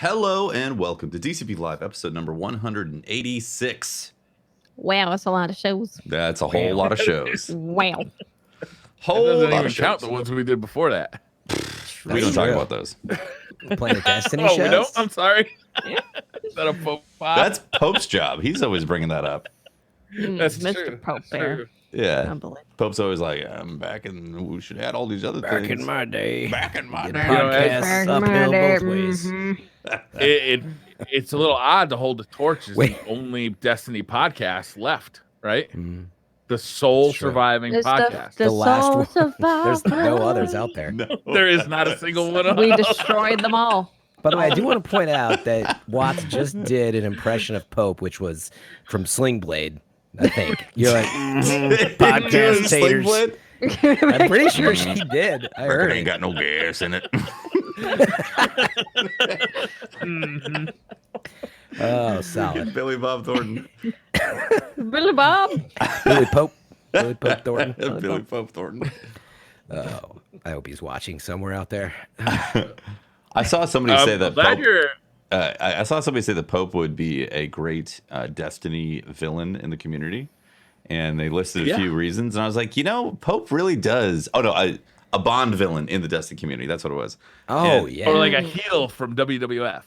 Hello and welcome to DCP Live, episode number 186. Wow, that's a lot of shows. That's a whole lot of shows. Wow. Whole doesn't lot even of count shows. the ones we did before that. We don't talk about those. Planet Destiny Oh, shows? we don't? I'm sorry. Is that a Pope vibe? That's Pope's job. He's always bringing that up. That's Mr. true. Pope That's there. true. Yeah. Unbelievable. Pope's always like, I'm back and we should add all these other Back things. in my day. Back in my Get day. podcasts uphill both ways. It's a little odd to hold the torch as Wait. the only Destiny podcast left, right? Mm. The sole It's true. surviving It's podcast. the The last soul one. There's no survivor. others out there. No. There is not a single one. We destroyed them all. By the way, I do want to point out that Watts just did an impression of Pope, which was from Sling Blade, I think. You're like, podcast Sling taters. Blade? I'm pretty sure she did. I heard Record ain't it. got no gas in it. Oh, solid. Billy Bob Thornton. Billy Bob. Billy Pope. Billy Pope Thornton. Billy Pope Thornton. Oh, I hope he's watching somewhere out there. I saw somebody say that glad Pope, you're- I saw somebody say that Pope would be a great Destiny villain in the community, and they listed a few reasons, and I was like, you know, Pope really does. Oh no, a Bond villain in the Destiny community. That's what it was. Oh, And- yeah. Or like a heel from WWF.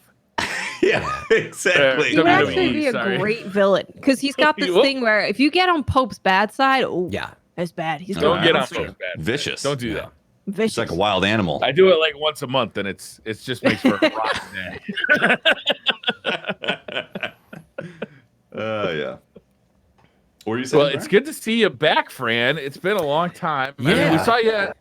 Yeah, exactly. He would actually be a Sorry. great villain because he's got this You will? thing where if you get on Pope's bad side, oh, Yeah. that's bad. He's Don't going get on after you. Pope's bad. Vicious. Don't do Yeah. that. Vicious. It's like a wild animal. I do it like once a month, and it's just makes for a rock day. Yeah. What were you saying? Well, it's good to see you back, Fran. It's been a long time. I mean, Yeah.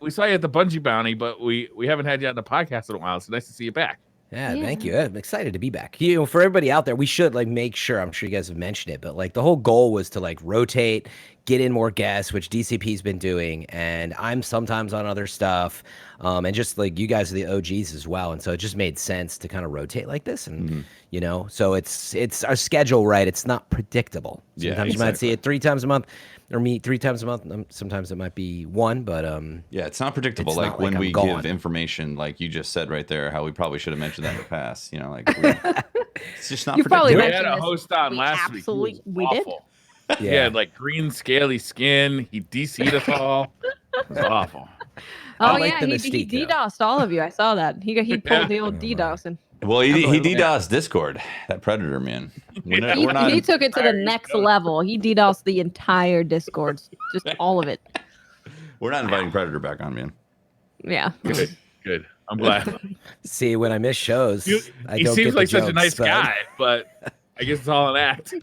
we saw you at the Bungee Bounty, but we haven't had you on the podcast in a while. It's nice to see you back. Yeah, Yeah. thank you. I'm excited to be back. You know, for everybody out there, we should like make sure, I'm sure you guys have mentioned it, but like the whole goal was to like rotate, get in more guests, which DCP's been doing, and I'm sometimes on other stuff. And just like you guys are the OGs as well. And so it just made sense to kind of rotate like this. And you know, so it's our schedule, right? It's not predictable. Yeah, Sometimes you might see exactly. it 3 times a month or meet 3 times a month. Sometimes it might be 1, but Yeah, it's not predictable. It's Like not when like we I'm give gone. information, like you just said right there, how we probably should have mentioned that in the past. You know, like it's just not You probably predictable. We had a this. host on We last week. absolutely- He was we did. awful. He had like green scaly skin. He DC'd us all. It was awful. Oh I like yeah, the he mystique, though. DDoSed all of you. I saw that. He pulled the old DDoSing. Well, he Unbelievable. DDoS Discord. That Predator man. We're not, He, we're not he took it to the Sorry, next no. level. He DDoSed the entire Discord, just all of it. we're not inviting Predator back on, man. Yeah. Good. I'm glad. see when I miss shows, I He don't seems get the like such a jokes, nice but- guy, but I guess it's all an act.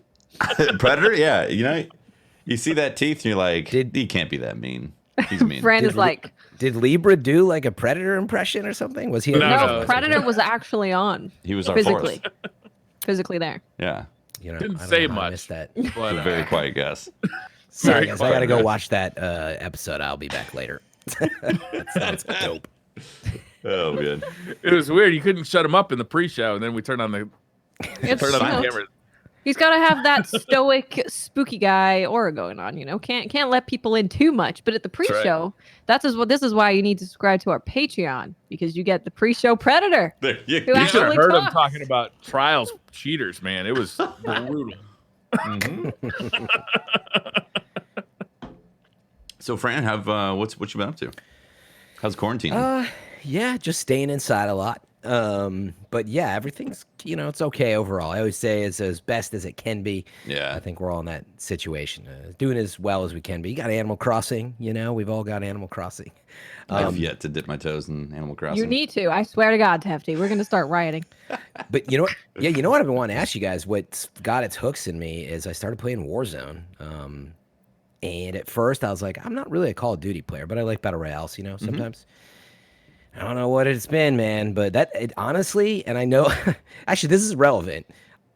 Predator, yeah. You know, you see that teeth, and you're like, Did- he can't be that mean. He's mean. Fran is Did- like, Did Libra do like a Predator impression or something? Was he? No, no, no. Predator was actually on He was our physically, fourth. physically there. Yeah, You know, Didn't I don't say know how I much. missed that. But, a very quiet guess. Sorry, Very guys. I gotta go quiet. watch that episode. I'll be back later. That sounds dope. Oh man. it was weird. You couldn't shut him up in the pre-show, and then we turned on the It's, turned on you know, the camera. he's got to have that stoic, spooky guy aura going on. You know, can't let people in too much. But at the right. pre-show, this is why you need to subscribe to our Patreon because you get the pre-show Predator. There you Who go. You should have actually heard him talks. talking about trials cheaters, man. It was brutal. So, Fran, have what you been up to? How's quarantine? Yeah, just staying inside a lot. But yeah, everything's it's okay overall. I always say it's as best as it can be. Yeah. I think we're all in that situation, doing as well as we can be. You got Animal Crossing, we've all got Animal Crossing. I've yet to dip my toes in Animal Crossing. You need to. I swear to God, Tefty, we're gonna start rioting. But you know what? Yeah, you know what I've been wanting to ask you guys. What's got its hooks in me is I started playing Warzone. And at first I was like, I'm not really a Call of Duty player, but I like battle royales. Sometimes. I don't know what it's been, man, but honestly, and I know, actually, this is relevant.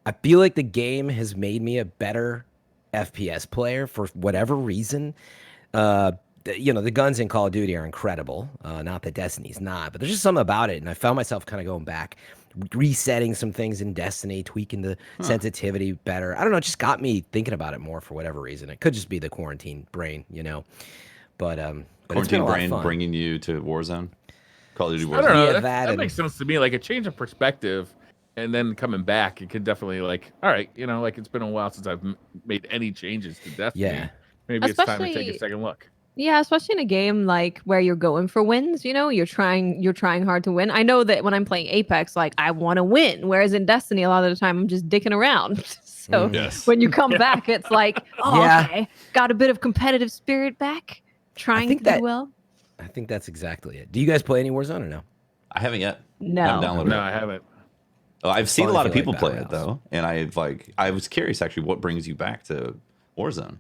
I feel like the game has made me a better FPS player for whatever reason. The guns in Call of Duty are incredible. Not that Destiny's not, but there's just something about it. And I found myself kind of going back, resetting some things in Destiny, tweaking the sensitivity better. I don't know. It just got me thinking about it more for whatever reason. It could just be the quarantine brain, But it's been Quarantine a lot of brain fun. bringing you to Warzone? Call of Duty I don't Warzone? know. Yeah, that that and- makes sense to me. Like a change of perspective and then coming back, it could definitely like, all right, like it's been a while since I've made any changes to Destiny. Yeah. Maybe it's time to take a Especially- second look. Yeah, especially in a game like where you're going for wins, you're trying hard to win. I know that when I'm playing Apex, like I want to win, whereas in Destiny, a lot of the time I'm just dicking around. So Yes. when you come back, it's like, oh, Yeah. okay, got a bit of competitive spirit back, trying think to that- do well. I think that's exactly it. Do you guys play any Warzone or no? I haven't yet. No. I haven't downloaded No, it. I haven't. Oh, I've seen a Fun lot if of you people like play battle it though, and I was curious actually what brings you back to Warzone.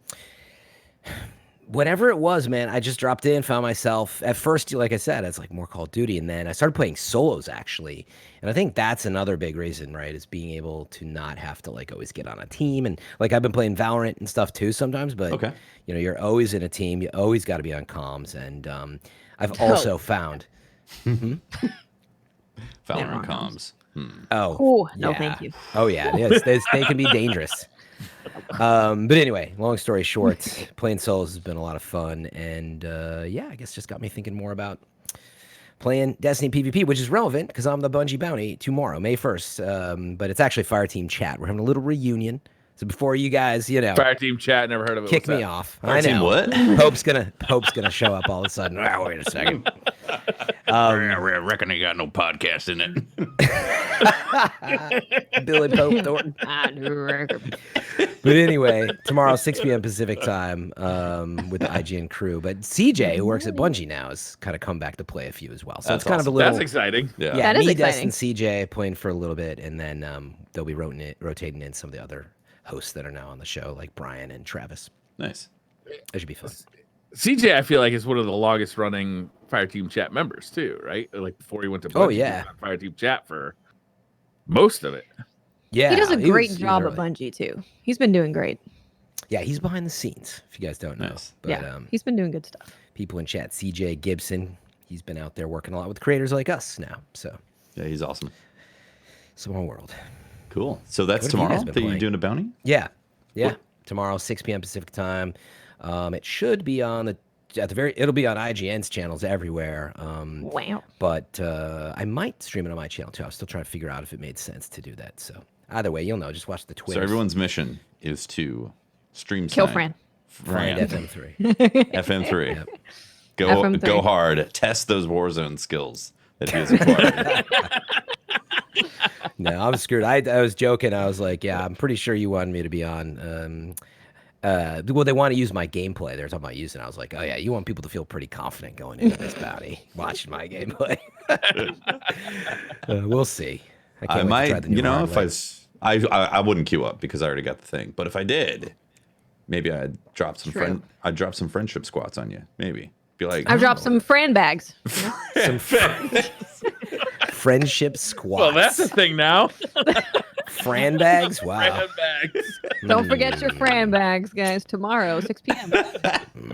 Whatever it was, man, I just dropped in, found myself at first, like I said, it's like more Call of Duty, and then I started playing solos actually, and I think that's another big reason, right? Is being able to not have to like always get on a team, and like I've been playing Valorant and stuff too sometimes, but Okay. you're always in a team, you always got to be on comms, and I've also found, Valorant Valorant comms. Oh, no, yeah. thank you. Oh yeah, they can be dangerous. But anyway, long story short, playing solos has been a lot of fun, and yeah, I guess just got me thinking more about playing Destiny PvP, which is relevant because I'm the Bungie bounty tomorrow, May 1st. But it's actually Fireteam Chat. We're having a little reunion. So before you guys, Fire Team Chat, never heard of it. kick What's me that? off. Our I team know. what? Pope's gonna show up all of a sudden. Oh, wait a second. I reckon they got no podcast in it. Billy Pope Thornton. But anyway, tomorrow 6 p.m. Pacific time with the IGN crew. But CJ, who works at Bungie now, has kind of come back to play a few as well. So That's it's kind of a awesome. little. That's exciting. Yeah. Yeah, That is me, exciting. Des, and CJ playing for a little bit, and then they'll be rotating in some of the other hosts that are now on the show, like Brian and Travis. Nice. It should be fun. CJ, I feel like is one of the longest running Fire Team Chat members too, right? Like before he went to Bungie, Oh, he yeah. was on Fire Team Chat for most of it. Yeah, He does a great was job at early. Bungie too. He's been doing great. Yeah, he's behind the scenes. If you guys don't know, Nice. but Yeah, he's been doing good stuff. people in chat, CJ Gibson, he's been out there working a lot with creators like us now. So Yeah, he's awesome. small world. Cool. So that's What have you guys tomorrow been that you're playing? doing a bounty? Yeah, yeah. What- Tomorrow, 6 p.m. Pacific time. It should be on it'll be on IGN's channels everywhere. Wow. But I might stream it on my channel too. I was still trying to figure out if it made sense to do that. So either way, you'll know. Just watch the Twitter. So everyone's mission is to stream Kill snipe Fran. Find Fran. FM3. FM3. Go FM3. go hard. Test those Warzone skills that he has acquired. No, I'm screwed. I was joking. I was like, yeah, I'm pretty sure you wanted me to be on. Well, they want to use my gameplay. They're talking about using it. I was like, oh, yeah, you want people to feel pretty confident going into this bounty, watching my gameplay. We'll see. I I can't wait to try might, the new hardware. I wouldn't queue up because I already got the thing. But if I did, maybe I'd drop some True. I'd drop some friendship squats on you. Maybe be like, I've dropped some Fran bags. Some friendship squats. Well, that's a thing now. Fran bags? Wow. Random bags. Don't forget your Fran bags, guys. Tomorrow, 6 p.m.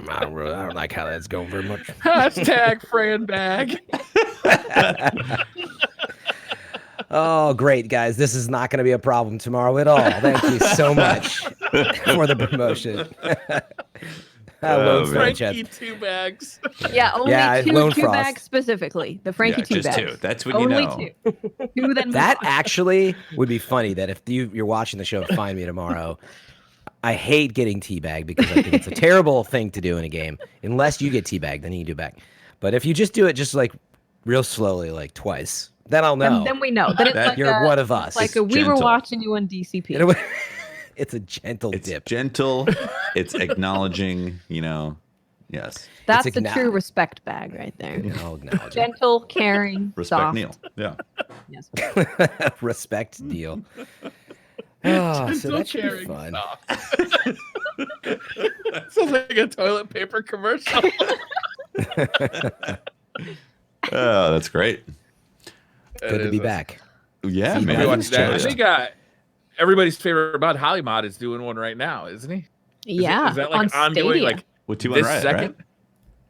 I don't like how that's going very much. Hashtag Fran bag. Oh, great, guys. This is not going to be a problem tomorrow at all. Thank you so much for the promotion. Lone man. Franchise. Frankie 2 bags. Yeah, only Yeah, Lone two Frost. bags specifically. The Frankie Yeah, 2 just bags. two. That's when you Only know. two. Two, then That move on. actually would be funny that if you're watching the show Find Me Tomorrow, I hate getting teabagged because I think it's a terrible thing to do in a game. Unless you get teabagged, then you can do back. But if you just do it just like real slowly, like twice, then I'll know. Then we know. Then it's That like you're a, one of us. Like a, It's we were gentle. watching you on DCP. In a way, it's a gentle It's dip. gentle. It's acknowledging. Yes. That's it's a igno- true respect bag right there. I'll acknowledge it. Gentle, caring, Respect soft. Neil. Yeah. Yes. Respect deal. Oh, so Gentle, that should be caring, fun. soft. Sounds like a toilet paper commercial. Oh, that's great. Good to be back. Yeah, See, man. We I watched that. I Yeah. think everybody's favorite bud, Hollymod, is doing one right now, isn't he? Yeah. Is that like on ongoing? Stadia. Like With 2 this Riot, second? right?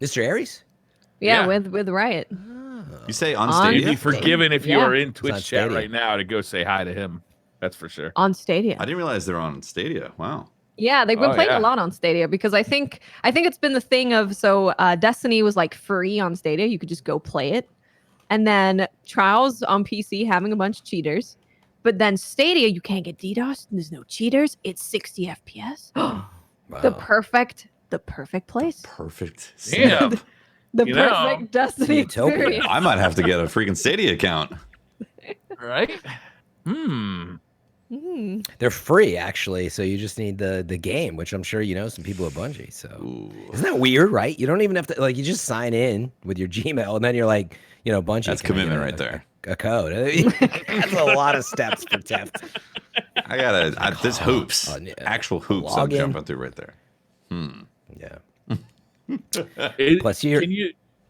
Mr. Aries? yeah, yeah. with Riot. You say on On You'd Stadia? be forgiven if you Yeah. are in on Twitch chat Stadia. right now to go say hi to him. That's for sure. On Stadia. I didn't realize they're on Stadia. Wow. Yeah, they've been Oh, playing yeah. a lot on Stadia because I think it's been the thing of Destiny was like free on Stadia. You could just go play it. And then Trials on PC having a bunch of cheaters. But then Stadia, you can't get DDoS. There's no cheaters. It's 60 FPS. The perfect place. Perfect. Damn. The You know, perfect Destiny Utopia. experience. I might have to get a freaking Stadia account. Right? Hmm. Mm. They're free actually, so you just need the game, which I'm sure you know some people at Bungie. So Ooh. isn't that weird, right? You don't even have to you just sign in with your Gmail, and then you're like, Bungie. That's can I get commitment right there. A code. That's a lot of steps for theft. I gotta. This hoops. Actual hoops. I'm login. jumping through right there. Yeah. Plus,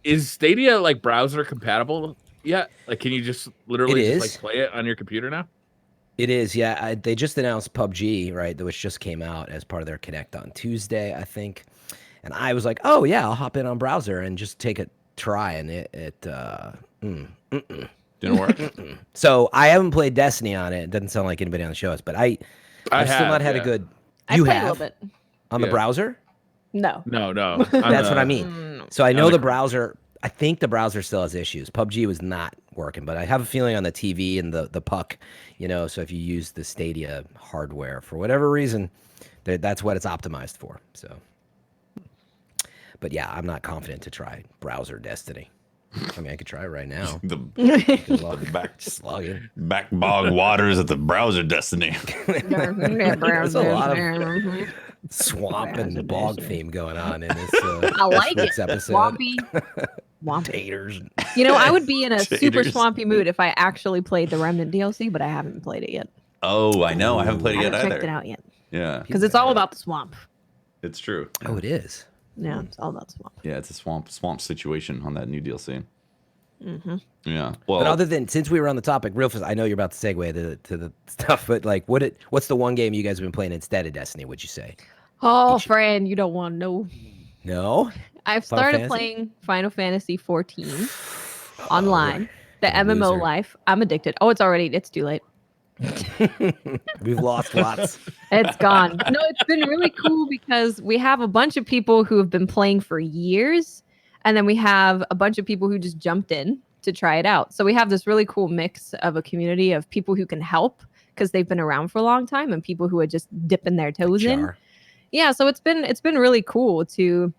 is Stadia like browser compatible yet? Like, can you just literally It just is. like play it on your computer now? It is, yeah. They just announced PUBG, right, which just came out as part of their Connect on Tuesday, I think. And I was like, oh, yeah, I'll hop in on browser and just take a try. And it Didn't work. So I haven't played Destiny on it. It doesn't sound like anybody on the show has, but I've still not had a good... I You played have? a little bit. On the Yeah. browser? No. No. That's what I mean. Mm. So I know On the the browser... I think the browser still has issues. PUBG was not working, but I have a feeling on the TV and the puck, so if you use the Stadia hardware for whatever reason, that's what it's optimized for. So, but yeah, I'm not confident to try browser Destiny. I mean, I could try it right now. The Just log in. back bog waters at the browser Destiny. There's a lot of swamp and bog theme going on in this. I like this it. episode. Swampy. Swampy. Taters. I would be in a super Taters. swampy mood if I actually played the Remnant DLC, but I haven't played it yet. Oh, I know. I haven't played I it yet haven't either. checked it out yet Yeah, because it's all about the swamp. it's true. Oh, it is. Yeah, it's all about the swamp. Yeah, it's a swamp situation on that new DLC. Mm-hmm. Yeah. But Well, other than, since we were on the topic, real fast, I know you're about to segue to the stuff, but like, what's the one game you guys have been playing instead of Destiny? Would you say? Oh, friend, you don't want to know. No. I've Final started Fantasy? playing Final Fantasy 14 online. The what a MMO loser. life. I'm addicted. Oh, it's too late. We've lost lots. It's gone. No, it's been really cool because we have a bunch of people who have been playing for years, and then we have a bunch of people who just jumped in to try it out. So we have this really cool mix of a community of people who can help because they've been around for a long time, and people who are just dipping their toes in. Char. Yeah, so it's been really cool to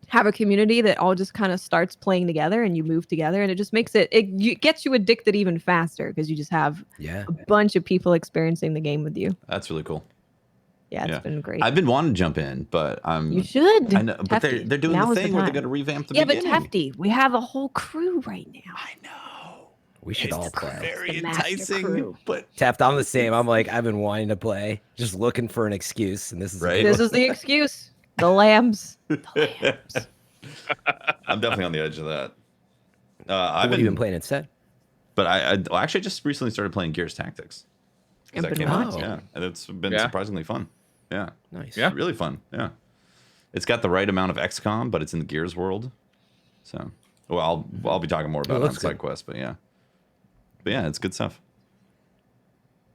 have a community that all just kind of starts playing together, and you move together, and it just makes it gets you addicted even faster because you just have Yeah. a bunch of people experiencing the game with you. that's really cool. Yeah, it's Yeah. been great. I've been wanting to jump in, but You should. I know, but Hefty. they're doing Now the is thing where they time. got to revamp the Yeah, beginning. but Hefty, we have a whole crew right now. I know. We should all play. Very The master enticing, crew. but Tapped, I'm the same. I'm like, I've been wanting to play, just looking for an excuse, and this is Right. This is the excuse. The lambs. The lambs. I'm definitely on the edge of that. What I've have you been playing instead? but I actually just recently started playing Gears Tactics. 'Cause I've that been came out. watching. Yeah, and it's been Yeah. surprisingly fun. Yeah, Nice. Yeah. really fun. Yeah, it's got the right amount of XCOM, but it's in the Gears world. So, well, I'll be talking more about it on looks side good. quest, but yeah, it's good stuff.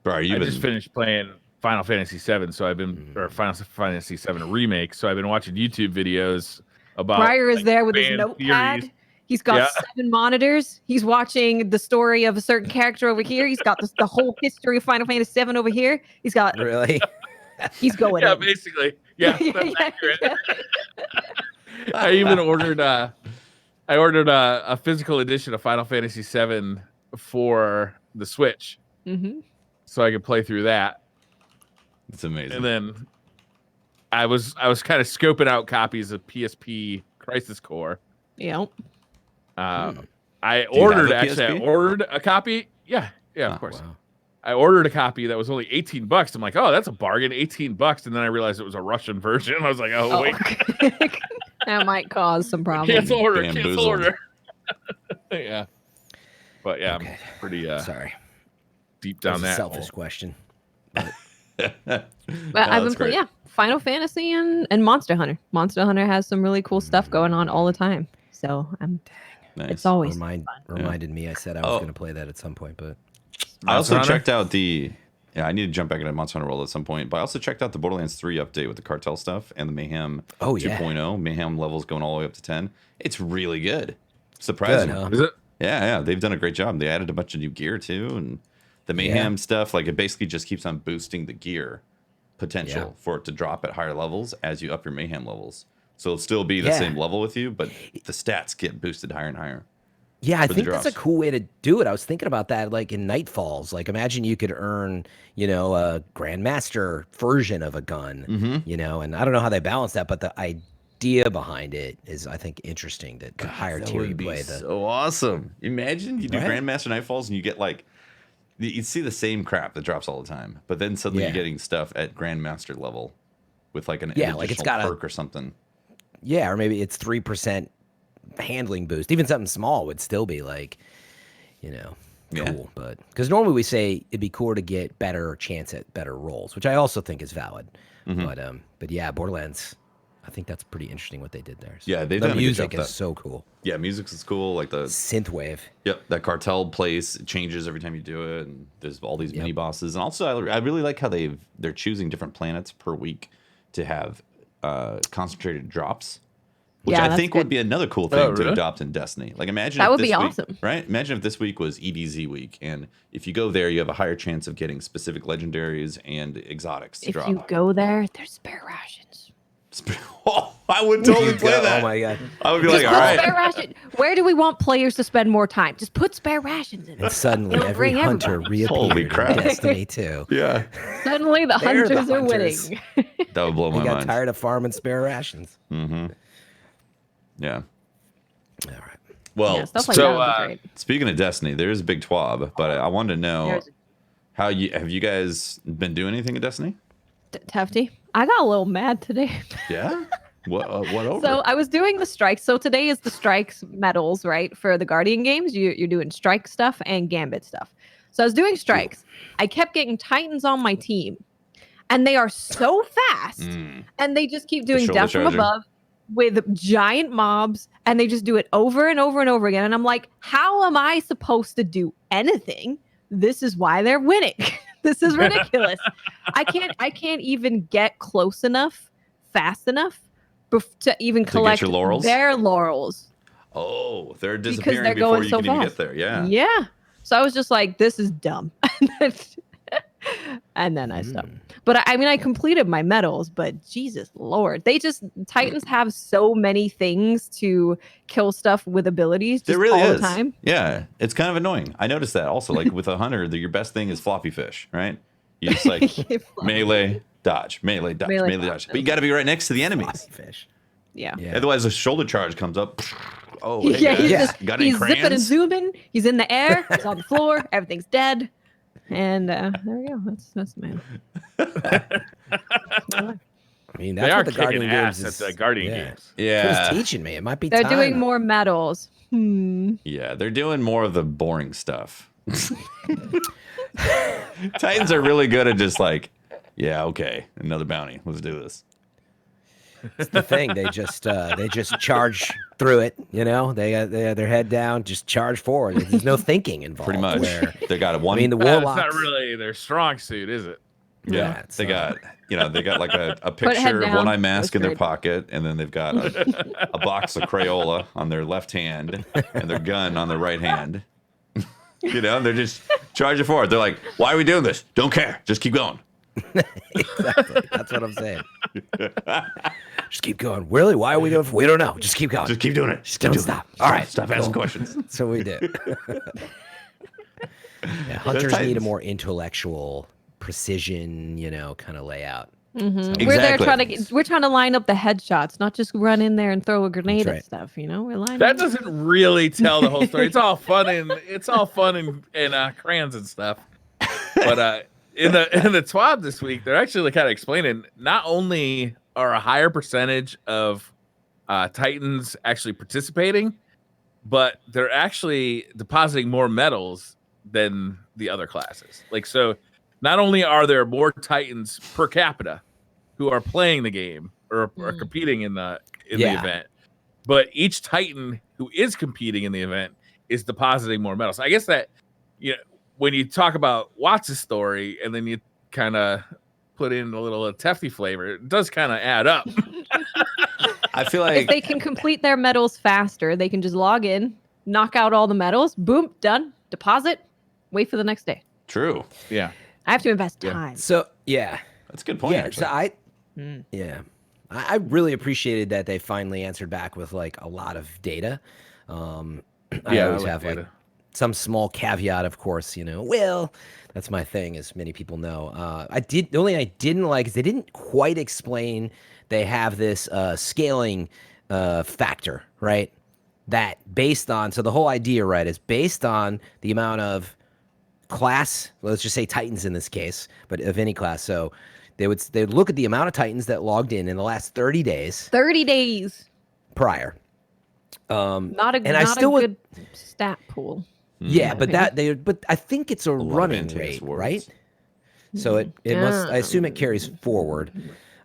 Bro, are you I been? just finished playing Final Fantasy VII, so I've been or Final Fantasy VII remake. So I've been watching YouTube videos about. Pryor is like, there with his fan notepad. theories. He's got Yeah. 7 monitors. He's watching the story of a certain character over here. He's got the whole history of Final Fantasy 7 over here. He's got. Really? He's going Yeah, in. basically. Yeah, Yeah, that's yeah, accurate. yeah. I even ordered a physical edition of Final Fantasy VII for the Switch, Mhm. so I could play through that. It's amazing. And then I was kind of scoping out copies of PSP Crisis Core. Yep. I Do you ordered have a actually. I PSP? ordered a copy. Yeah, of Oh, course. Wow. I ordered a copy that was only $18. I'm like, oh, that's a bargain, $18. And then I realized it was a Russian version. I was like, oh, wait, That might cause some problems. cancel order, cancel Bamboozled. order. Yeah, but yeah, Okay. I'm pretty Sorry. deep down That's a that selfish hole. question. But No, I've been that's playing, great. yeah, Final Fantasy and Monster Hunter. Monster Hunter has some really cool stuff going on all the time. So Nice. it's always Reminded me. I said I was going to play that at some point, but I also Monster Hunter? checked out the. Yeah, I need to jump back into Monster Hunter World at some point. But I also checked out the Borderlands 3 update with the cartel stuff and the Mayhem Oh, yeah. 2.0. Mayhem levels going all the way up to 10. It's really good. Surprising. Good, huh? Is it? Yeah, they've done a great job. They added a bunch of new gear too, and The mayhem stuff, like it basically just keeps on boosting the gear potential for it to drop at higher levels as you up your mayhem levels. So it'll still be the same level with you, but the stats get boosted higher and higher. Yeah, I think that's a cool way to do it. I was thinking about that, like in Nightfalls. Like, imagine you could earn, you know, a Grandmaster version of a gun, you know, and I don't know how they balance that, but the idea behind it is, I think, interesting. That the higher tier you play, so awesome. Imagine you do Grandmaster Nightfalls and you get like, you see the same crap that drops all the time, but then suddenly you're getting stuff at Grandmaster level with like an additional like it's got perk or something. Yeah, or maybe it's 3% handling boost. Even something small would still be like, you know, cool. But because normally we say it'd be cool to get better chance at better rolls, which I also think is valid. But yeah, Borderlands, I think that's pretty interesting what they did there. So Yeah, they've the done music is so cool. Yeah, music is cool. Like the synthwave. Yep, that cartel place changes every time you do it, and there's all these mini bosses. And also, I really like how they're choosing different planets per week to have concentrated drops, which I think would be another cool thing to adopt in Destiny. Like, imagine that would be week, awesome, right? Imagine if this week was EDZ week, and if you go there, you have a higher chance of getting specific legendaries and exotics to drop. If you go there, there's spare rations. Oh, I would totally play that. Oh my god! I would be just like, all right. Spare ration. Where do we want players to spend more time? Just put spare rations in it. And suddenly, every hunter reappeared in Destiny 2. Yeah. Suddenly, the hunters are winning. That would blow my mind. They got tired of farming spare rations. Yeah. All right. Well, stuff like that would be great. Speaking of Destiny, there is a big TWAB, but I wanted to know have you guys been doing anything in Destiny? Tefty, I got a little mad today. Yeah? What over? So I was doing the strikes. So today is the strikes medals, right? For the Guardian games, you're doing strike stuff and Gambit stuff. So I was doing strikes. I kept getting Titans on my team, and they are so fast, and they just keep doing death from above with giant mobs, and they just do it over and over and over again. And I'm like, how am I supposed to do anything? This is why they're winning. This is ridiculous. I can't even get close enough, fast enough to even collect their laurels. Oh, they're disappearing before you can even get there. Yeah. Yeah. So I was just like, this is dumb. And then I stopped. But I mean, I completed my medals, but Jesus Lord, Titans have so many things to kill stuff with abilities just all the time. Yeah, it's kind of annoying. I noticed that also. Like with a hunter, your best thing is floppy fish, right? You just like melee, dodge, melee, dodge, melee, dodge. But you got to be right next to the enemies. Fish. Yeah. Otherwise, a shoulder charge comes up. Oh, hey, he's zipping and zooming. He's in the air. He's on the floor. Everything's dead. And there we go. That's man. I mean, that's what the Guardian games is. At the Guardian games. Yeah, it's teaching me. It might be. They're doing more medals. Yeah, they're doing more of the boring stuff. Titans are really good at just like, yeah, okay, another bounty. Let's do this. It's the thing. They just charge through it. You know, they got their head down, just charge forward. There's no thinking involved. Pretty much. They got a one. I mean, the warlocks. That's not really their strong suit, is it? Yeah, they got like a picture of One Eye Mask in their pocket, and then they've got a box of Crayola on their left hand and their gun on their right hand. You know, they're just charging forward. They're like, "Why are we doing this? Don't care. Just keep going." Exactly. That's what I'm saying. Just keep going. Really? Why are we doing it? We don't know. Just keep going. Just keep doing it. Just don't stop. All right. Stop asking questions. So we did. Hunters need a more intellectual precision, kind of layout. Exactly. We're trying to line up the headshots, not just run in there and throw a grenade at stuff. We're lining. That doesn't really tell the whole story. It's all fun and crayons and stuff. But in the TWAB this week, they're actually kind of explaining not only are a higher percentage of Titans actually participating, but they're actually depositing more medals than the other classes. Like, so not only are there more Titans per capita who are playing the game or are competing in the event, but each Titan who is competing in the event is depositing more medals. I guess that, when you talk about Watts' story and then you kind of put in a little Tefty flavor, it does kind of add up. I feel like if they can complete their medals faster, they can just log in, knock out all the medals, boom, done, deposit, wait for the next day. True. Yeah. I have to invest Yeah. time. So yeah, That's a good point. yeah. Actually. So I really appreciated that they finally answered back with like a lot of data. I always have like some small caveat, of course, well, that's my thing, as many people know. The only thing I didn't like is they didn't quite explain they have this scaling factor, right? That based on, so the whole idea, right, is based on the amount of class, let's just say Titans in this case, but of any class. So they'd look at the amount of Titans that logged in the last 30 days. 30 days. Prior. Not a good stat pool. Yeah, but I think it's a running rate, right? So it must, I assume it carries forward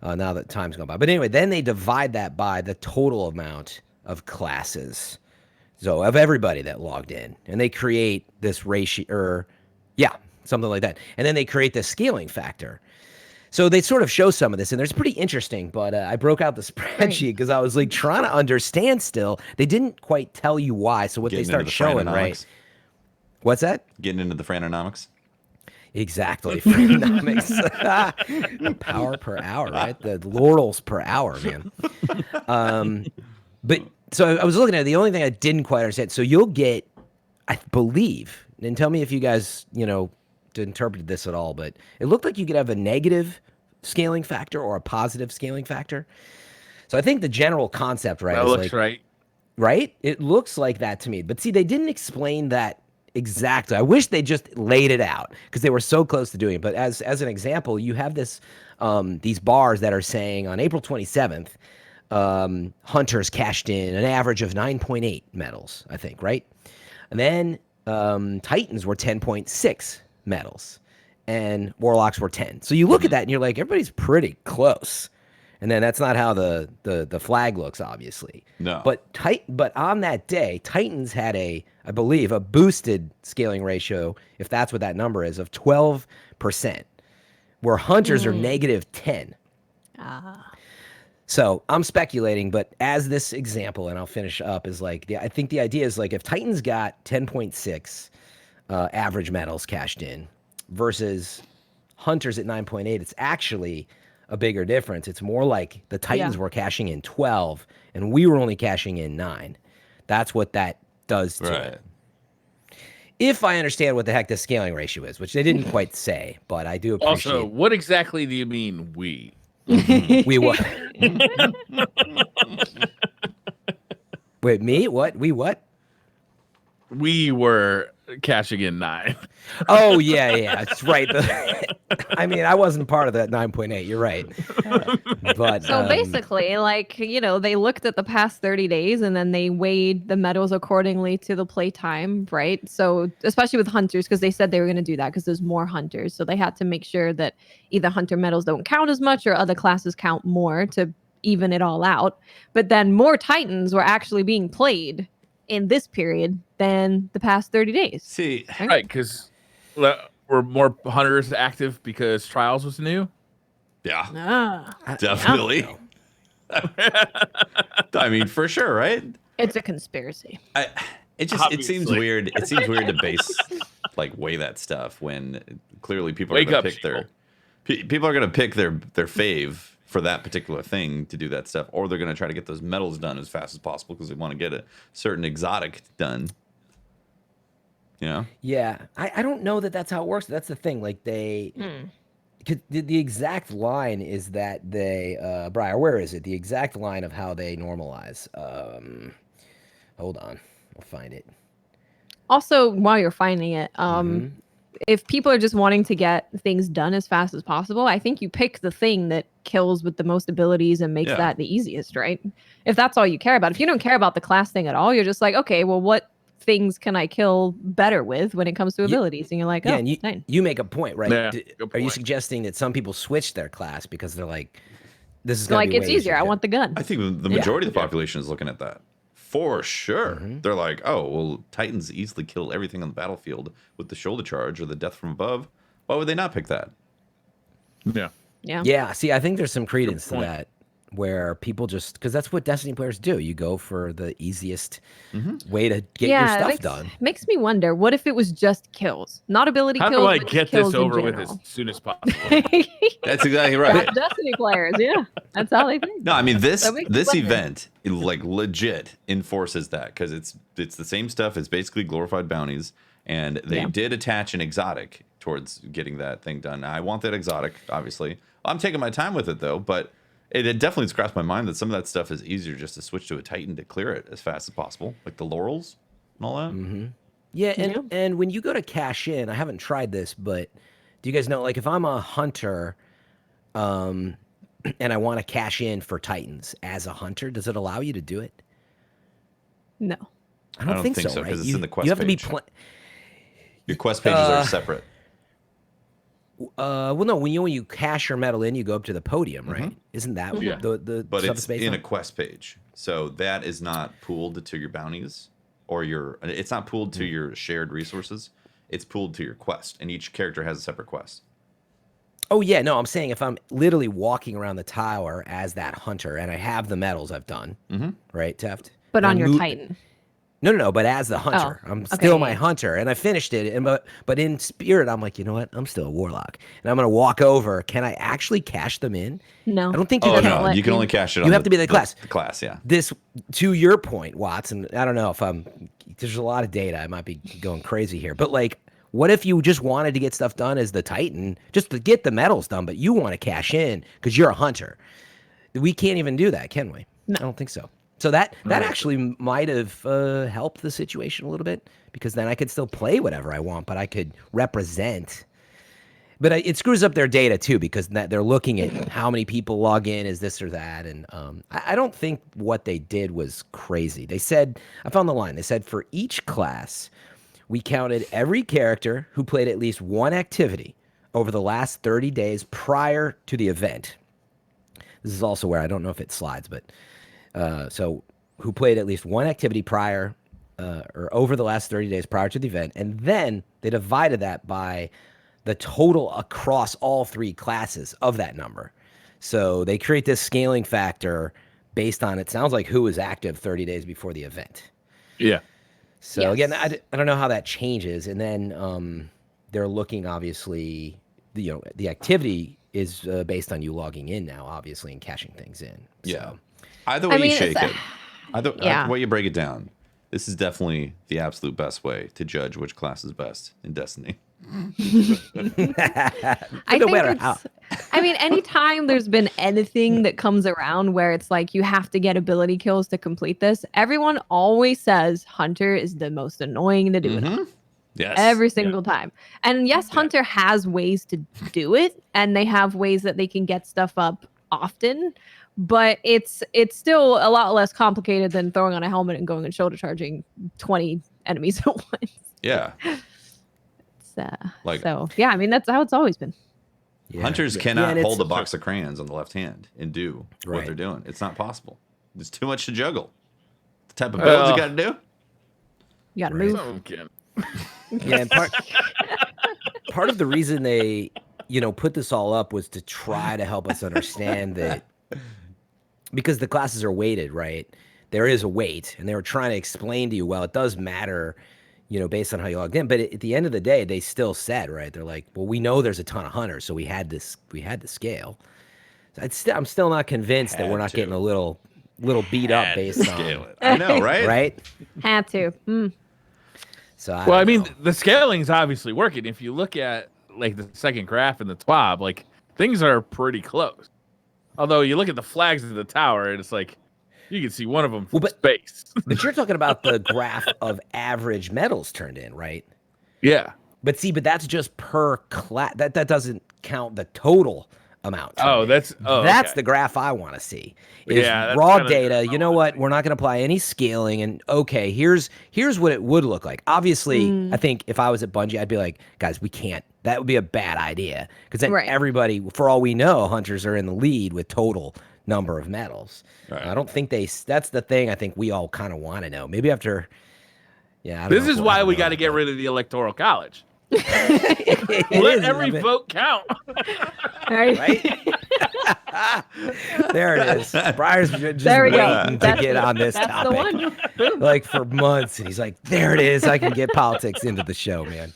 now that time's gone by. But anyway, then they divide that by the total amount of classes. So of everybody that logged in, and they create this ratio, or something like that. And then they create this scaling factor. So they sort of show some of this, and it's pretty interesting, but I broke out the spreadsheet because I was like trying to understand still. They didn't quite tell you why. So what they start showing, right? What's that? Getting into the Franonomics. Exactly. Franonomics. Power per hour, right? The laurels per hour, man. But so I was looking at it. The only thing I didn't quite understand. So you'll get, I believe, and tell me if you guys, interpreted this at all, but it looked like you could have a negative scaling factor or a positive scaling factor. So I think the general concept, right? That looks right. Right? It looks like that to me. But see, they didn't explain that exactly. I wish they just laid it out because they were so close to doing it. But as an example, you have these bars that are saying on April 27th, hunters cashed in an average of 9.8 medals, I think, right? And then Titans were 10.6 medals, and Warlocks were 10. So you look at that and you're like, everybody's pretty close. And then that's not how the flag looks, obviously. No. But on that day, Titans had I believe, a boosted scaling ratio, if that's what that number is, of 12%, where Hunters are negative 10. So I'm speculating, but as this example, and I'll finish up, is like, I think the idea is like if Titans got 10.6 average medals cashed in versus Hunters at 9.8, it's actually a bigger difference. It's more like the Titans were cashing in 12 and we were only cashing in 9. That's what that does to it. If I understand what the heck the scaling ratio is, which they didn't quite say, but I do appreciate. Also, what exactly do you mean we? We what? Wait, me? What? We what? We were cashing in 9. Oh, yeah. That's right. I mean, I wasn't part of that 9.8. You're right. But so basically, like, they looked at the past 30 days and then they weighed the medals accordingly to the play time, right? So especially with hunters, because they said they were going to do that because there's more hunters. So they had to make sure that either hunter medals don't count as much or other classes count more to even it all out. But then more Titans were actually being played in this period than the past 30 days. See, right, because were more hunters active because Trials was new? Yeah. Definitely. I mean, for sure, right? It's a conspiracy. It seems weird. It seems weird to weigh that stuff when clearly people are going to pick people are going to pick their fave for that particular thing to do that stuff, or they're going to try to get those medals done as fast as possible because they want to get a certain exotic done. Yeah, I don't know that that's how it works. That's the thing. Like the exact line is that they, Briar, where is it? The exact line of how they normalize. Hold on, I'll find it. Also, while you're finding it, if people are just wanting to get things done as fast as possible, I think you pick the thing that kills with the most abilities and makes that the easiest, right? If that's all you care about. If you don't care about the class thing at all, you're just like, okay, well, what things can I kill better with when it comes to abilities? And you're like, and you make a point, right? Yeah, are you suggesting that some people switch their class because they're like, this is going to be it's easier. I want the gun. I think the majority of the population is looking at that. For sure. They're like, oh, well, Titans easily kill everything on the battlefield with the shoulder charge or the death from above. Why would they not pick that? Yeah. Yeah. See, I think there's some credence to that where people just, because that's what Destiny players do. You go for the easiest way to get your stuff done. Makes me wonder, what if it was just kills, not ability How kills? do I but get kills this over in with as general? soon as possible? That's exactly right. Destiny players, yeah, that's how they think. No, I mean this That makes me this wonder. event like legit enforces that because it's the same stuff. It's basically glorified bounties, and they did attach an exotic towards getting that thing done. Now, I want that exotic, obviously. I'm taking my time with it though, but it definitely has crossed my mind that some of that stuff is easier just to switch to a Titan to clear it as fast as possible, like the laurels and all that. Yeah, and when you go to cash in, I haven't tried this, but do you guys know, like if I'm a hunter, and I want to cash in for Titans as a hunter, does it allow you to do it? No. I don't think so, right? because it's in the quest you have page. to be Your quest pages are separate. well, no. When you cash your medal in, you go up to the podium, right? Isn't that the But stuff it's based in on? a quest page, so that is not pooled to your bounties or your. It's not pooled to your shared resources. It's pooled to your quest, and each character has a separate quest. Oh yeah, no. I'm saying if I'm literally walking around the tower as that hunter, and I have the medals I've done, right, Teft? But And on I your move- Titan. No. But as the hunter, Oh, I'm okay, still my yeah. hunter, and I finished it. And but in spirit, I'm like, you know what? I'm still a warlock, and I'm gonna walk over. Can I actually cash them in? No. I don't think you Oh can. no, you can only cash it. You on have to be the class. The class, yeah. This, to your point, Watson. I don't know if there's a lot of data. I might be going crazy here, but like, what if you just wanted to get stuff done as the Titan, just to get the medals done, but you want to cash in because you're a hunter? We can't even do that, can we? No. I don't think so. So that actually might have helped the situation a little bit, because then I could still play whatever I want, but I could represent. But it screws up their data too, because they're looking at how many people log in, is this or that, and I don't think what they did was crazy. They said, I found the line. They said for each class, we counted every character who played at least one activity over the last 30 days prior to the event. This is also where I don't know if it slides, but so who played at least one activity prior or over the last 30 days prior to the event, and then they divided that by the total across all three classes of that number. So they create this scaling factor based on, it sounds like, who was active 30 days before the event. Yeah. So again, I don't know how that changes. And then they're looking, obviously, the activity is based on you logging in now, obviously, and cashing things in. Yeah. So. Either way you it's shake a- it, either way you break it down, this is definitely the absolute best way to judge which class is best in Destiny. I No think matter it's, how. I mean, anytime there's been anything that comes around where it's like you have to get ability kills to complete this, everyone always says Hunter is the most annoying to do it on. Yes. Every single time. And yes, Hunter has ways to do it, and they have ways that they can get stuff up often, but it's still a lot less complicated than throwing on a helmet and going and shoulder charging 20 enemies at once. Yeah. So yeah, I mean, that's how it's always been. Yeah. Hunters Yeah, cannot and hold a box of crayons on the left hand and do what Right. they're doing. It's not possible. There's too much to juggle. The type of builds you got to do. You gotta Right. move. Some can. Yeah, and part of the reason they, put this all up was to try to help us understand that, because the classes are weighted, right? There is a weight, and they were trying to explain to you, well, it does matter, based on how you logged in. But at the end of the day, they still said, right? They're like, well, we know there's a ton of hunters, so we had to scale. So I'm still not convinced that we're not getting a little beat up based Scale on it. I know, right? right. Had to. So Well, I don't mean, know. the scaling is obviously working. If you look at like the second graph in the TWAB, like things are pretty close. Although you look at the flags of the tower, and it's like you can see one of them from space. But you're talking about the graph of average medals turned in, right? Yeah. But that's just per class. That doesn't count the total amount. Oh, that's that's okay. the graph I want to see. Is Yeah, that's raw kinda data. You know what? We're not going to apply any scaling. And okay, here's what it would look like. Obviously, I think if I was at Bungie, I'd be like, guys, we can't. That would be a bad idea, because then everybody, for all we know, hunters are in the lead with total number of medals. Right. I don't think that's the thing. I think we all kind of want to know. Maybe after. Yeah. I don't This know is if why we'll we know got to that, get but- rid of the Electoral College. Let every vote count. Right? There it is. Briar's just There we go. waiting to get on this That's topic. the one. Boom. Like for months. And he's like, there it is. I can get politics into the show, man.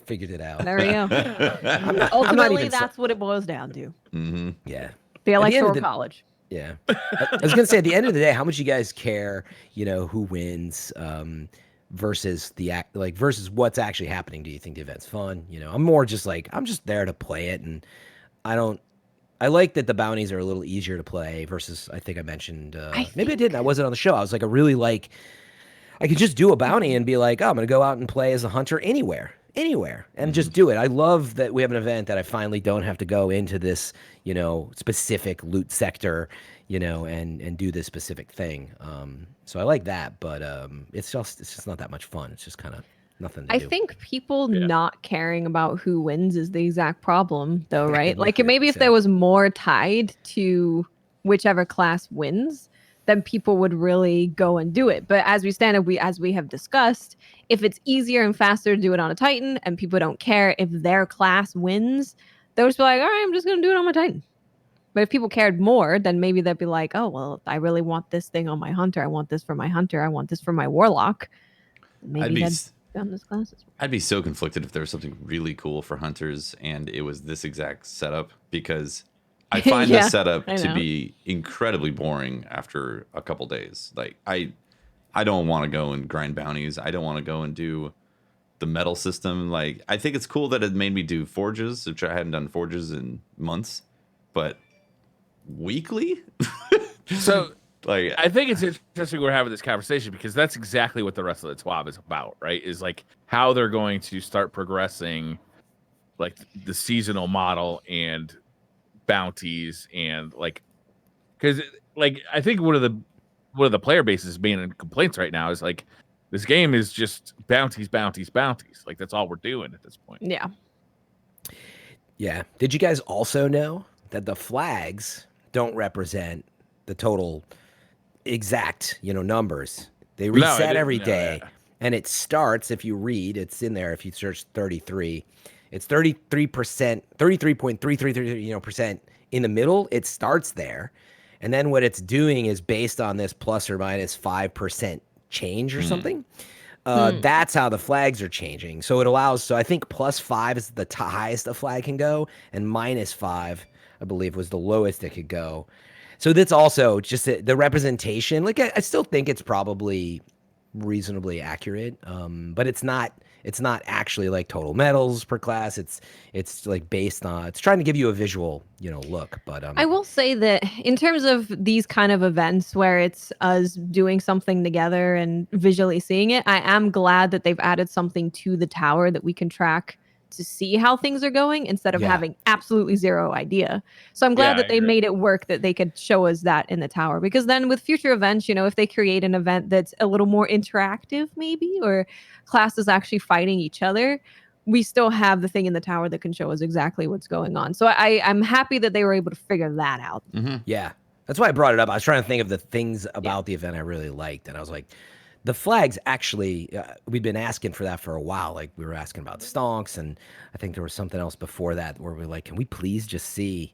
Figured it out. There we go. I'm not Ultimately, even that's what it boils down to. Mm-hmm. Yeah. The At the end of electoral the- college. Yeah. I was gonna say at the end of the day, how much you guys care, who wins, versus versus what's actually happening. Do you think the event's fun? I'm more just like I'm just there to play it, and I like that the bounties are a little easier to play versus I think I mentioned maybe I didn't. I wasn't on the show. I was like I could just do a bounty and be like, oh, I'm gonna go out and play as a hunter anywhere and just do it. I love that we have an event that I finally don't have to go into this, specific loot sector, and do this specific thing. So I like that, but it's just not that much fun. It's just kind of nothing to do. I think people not caring about who wins is the exact problem, though, right? Like maybe if there was more tied to whichever class wins, then people would really go and do it. But as we have discussed, if it's easier and faster to do it on a Titan and people don't care if their class wins, they'll just be like, all right, I'm just going to do it on my Titan. But if people cared more, then maybe they'd be like, oh, well, I really want this thing on my hunter. I want this for my hunter. I want this for my warlock. Maybe on this class. I'd be so conflicted if there was something really cool for hunters and it was this exact setup, because I find this setup to be incredibly boring after a couple days. Like I don't want to go and grind bounties. I don't want to go and do the metal system. Like I think it's cool that it made me do forges, which I hadn't done forges in months, but weekly. So like I think it's interesting we're having this conversation because that's exactly what the rest of the TWAB is about, right? Is like how they're going to start progressing like the seasonal model and bounties and like, because like I think one of the player bases being in complaints right now is like this game is just bounties. Like that's all we're doing at this point. Yeah. Yeah. Did you guys also know that the flags don't represent the total exact, numbers? They reset every day. And it starts, if you read, it's in there. If you search 33, it's 33%, 33.333, percent in the middle. It starts there. And then what it's doing is based on this plus or minus 5% change or something. That's how the flags are changing. So it allows, so I think +5 is the highest a flag can go, and -5, I believe, was the lowest it could go. So that's also just the representation. Like I still think it's probably reasonably accurate, but it's not actually like total medals per class. It's like based on, it's trying to give you a visual, look. But I will say that in terms of these kind of events where it's us doing something together and visually seeing it, I am glad that they've added something to the tower that we can track to see how things are going instead of having absolutely zero idea. So I'm glad that they made it work, that they could show us that in the tower, because then with future events, if they create an event that's a little more interactive maybe, or classes actually fighting each other, we still have the thing in the tower that can show us exactly what's going on. So I'm happy that they were able to figure that out. Yeah, that's why I brought it up. I was trying to think of the things about the event I really liked, and I was like, the flags actually, we've been asking for that for a while. Like we were asking about stonks, and I think there was something else before that where we were like, can we please just see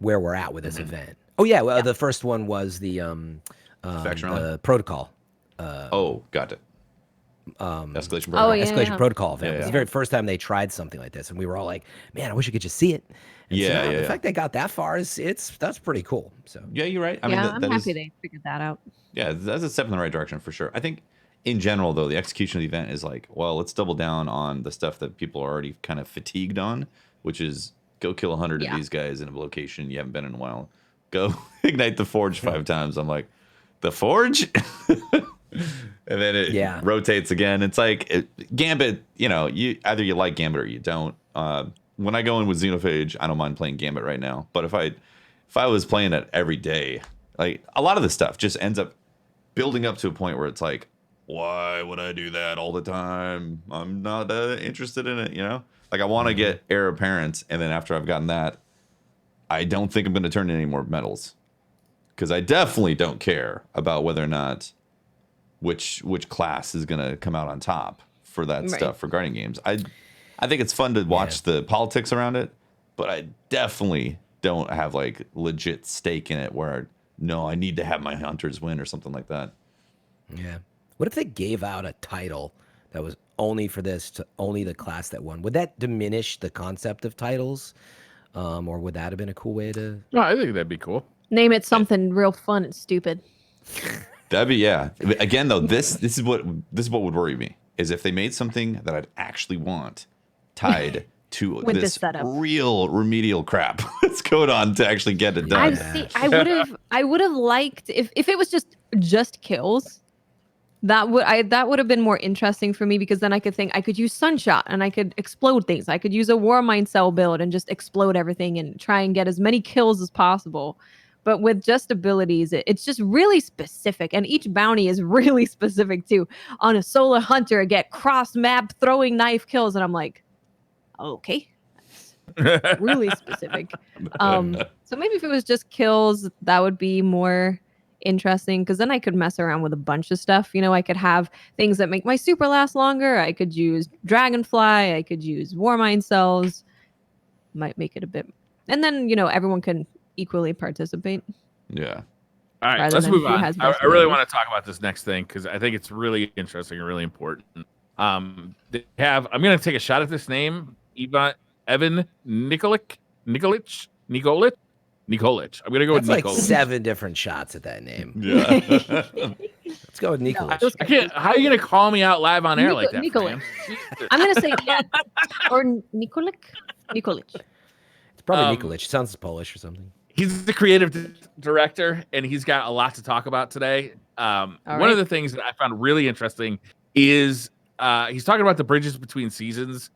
where we're at with this event? Oh yeah, well the first one was the protocol. Got it. Escalation protocol. Escalation protocol event. Yeah, It was the very first time they tried something like this, and we were all like, man, I wish I could just see it. And the fact they got that far that's pretty cool. So yeah, you're right. I'm happy they figured that out. Yeah, that's a step in the right direction for sure. I think in general, though, the execution of the event is like, well, let's double down on the stuff that people are already kind of fatigued on, which is go kill 100 of these guys in a location you haven't been in a while. Go ignite the forge 5 times. I'm like, the forge? And then it rotates again. It's like Gambit, you either you like Gambit or you don't. When I go in with Xenophage, I don't mind playing Gambit right now. But if I was playing it every day, like a lot of the stuff just ends up building up to a point where it's like, why would I do that all the time? I'm not interested in it, Like I want to get Heir Apparent, and then after I've gotten that, I don't think I'm going to turn in any more medals, because I definitely don't care about whether or not which class is going to come out on top for that stuff for guarding games. I I think it's fun to watch the politics around it, but I definitely don't have like legit stake in it where no, I need to have my hunters win or something like that. Yeah. What if they gave out a title that was only for this to only the class that won? Would that diminish the concept of titles? Or would that have been a cool way to? No, I think that'd be cool. Name it something real fun and stupid. That'd be Again, though, this is what would worry me is if they made something that I'd actually want tied to With this setup. real remedial crap that's going on to actually get it done. I would have liked if it was just kills. That would have been more interesting for me because then I could think I could use Sunshot and I could explode things. I could use a Warmind cell build and just explode everything and try and get as many kills as possible. But with just abilities, it's just really specific. And each bounty is really specific too. On a Solar Hunter, I get cross map throwing knife kills. And I'm like, okay, that's really specific. So maybe if it was just kills, that would be more interesting because then I could mess around with a bunch of stuff. You know, I could have things that make my super last longer. I could use Dragonfly. I could use Warmind cells. Might make it a bit. And then, you know, everyone can equally participate. Yeah. All right, let's move on. I really want to talk about this next thing because I think it's really interesting and really important. I'm going to take a shot at this name, Evan Nikolic. I'm going to go with That's like Nikolic. 7 different shots at that name. Yeah. Let's go with Nikolic. I can't. How are you going to call me out live on air like that? Nikolic. I'm going to say or Nikolic. It's probably Nikolic. Sounds Polish or something. He's the creative director, and he's got a lot to talk about today. One of the things that I found really interesting is he's talking about the bridges between seasons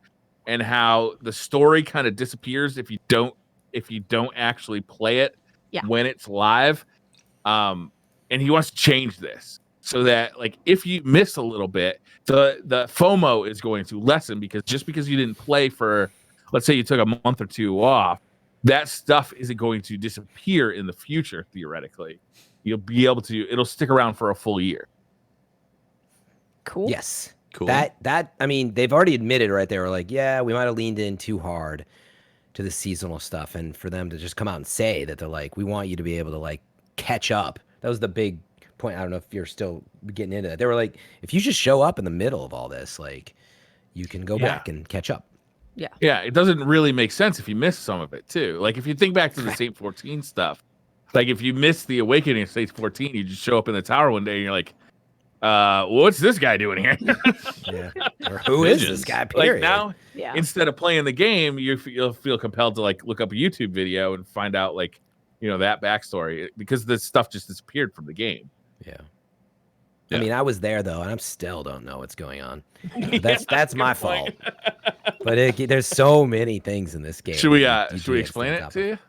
and how the story kind of disappears if you don't actually play it when it's live. And he wants to change this so that like if you miss a little bit, the FOMO is going to lessen because just because you didn't play for, let's say you took a month or 2 off, that stuff isn't going to disappear in the future. Theoretically, you'll be able to. It'll stick around for a full year. Cool. Yes. Cool. That I mean, they've already admitted right there. Like, yeah, we might have leaned in too hard to the seasonal stuff, and for them to just come out and say that they're like, we want you to be able to like catch up. That was the big point. I don't know if you're still getting into that. They were like, if you just show up in the middle of all this, like, you can go back and catch up. Yeah, it doesn't really make sense if you miss some of it too. Like if you think back to the Saint 14 stuff, like if you miss the awakening of Saint 14, you just show up in the tower one day and you're like, what's this guy doing here? Yeah. Or who is this guy? Period. Like now, instead of playing the game, you'll feel compelled to like look up a YouTube video and find out like, you know, that backstory because this stuff just disappeared from the game. Yeah. I mean, I was there though, and I still don't know what's going on. That's my fault. But there's so many things in this game. Should we explain it to you?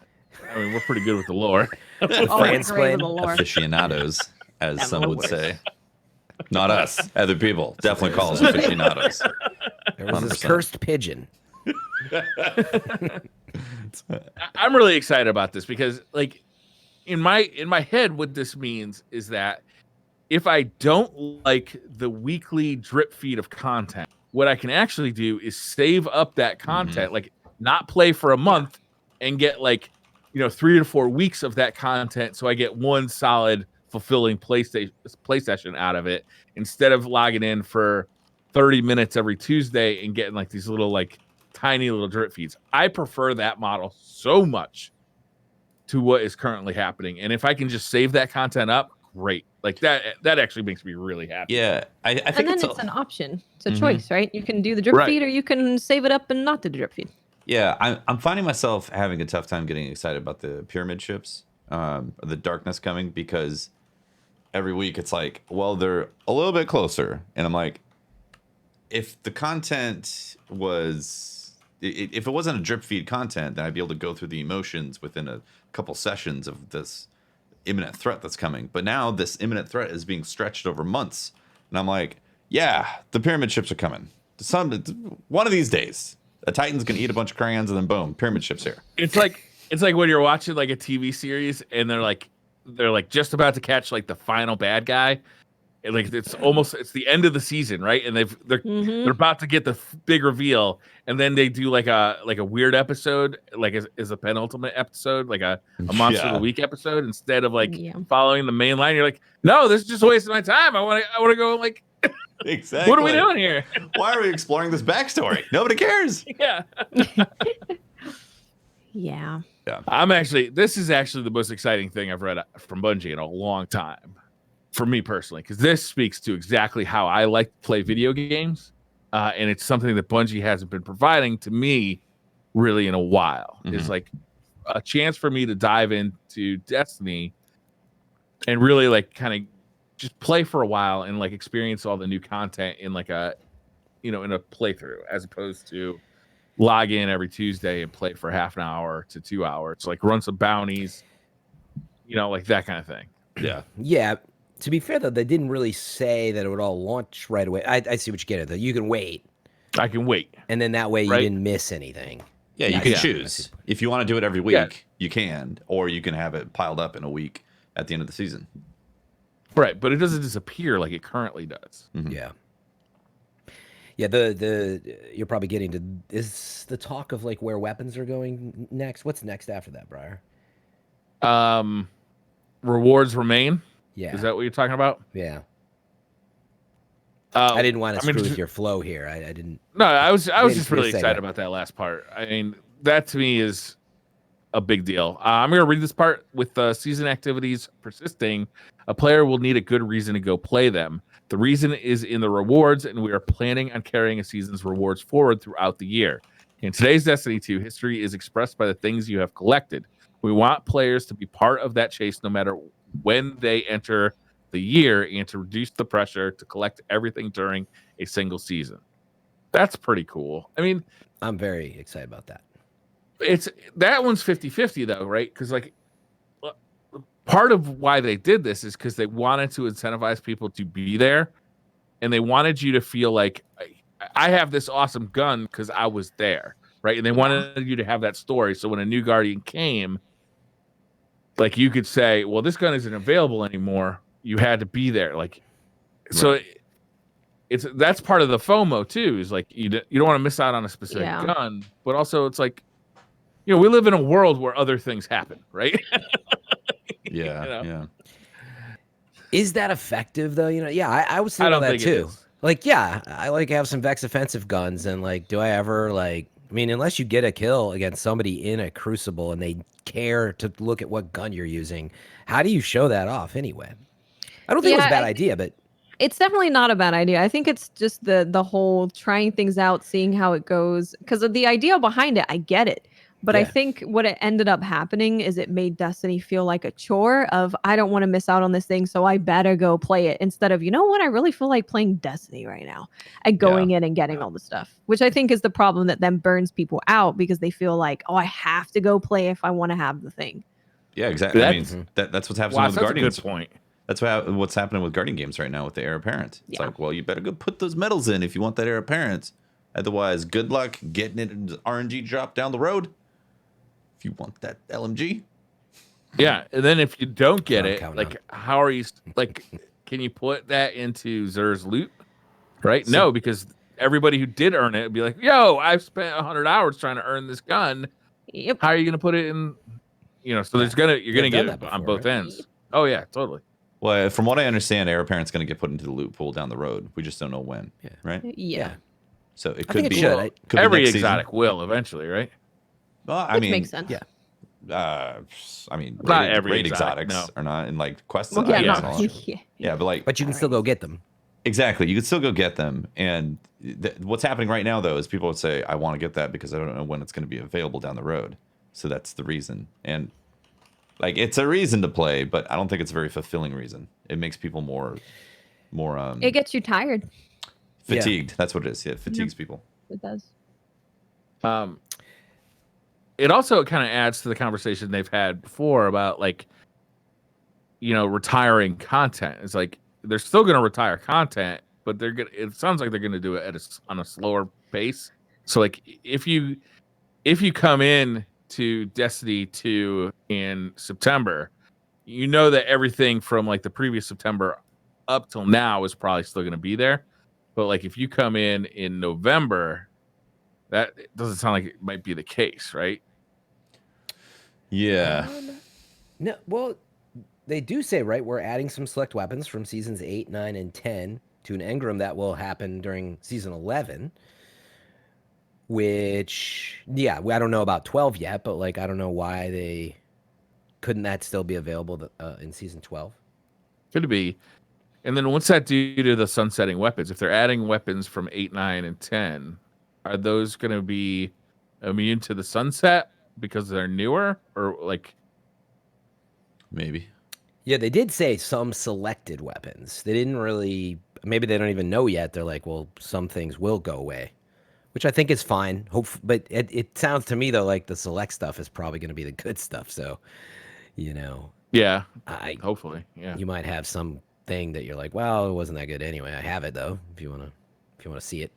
I mean, we're pretty good with the lore. Aficionados, as some would say. Not us, other people. Definitely call us aficionados. There was this cursed pigeon. I'm really excited about this because, like, in my head, what this means is that if I don't like the weekly drip feed of content, what I can actually do is save up that content, like not play for a month and get like, you know, 3 to 4 weeks of that content. So I get one solid fulfilling play session out of it instead of logging in for 30 minutes every Tuesday and getting like these little, like tiny little drip feeds. I prefer that model so much to what is currently happening. And if I can just save that content up, great. Like that actually makes me really happy. Yeah, I think and then it's an option. It's a choice, right? You can do the drip feed or you can save it up and not do the drip feed. Yeah, I'm finding myself having a tough time getting excited about the pyramid ships, the darkness coming, because every week it's like, well, they're a little bit closer. And I'm like, if the content was, if it wasn't a drip feed content, then I'd be able to go through the emotions within a couple sessions of this imminent threat that's coming. But now this imminent threat is being stretched over months. And I'm like, yeah, the pyramid ships are coming. One of these days, a Titan's gonna eat a bunch of crayons and then boom, pyramid ships here. It's like when you're watching like a TV series and they're like just about to catch like the final bad guy, like it's the end of the season, right? And they're about to get the big reveal, and then they do like a weird episode, like as a penultimate episode, like a monster of the week episode, instead of like following the main line. You're like, no, this is just wasting my time. I want to go like, exactly. What are we doing here? Why are we exploring this backstory? Nobody cares. Yeah. Yeah. This is actually the most exciting thing I've read from Bungie in a long time, for me personally, because this speaks to exactly how I like to play video games, and it's something that Bungie hasn't been providing to me really in a while. It's like a chance for me to dive into Destiny and really like kind of just play for a while and like experience all the new content in like a, in a playthrough, as opposed to log in every Tuesday and play for half an hour to 2 hours, like run some bounties, like that kind of thing. Yeah. Yeah. To be fair, though, they didn't really say that it would all launch right away. I see what you get at, though. You can wait. I can wait. And then that way you didn't miss anything. Yeah, you can choose. If you want to do it every week, you can. Or you can have it piled up in a week at the end of the season. Right, but it doesn't disappear like it currently does. Yeah. Yeah, you're probably getting to is the talk of like where weapons are going next. What's next after that, Briar? Rewards remain. Yeah. Is that what you're talking about? Yeah. I didn't want to screw with your flow here. I didn't. No, I was just really excited about that last part. I mean, that to me is a big deal. I'm going to read this part. With season activities persisting, a player will need a good reason to go play them. The reason is in the rewards, and we are planning on carrying a season's rewards forward throughout the year. In today's Destiny 2, history is expressed by the things you have collected. We want players to be part of that chase no matter when they enter the year, and to reduce the pressure to collect everything during a single season. That's pretty cool. I mean, I'm very excited about that. That one's 50-50 though, right? Because like part of why they did this is because they wanted to incentivize people to be there, and they wanted you to feel like I have this awesome gun because I was there, right? And they wanted you to have that story, so when a new Guardian came, like you could say, well, this gun isn't available anymore. You had to be there. Like, so that's part of the FOMO too, is like, you don't want to miss out on a specific gun, but also it's like, we live in a world where other things happen, right? Yeah. Is that effective though? I was thinking about that too. Like, I like have some Vex offensive guns, and like, do I ever like, I mean, unless you get a kill against somebody in a Crucible and they care to look at what gun you're using, how do you show that off anyway? I don't think it was a bad idea, but it's definitely not a bad idea. I think it's just the whole trying things out, seeing how it goes. Because of the idea behind it, I get it. But I think what it ended up happening is it made Destiny feel like a chore of, I don't want to miss out on this thing, so I better go play it, instead of, I really feel like playing Destiny right now, and going in and getting all the stuff, which I think is the problem that then burns people out, because they feel like, I have to go play if I want to have the thing. Yeah, exactly. I mean, that's what's happening with Guardians. That's a good point. That's what's happening with Guardian games right now with the Heir Apparent. It's like, well, you better go put those medals in if you want that Heir Apparent. Otherwise, good luck getting it in RNG drop down the road. If you want that LMG. Yeah, and then if you don't get it, like, how are you, like, can you put that into Xur's loot? Right? No, because everybody who did earn it would be like, yo, I've spent 100 hours trying to earn this gun. Yep. How are you going to put it in? So you're going to get it on both ends. Oh, yeah, totally. Well, from what I understand, Heir Apparent's going to get put into the loot pool down the road. We just don't know when. Yeah. Right? Yeah. So it could be. Could every be exotic will eventually, right? Well, I mean, makes sense. Yeah. I mean, not every raid exotics are not in like quests. Well, but you can still go get them. Exactly, you can still go get them. And what's happening right now, though, is people would say, "I want to get that because I don't know when it's going to be available down the road." So that's the reason. And like, it's a reason to play, but I don't think it's a very fulfilling reason. It makes people more. It gets you tired. Fatigued. That's what it is. Yeah, it fatigues people. It does. It also kind of adds to the conversation they've had before about like, retiring content. It's like they're still going to retire content, but it sounds like they're going to do it on a slower pace. So like if you come in to Destiny 2 in September, that everything from like the previous September up till now is probably still going to be there. But like if you come in November, that doesn't sound like it might be the case, right? Yeah. No, well, they do say, right, we're adding some select weapons from seasons 8, 9, and 10 to an engram that will happen during season 11. Which, yeah, I don't know about 12 yet, but like I don't know why they couldn't that still be available in season 12. Could be. And then what's that do to the sunsetting weapons? If they're adding weapons from 8, 9, and 10, are those going to be immune to the sunset because they're newer, or like Maybe. Yeah, they did say some selected weapons. They didn't really. Maybe they don't even know yet. They're like, well, some things will go away, which I think is fine. But it sounds to me though like the select stuff is probably going to be the good stuff. So, you know, yeah, hopefully, yeah. You might have some thing that you're like, well, it wasn't that good anyway. I have it though. If you wanna see it.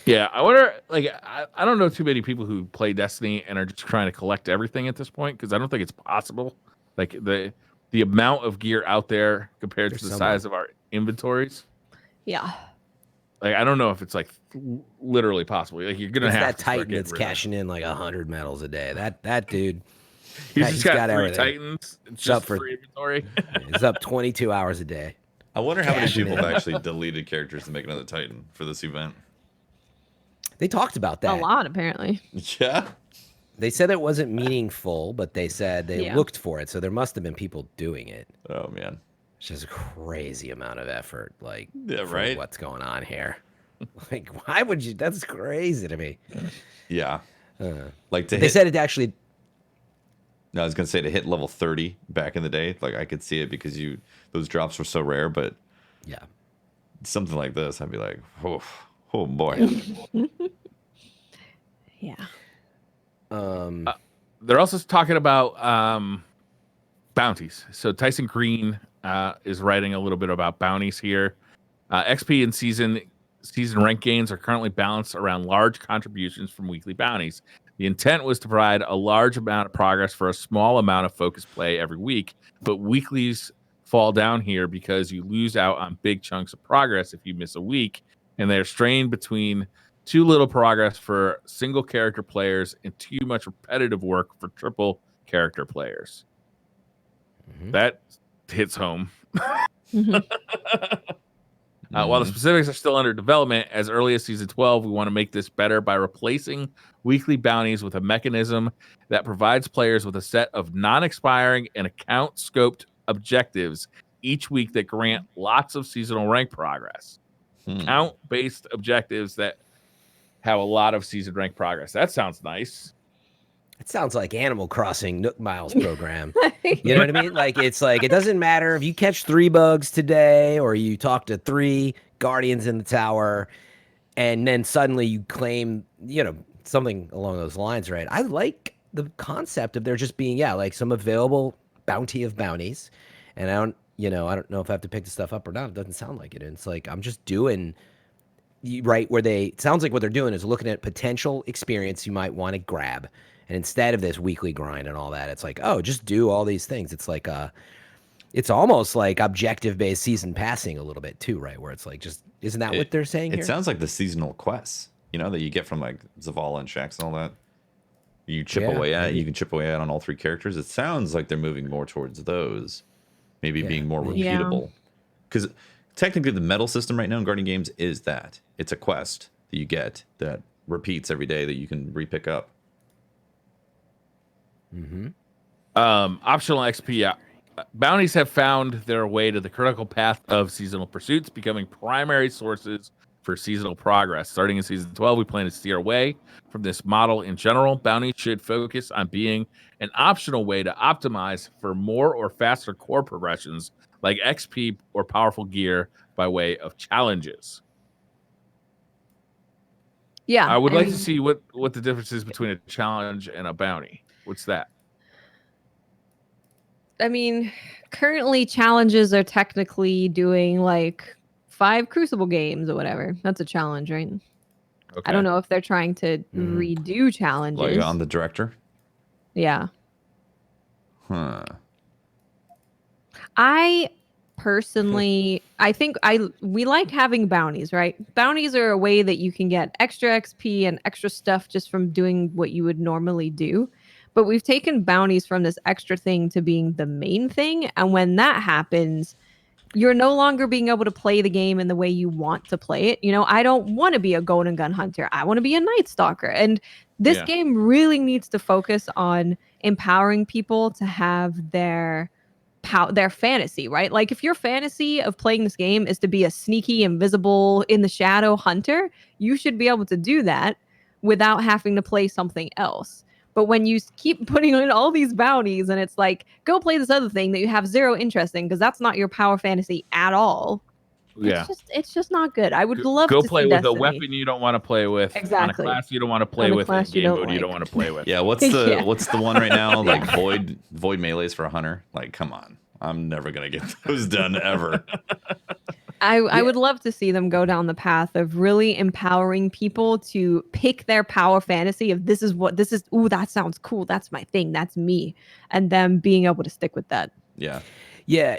Yeah, I wonder. Like, I don't know too many people who play Destiny and are just trying to collect everything at this point, because I don't think it's possible. Like the amount of gear out there compared to the size of our inventories. Yeah. Like, I don't know if it's like literally possible. Like, you're gonna have that to Titan that's cashing in like 100 medals a day. That dude. He's just got 3 everything. Titans. It's just free inventory. He's up 22 hours a day. I wonder how many people have actually deleted characters to make another Titan for this event. They talked about that. A lot, apparently. Yeah. They said it wasn't meaningful, but they said they looked for it, so there must have been people doing it. Oh man, it's just a crazy amount of effort. Like, yeah, right. What's going on here? Like, why would you? That's crazy to me. Yeah. Like they said it actually. No, I was gonna say to hit level 30 back in the day. Like I could see it because those drops were so rare, but yeah, something like this, I'd be like, oh boy. Yeah. They're also talking about bounties. So Tyson Green is writing a little bit about bounties here. XP and season rank gains are currently balanced around large contributions from weekly bounties. The intent was to provide a large amount of progress for a small amount of focused play every week, but weeklies fall down here because you lose out on big chunks of progress if you miss a week, and they're strained between too little progress for single character players and too much repetitive work for triple character players. That hits home. While the specifics are still under development, as early as season 12, we want to make this better by replacing weekly bounties with a mechanism that provides players with a set of non-expiring and account-scoped objectives each week that grant lots of seasonal rank progress. Count-based objectives that have a lot of season rank progress. That sounds nice. It sounds like Animal Crossing Nook Miles program. You know what I mean? Like, it's like, it doesn't matter if you catch 3 bugs today or you talk to 3 guardians in the tower and then suddenly you claim, something along those lines, right? I like the concept of there just being, like some available bounty of bounties. And I don't know if I have to pick the stuff up or not. It doesn't sound like it. And it's like, I'm just doing right where it sounds like what they're doing is looking at potential experience you might want to grab. And instead of this weekly grind and all that, it's like, oh, just do all these things. It's like it's almost like objective-based season passing a little bit too, right? Where it's like, just isn't that what they're saying here? It sounds like the seasonal quests, that you get from like Zavala and Shaxx and all that. You chip away at. You can chip away at on all 3 characters. It sounds like they're moving more towards those, maybe being more repeatable. Because technically, the medal system right now in Guardian games is that it's a quest that you get that repeats every day that you can re-pick up. Optional XP bounties have found their way to the critical path of seasonal pursuits, becoming primary sources for seasonal progress. Starting in season 12, we plan to steer away from this model in general. Bounties should focus on being an optional way to optimize for more or faster core progressions like XP or powerful gear by way of challenges. Yeah, I would like to see what the difference is between a challenge and a bounty. What's that? I mean, currently challenges are technically doing like 5 Crucible games or whatever. That's a challenge, right? Okay. I don't know if they're trying to redo challenges. Like on the director? Yeah. Huh. I personally, I think we like having bounties, right? Bounties are a way that you can get extra XP and extra stuff just from doing what you would normally do. But we've taken bounties from this extra thing to being the main thing. And when that happens, you're no longer being able to play the game in the way you want to play it. You know, I don't want to be a golden gun hunter. I want to be a night stalker. And this game really needs to focus on empowering people to have their fantasy, right? Like if your fantasy of playing this game is to be a sneaky, invisible, in the shadow hunter, you should be able to do that without having to play something else. But when you keep putting in all these bounties and it's like, go play this other thing that you have zero interest in because that's not your power fantasy at all. Yeah. It's just not good. I would love to see play with Destiny. a weapon you don't want to play with. Exactly. On a class you don't want to play with. In game mode you don't want to play with. Yeah. What's the one right now? Like void melees for a hunter. Like, come on. I'm never gonna get those done ever. I would love to see them go down the path of really empowering people to pick their power fantasy of this is. Ooh, that sounds cool. That's my thing. That's me. And them being able to stick with that. Yeah. Yeah.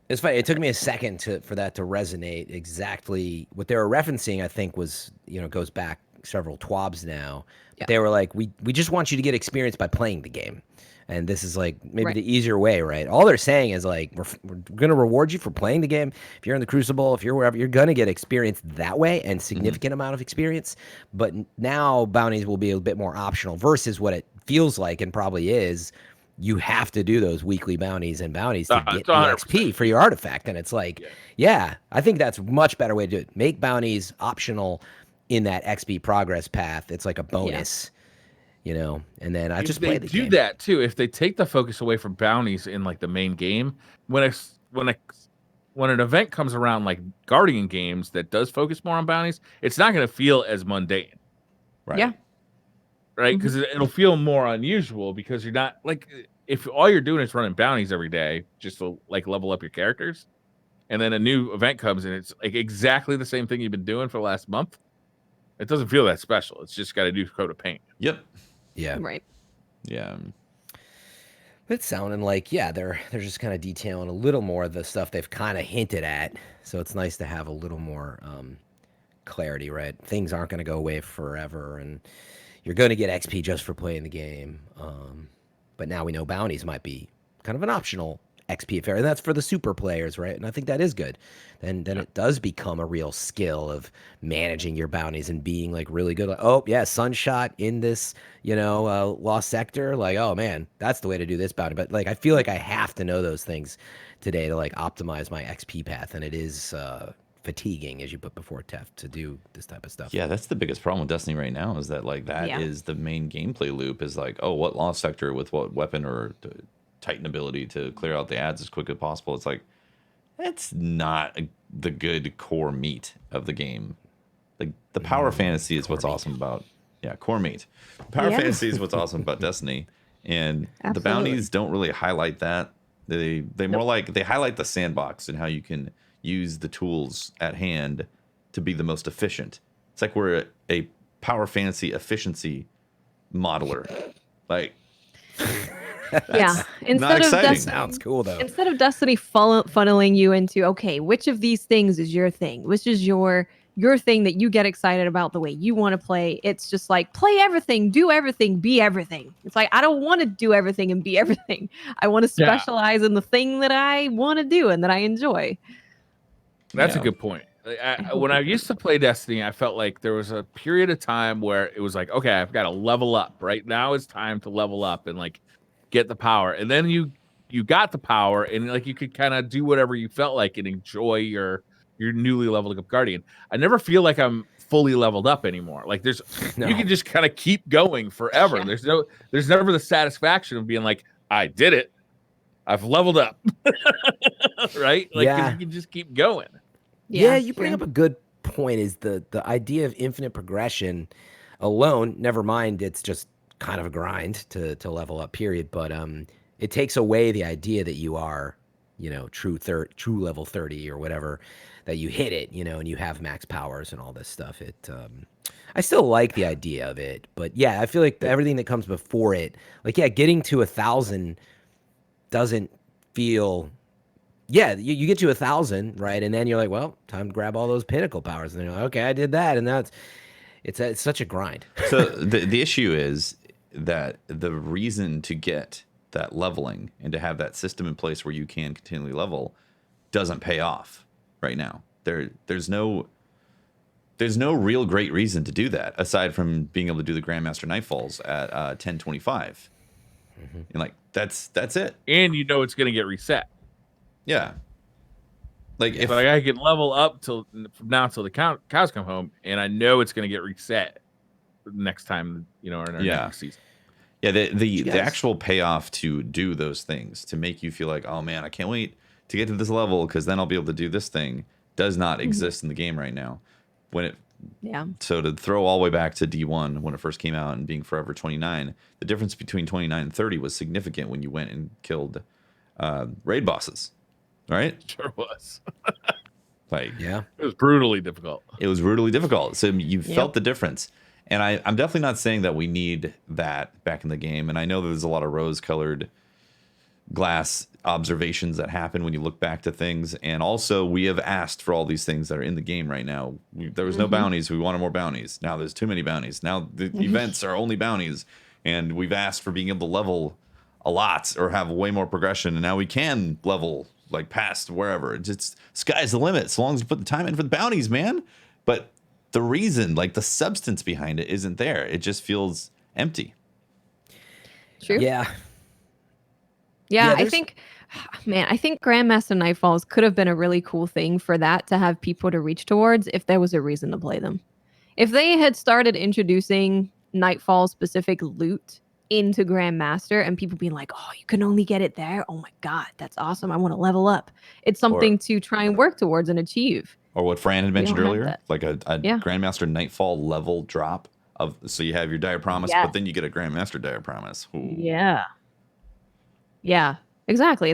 It's funny. It took me a second for that to resonate. Exactly what they were referencing, I think, was, goes back several TWABs now. Yeah. They were like, we just want you to get experience by playing the game. And this is like maybe the easier way, right? All they're saying is like, we're going to reward you for playing the game. If you're in the Crucible, if you're wherever, you're going to get experience that way and significant amount of experience. But now bounties will be a bit more optional versus what it feels like and probably is. You have to do those weekly bounties and bounties to get the XP for your artifact. And it's like, yeah, I think that's a much better way to do it. Make bounties optional in that XP progress path. It's like a bonus. And then I just play the game. They do that too. If they take the focus away from bounties in like the main game, when an event comes around like Guardian games that does focus more on bounties, it's not going to feel as mundane, right? Yeah, right. Because it'll feel more unusual because you're not like if all you're doing is running bounties every day just to like level up your characters, and then a new event comes and it's like exactly the same thing you've been doing for the last month. It doesn't feel that special. It's just got a new coat of paint. Yep. Yeah. Right. Yeah. It's sounding like, they're just kind of detailing a little more of the stuff they've kind of hinted at. So it's nice to have a little more clarity, right? Things aren't going to go away forever, and you're going to get XP just for playing the game. But now we know bounties might be kind of an optional XP affair, and that's for the super players, right? And I think that is good. Then it does become a real skill of managing your bounties and being like really good. Like, oh yeah, Sunshot in this, lost sector. Like, oh man, that's the way to do this bounty. But like, I feel like I have to know those things today to like optimize my XP path, and it is fatiguing, as you put before, Tef, to do this type of stuff. Yeah, that's the biggest problem with Destiny right now is that like that is the main gameplay loop. Is like, oh, what lost sector with what weapon or Titan ability to clear out the ads as quick as possible. It's like that's not the good core meat of the game. Like the power fantasy is what's awesome about core meat. Power fantasy is what's awesome about Destiny, and the bounties don't really highlight that. They more like they highlight the sandbox and how you can use the tools at hand to be the most efficient. It's like we're a power fantasy efficiency modeler, like. Instead of Destiny, sounds cool though. Instead of Destiny funneling you into, okay, which of these things is your thing? Which is your thing that you get excited about the way you want to play? It's just like play everything, do everything, be everything. It's like I don't want to do everything and be everything. I want to specialize in the thing that I want to do and that I enjoy. That's a good point. When I used to play Destiny, I felt like there was a period of time where it was like, okay, I've got to level up. Right now it's time to level up and like get the power, and then you got the power, and like you could kind of do whatever you felt like and enjoy your newly leveled up Guardian. I never feel like I'm fully leveled up anymore. Like you can just kind of keep going forever. Yeah. There's never the satisfaction of being like, I did it, I've leveled up. Right? Like you can just keep going. Yeah, you bring up a good point. Is the idea of infinite progression alone? Never mind, it's just kind of a grind to level up, period. But it takes away the idea that you are, true level 30 or whatever, that you hit it, and you have max powers and all this stuff. I still like the idea of it, but I feel like everything that comes before it, like getting to 1,000 doesn't feel Yeah, you get to 1,000, right? And then you're like, well, time to grab all those pinnacle powers. And then you're like, okay, I did that, and it's such a grind. So the issue is that the reason to get that leveling and to have that system in place where you can continually level doesn't pay off right now. There's no real great reason to do that aside from being able to do the Grandmaster Nightfalls at 1025. And like that's it. And you know it's going to get reset. Yeah. Like if I can level up from now till the cows come home, and I know it's going to get reset next time, in our next season. Yeah, the actual payoff to do those things, to make you feel like, oh man, I can't wait to get to this level because then I'll be able to do this thing, does not exist in the game right now. So to throw all the way back to D1 when it first came out and being forever 29, the difference between 29 and 30 was significant when you went and killed raid bosses, right? Sure was. It was brutally difficult. It was brutally difficult. So you felt the difference. And I'm definitely not saying that we need that back in the game. And I know there's a lot of rose-colored glass observations that happen when you look back to things. And also, we have asked for all these things that are in the game right now. There was no bounties. We wanted more bounties. Now there's too many bounties. Now the events are only bounties. And we've asked for being able to level a lot or have way more progression. And now we can level like past wherever. It's sky's the limit so long as you put the time in for the bounties, man. But the reason, like the substance behind it, isn't there. It just feels empty. True. Yeah, I think Grandmaster Nightfalls could have been a really cool thing for that to have people to reach towards if there was a reason to play them. If they had started introducing Nightfall specific loot into Grandmaster and people being like, oh, you can only get it there. Oh my God, that's awesome. I want to level up. It's something to try and work towards and achieve. Or what Fran had mentioned earlier, like a Grandmaster Nightfall level drop so you have your Dire Promise, but then you get a Grandmaster Dire Promise. Ooh. Yeah, exactly.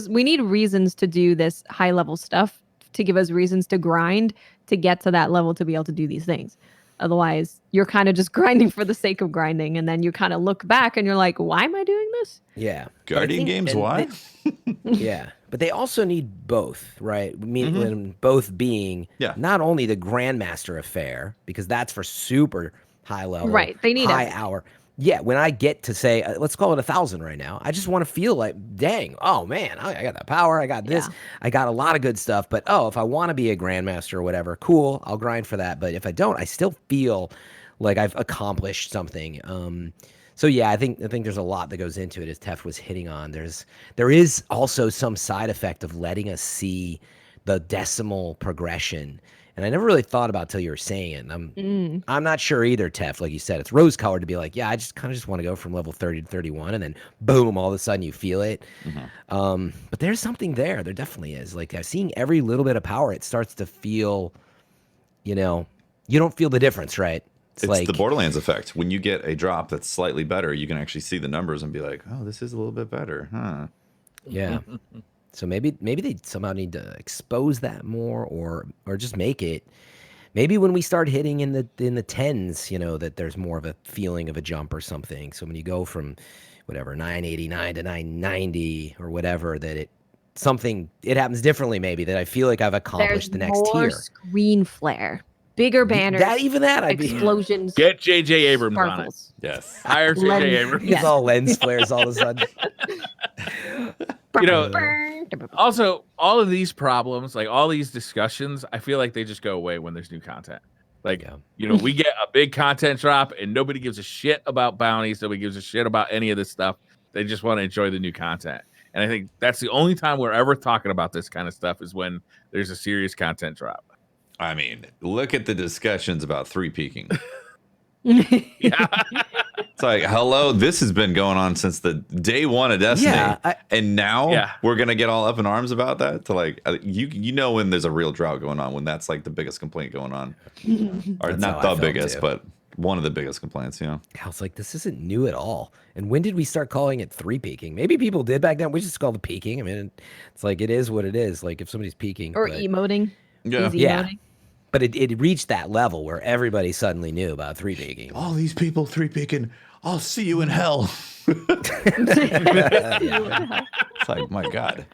We need reasons to do this high level stuff to give us reasons to grind to get to that level to be able to do these things. Otherwise, you're kind of just grinding for the sake of grinding, and then you kind of look back and you're like, why am I doing this? Yeah. Guardian games, why? Yeah. But they also need both, right? Both being not only the Grandmaster affair, because that's for super high level, right? They need high hour. Yeah, when I get to say, let's call it 1,000 right now, I just want to feel like, dang, oh man, I got that power, I got this, I got a lot of good stuff. But if I want to be a Grandmaster or whatever, cool, I'll grind for that. But if I don't, I still feel like I've accomplished something. So yeah, I think there's a lot that goes into it, as Tef was hitting on. There is also some side effect of letting us see the decimal progression. And I never really thought about it till you were saying it. I'm not sure either, Tef. Like you said, it's rose-colored to be like, yeah, I just kind of just want to go from level 30 to 31, and then boom, all of a sudden you feel it. But there's something there. There definitely is. Like seeing every little bit of power, it starts to feel, you don't feel the difference, right? It's like the Borderlands effect. When you get a drop that's slightly better, you can actually see the numbers and be like, oh, this is a little bit better, huh? Yeah. So maybe they somehow need to expose that more, or just make it. Maybe when we start hitting in the tens, that there's more of a feeling of a jump or something. So when you go from whatever 989 to 990 or whatever, that it happens differently. Maybe that I feel like I've accomplished the next tier. Screen flare, bigger banners, explosions. Get J.J. Abrams sparkles. on it. Yes, hire J.J. Abrams. It's all lens flares all of a sudden. Also, all of these problems, like all these discussions, I feel like they just go away when there's new content. Like, we get a big content drop and nobody gives a shit about bounties. Nobody gives a shit about any of this stuff. They just want to enjoy the new content. And I think that's the only time we're ever talking about this kind of stuff is when there's a serious content drop. I mean, look at the discussions about 3-peaking. It's like, hello, this has been going on since the day one of Destiny, and now we're gonna get all up in arms about that. To like, when there's a real drought going on, when that's like the biggest complaint going on, or not the biggest, but one of the biggest complaints. I was like, this isn't new at all. And when did we start calling it 3-peaking? Maybe people did back then. We just call it peaking. I mean, it's like it is what it is. Like if somebody's peaking or emoting, emoting. But it reached that level where everybody suddenly knew about 3-peaking. All these people 3-peaking. I'll see you in hell. It's like, my God.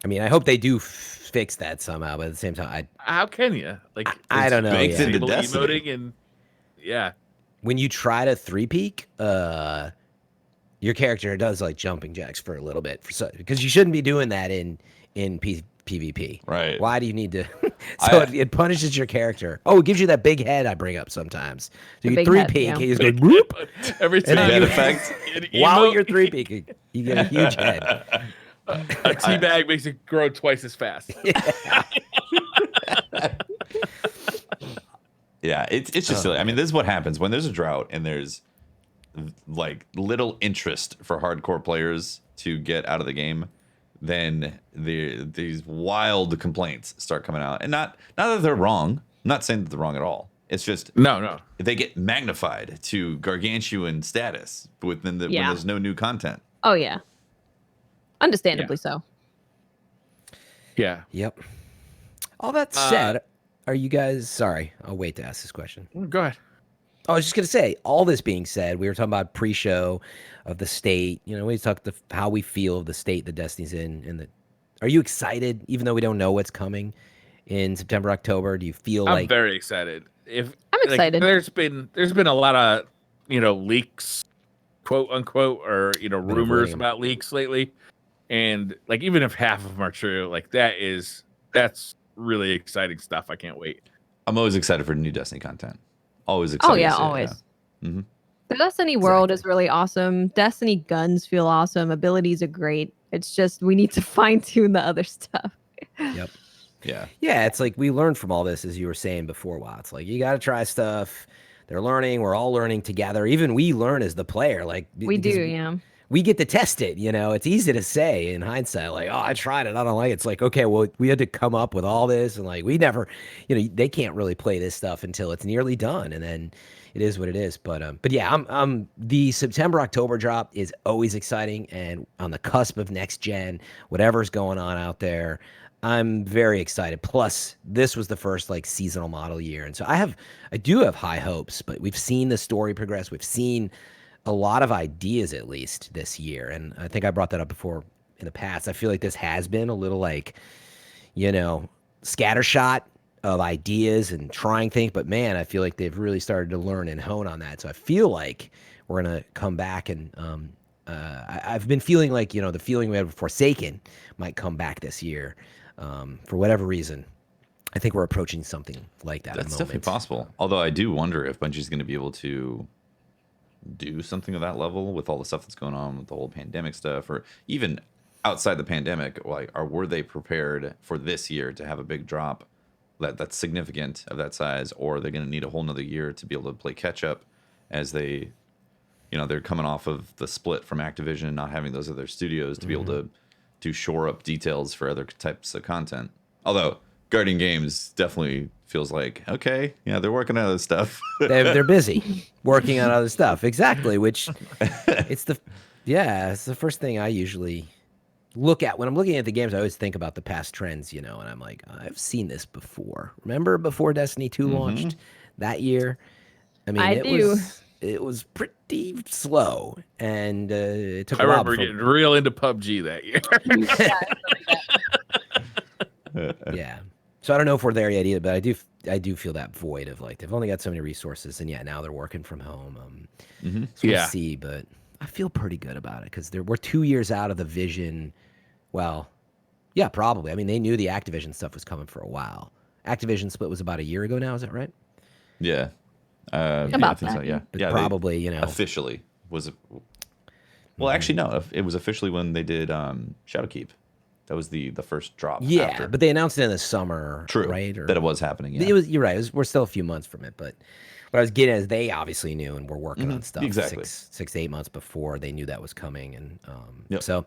I mean, I hope they do fix that somehow, but at the same time, How can you? Like, I don't know. baked Yeah. into people Destiny. emoting and yeah. When you try to 3-peak, your character does like jumping jacks for a little bit, because you shouldn't be doing that in PvP. Right. Why do you need to? So it punishes your character. Oh, it gives you that big head I bring up sometimes. So you big 3-peak, head, and you just go whoop. Every And time then Bad effect. While you're 3-peaking, you get a huge head. a teabag makes it grow twice as fast. Yeah, it's just silly. I mean, this is what happens when there's a drought and there's like little interest for hardcore players to get out of the game. Then these wild complaints start coming out, and not that they're wrong. I'm not saying that they're wrong at all. It's just No. they get magnified to gargantuan status when there's no new content. Oh yeah, understandably so. Yeah. Yep. All that said, are you guys? Sorry, I'll wait to ask this question. Go ahead. I was just gonna say, all this being said, we were talking about pre-show of the state. You know, we talked how we feel of the state that Destiny's in, and are you excited, even though we don't know what's coming in September, October? Do you feel I'm like very excited. I'm excited. There's been a lot of leaks, quote unquote, or rumors avoiding 'em. about leaks lately, and like even if half of them are true, like that's really exciting stuff. I can't wait. I'm always excited for new Destiny content. Always excited. Oh yeah, to see it, always. Mm-hmm. The Destiny world is really awesome. Destiny guns feel awesome. Abilities are great. It's just we need to fine tune the other stuff. Yep. Yeah. Yeah, it's like we learned from all this, as you were saying before, Watts. Like, you got to try stuff. They're learning. We're all learning together. Even we learn as the player. Like, We do, yeah. We get to test it. It's easy to say in hindsight, like, oh, I tried it, I don't like it. It's like, okay, well, we had to come up with all this, and like, we never, they can't really play this stuff until it's nearly done, and then it is what it is. But yeah, I'm the September October drop is always exciting, and on the cusp of next gen, whatever's going on out there, I'm very excited. Plus, this was the first like seasonal model year, and so I do have high hopes. But we've seen the story progress. We've seen a lot of ideas, at least this year, and I think I brought that up before in the past. I feel like this has been a little like, scattershot of ideas and trying things. But man, I feel like they've really started to learn and hone on that. So I feel like we're gonna come back, and I've been feeling like the feeling we had with Forsaken might come back this year. For whatever reason, I think we're approaching something like that. That's definitely possible. Although I do wonder if Bungie's going to be able to do something of that level with all the stuff that's going on with the whole pandemic stuff, or even outside the pandemic. Like, were they prepared for this year to have a big drop that's significant of that size, or are they going to need a whole nother year to be able to play catch up as they, they're coming off of the split from Activision, not having those other studios to be able to shore up details for other types of content. Although Guardian Games definitely feels like, okay, yeah, they're working on other stuff. They're busy working on other stuff. Exactly. Which it's the first thing I usually look at when I'm looking at the games. I always think about the past trends, and I'm like, I've seen this before. Remember before Destiny 2 launched that year? I mean, it was pretty slow, and it took a while. I remember getting real into PUBG that year. Yeah. So I don't know if we're there yet either, but I do feel that void of like they've only got so many resources, and now they're working from home. So we'll see, but I feel pretty good about it because we're 2 years out of the vision. Well, yeah, probably. I mean, they knew the Activision stuff was coming for a while. Activision split was about a year ago now. Is that right? Yeah. About I think that. so, yeah. But yeah, probably, officially was. Well, actually, no. It was officially when they did Shadowkeep. That was the first drop. Yeah, after. but they announced it in the summer. True. Right? That it was happening. Yeah. You're right. We're still a few months from it, but what I was getting is they obviously knew and were working on stuff Exactly. 6 to 8 months before they knew that was coming, and Yep. so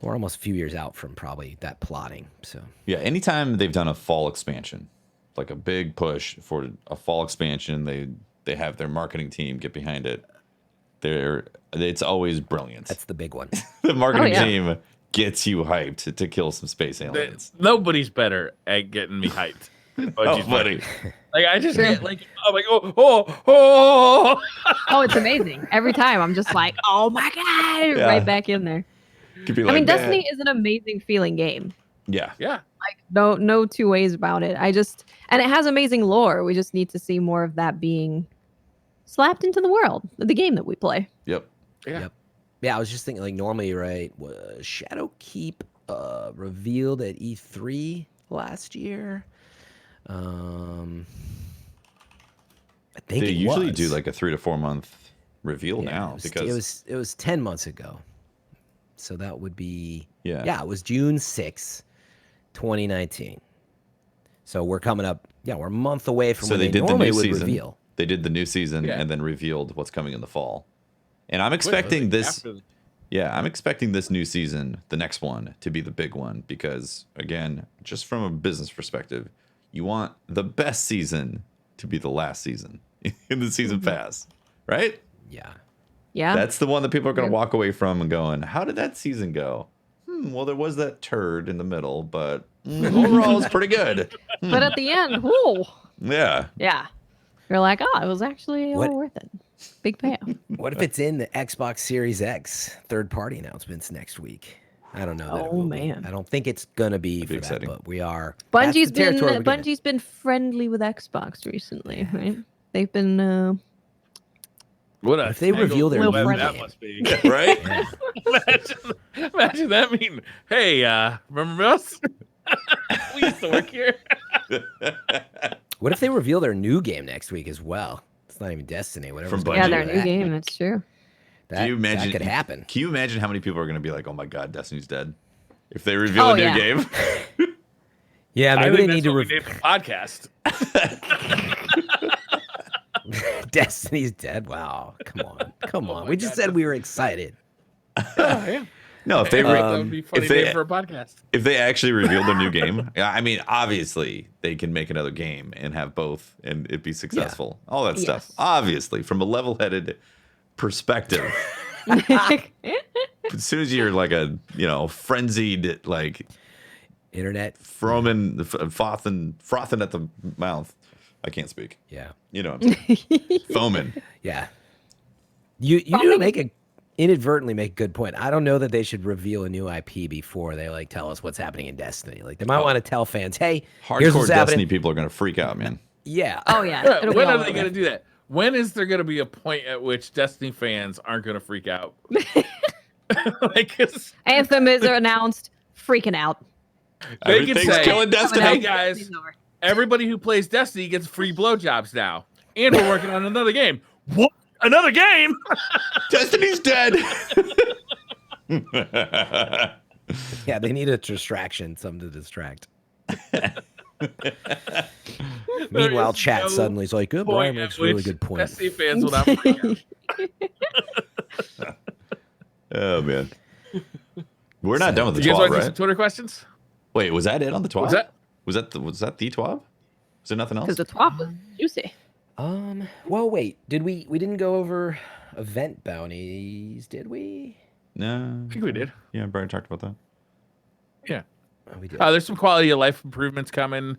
we're almost a few years out from probably that plotting. So Yeah. Anytime they've done a fall expansion, like a big push for a fall expansion, they have their marketing team get behind it. It's always brilliant. that's the big one. The marketing yeah. team gets you hyped to kill some space aliens. Nobody's better at getting me hyped. Oh, buddy. Like I just get like I'm like oh. Oh, it's amazing. Every time I'm just like, oh my God, Yeah. right back in there. Could be I like mean, that. Destiny is an amazing feeling game. Yeah. Yeah. Like no two ways about it. And it has amazing lore. We just need to see more of that being slapped into the world of the game that we play. Yep. Yeah. Yep. Yeah, I was just thinking, like, normally, right, was Shadowkeep revealed at E3 last year? I think They it usually was. do like a 3 to 4 month reveal Yeah, now because it was 10 months ago. So that would be yeah. it was June 6th, 2019. So we're coming up, we're a month away from So when they they did the normally new would season. reveal. They did the new season Yeah. and then revealed what's coming in the fall. And I'm expecting this. Yeah, I'm expecting this new season, the next one, to be the big one because, again, just from a business perspective, you want the best season to be the last season in the season pass, right? Yeah. Yeah. That's the one that people are going to Yeah. walk away from and going, how did that season go? Well, there was that turd in the middle, but overall, it's pretty good. But at the end, whoa. Yeah. Yeah. You're like, oh, it was actually What- all worth it. Big payoff. What if it's in the Xbox Series X third-party announcements next week? I don't know. That it Oh, will be. man. I don't think it's gonna be That'd for be that, exciting. but we are. that's Bungie's the territory we're getting in. Bungie's been friendly with Xbox recently, right? They've been What if they reveal their web new that game? must be. Right? Yeah. Imagine that mean, hey, remember us? We used to work here. What if they reveal their new game next week as well? It's not even Destiny. Whatever. From yeah, Bungie. their new game. That's true. That, Do you imagine that could happen? Can you imagine how many people are going to be like, "Oh my god, Destiny's dead"? If they reveal Oh, a new yeah. game. Yeah, I maybe think they need that's to. what we named the podcast. Destiny's dead. Wow, come on, come on. my We just God, said we were excited. Yeah. No, if they That would be a funny if they- name for a podcast. if they actually reveal their new game, I mean, obviously they can make another game and have both, and it'd be successful. All that stuff, Yes. obviously, from a level-headed perspective. As soon as you're like a frenzied like Internet. frothing at the mouth, I can't speak. Yeah, You know, what I'm saying. Foaming. yeah. You do inadvertently make a good point. I don't know that they should reveal a new IP before they like tell us what's happening in Destiny. Like they might want to tell fans, "Hey, here's Hardcore what's Destiny happening." people are gonna freak out, man. Yeah. Oh yeah. Yeah, It'll be when all are they over. going to do that? When is there going to be a point at which Destiny fans aren't going to freak out? Like, 'cause Anthem is announced. Freaking out. they can Everything's say, killing Destiny. "Hey guys, everybody who plays Destiny gets free blowjobs now, and we're working on another game." What? Another game? Destiny's dead. Yeah, they need a distraction, something to distract. Meanwhile, is chat no suddenly is like, "Oh, Brian makes a really good point." Destiny fans will not freak out. Oh man, we're not done with the Do you guys want TWAB, to do some right? Twitter questions? Wait, was that it on the TWAB? Was that? Was that the TWAB? Was there nothing else? Because the TWAB was juicy. Well, wait. Did we didn't go over event bounties, did we? No, I think we did. Yeah, Brian talked about that. Yeah. Oh, we did. There's some quality of life improvements coming.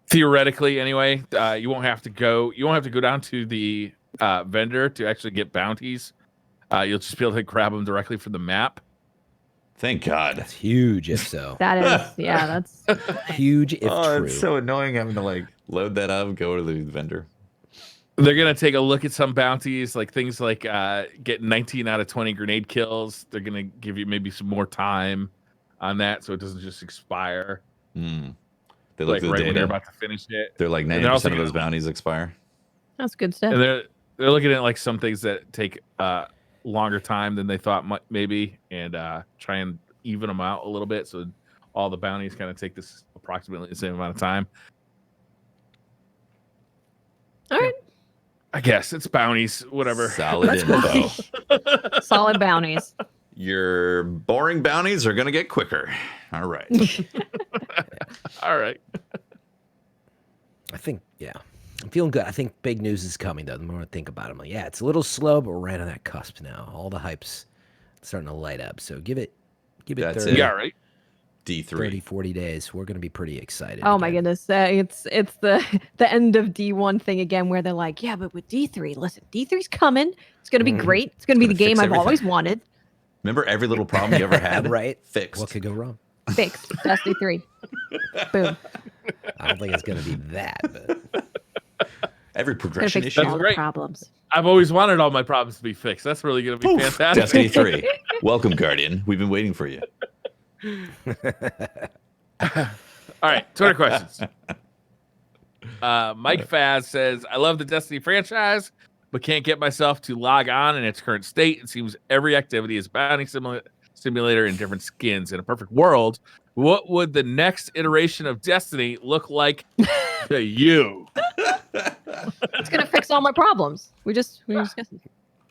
Theoretically, anyway, you won't have to go down to the vendor to actually get bounties. You'll just be able to grab them directly from the map. Thank God. That's huge if so. That is, yeah, that's Huge if true. It's so annoying having to like load that up, go to the vendor. They're gonna take a look at some bounties, like things like get 19 out of 20 grenade kills. They're gonna give you maybe some more time on that, so it doesn't just expire. Mm. They look Like at the right when they're data. about to finish it. They're like they're also 90% of those gonna- bounties expire. that's good stuff. And they're looking at like some things that take longer time than they thought maybe, and try and even them out a little bit, so all the bounties kind of take this approximately the same amount of time. All right, I guess it's bounties, whatever. Solid info. solid bounties. Your boring bounties are gonna get quicker. All right. All right. I think, yeah. I'm feeling good. I think big news is coming, though. The more I think about it, I'm like, yeah, it's a little slow, but we're right on that cusp now. All the hype's starting to light up. So give it That's 30, it. Yeah, right. D3. 30, 40 days. We're going to be pretty excited. Oh my again. goodness, it's the end of D1 thing again, where they're like, yeah, but with D3, listen, D3's coming. It's gonna be great. It's gonna be the gonna game fix I've always everything. wanted. Remember every little problem you ever had? Right. Fixed. What could go wrong? Fixed. Destiny 3. Boom. I don't think it's going to be that, but Every progression Fix issue. all the great. problems. I've always wanted all my problems to be fixed. That's really going to be fantastic. Destiny 3. Welcome, Guardian. We've been waiting for you. All right, Twitter questions. Mike Faz says, I love the Destiny franchise, but can't get myself to log on in its current state. It seems every activity is bounty simulator in different skins. In a perfect world, what would the next iteration of Destiny look like to you? It's gonna fix all my problems. We just All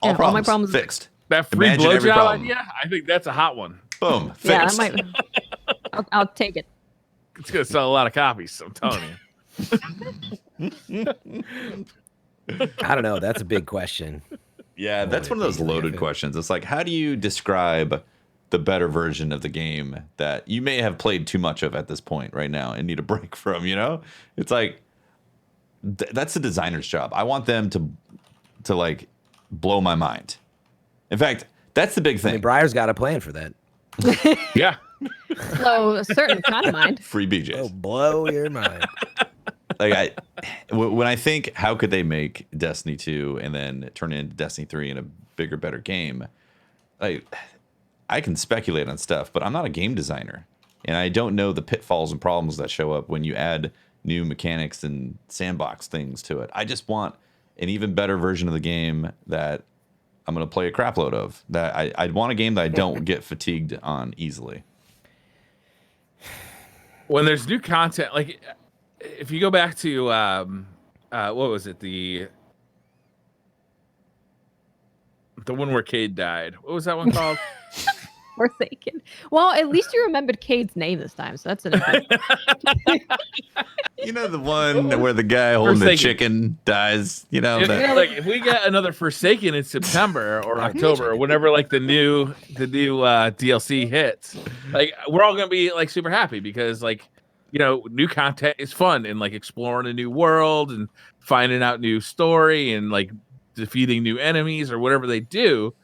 all my problems fixed. That free Imagine every blowjob problem. idea, I think that's a hot one. Boom. Fixed. Yeah, that might. I'll take it. It's going to sell a lot of copies, I'm telling you. I don't know. That's a big question. Yeah, that's one of those loaded questions. It's like, how do you describe the better version of the game that you may have played too much of at this point right now and need a break from, you know? It's like, that's the designer's job. I want them to like blow my mind. In fact, that's the big I thing. mean, Briar's got a plan for that. Yeah. So a certain kind of mind. Free BJs. Oh, blow your mind. Like when I think, how could they make Destiny 2 and then turn it into Destiny 3 in a bigger, better game? I can speculate on stuff, but I'm not a game designer, and I don't know the pitfalls and problems that show up when you add new mechanics and sandbox things to it. I just want an even better version of the game that I'm going to play a crapload of. That I want a game that I don't get fatigued on easily. When there's new content, like if you go back to what was it, the one where Cade died, what was that one called? Forsaken. Well, at least you remembered Cade's name this time, so that's an improvement. You know, the one where the guy holding the Forsaken. chicken dies, you know? If we get another Forsaken in September or October or whenever like the new DLC hits, like we're all gonna be like super happy because like, you know, new content is fun and like exploring a new world and finding out new story and like defeating new enemies or whatever they do.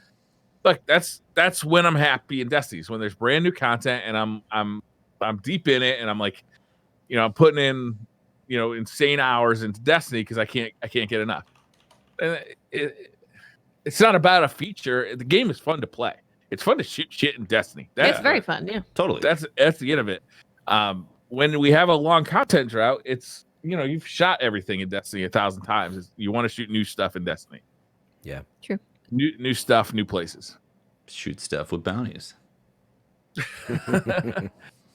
Look, that's when I'm happy in Destiny. When there's brand new content and I'm deep in it and I'm like, you know, I'm putting in, you know, insane hours into Destiny because I can't get enough. And it's not about a feature. The game is fun to play. It's fun to shoot shit in Destiny. It's very fun, yeah. Totally. That's the end of it. When we have a long content drought, it's, you know, you've shot everything in Destiny 1,000 times. You want to shoot new stuff in Destiny. Yeah. True. New stuff, new places. Shoot stuff with bounties.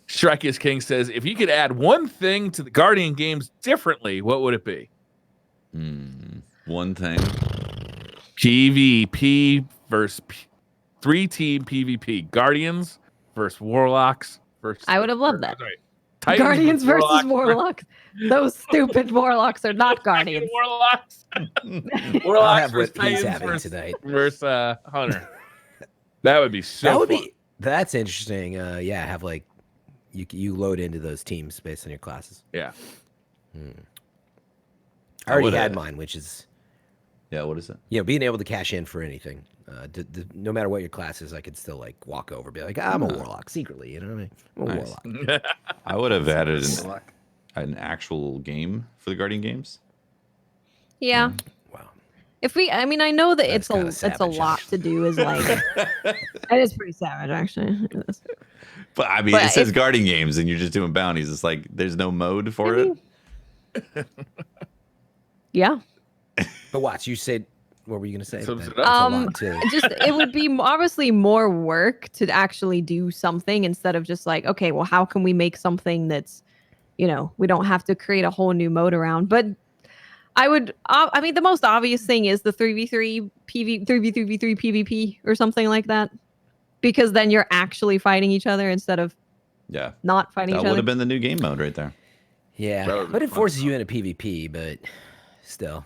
Shrek is King says, if you could add one thing to the Guardian games differently, what would it be? One thing. PvP versus 3-team PvP. Guardians versus Warlocks versus. I would have loved that. Sorry, Titans Guardians versus Warlocks. Those stupid Warlocks are not Guardians. Warlocks. I'll Warlocks have versus what he's Titans having versus, tonight. versus Hunter. That would be so That would fun. be. That's interesting. Yeah, have like you load into those teams based on your classes. Yeah. I already would, had mine, which is Yeah, what is it? being able to cash in for anything. No matter what your class is, I could still like walk over, be like, I'm a warlock secretly. You know what I mean? I'm a Nice. warlock. I would have added an actual game for the Guardian games. Yeah. Wow. If we, I mean, I know that That's kinda it's a savage, lot to do. Is like, it is pretty savage, actually. It is. But I mean, But it says if- Guardian games, and you're just doing bounties. It's like there's no mode for I mean, yeah. But watch, you said, what were you going to say? Sums That- it that's up. a lot, too. Just it would be obviously more work to actually do something instead of just like, okay, well, how can we make something that's, you know, we don't have to create a whole new mode around. But I would, I mean, the most obvious thing is the 3v3 PvP or something like that, because then you're actually fighting each other instead of Yeah, not fighting that each would other. have been the new game mode right there. Yeah, That would be but it fun. forces you into PvP, but still.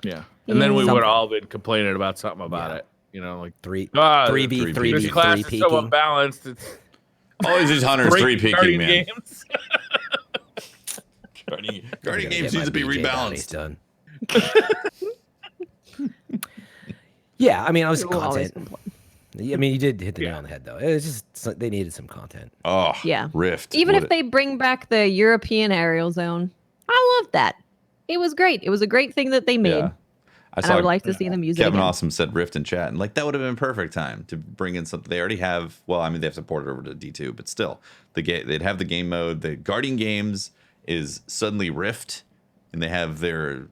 Yeah. And then we would Something. all been complaining about something about Yeah. it. You know, like 3v3 this 3v3 class is so peaking. unbalanced. It's Always these hunters great three peaking, Guardian man. games. Guardian I'm Guardian gonna games get needs to be my BJ bounties rebalanced. done. Yeah, I mean, obviously We'll always content. complain. I mean, you did hit the nail on the head, though. It was just they needed some content. Oh, yeah. Rift. Even if they bring back the European aerial zone, I love that. It was great. It was a great thing that they made. Yeah. I would like to see them use it Kevin again. Awesome said Rift in chat, and like that would have been perfect time to bring in something. They already have. Well, I mean, they have to port it over to D2, but still, they'd have the game mode. The Guardian Games is suddenly Rift, and they have their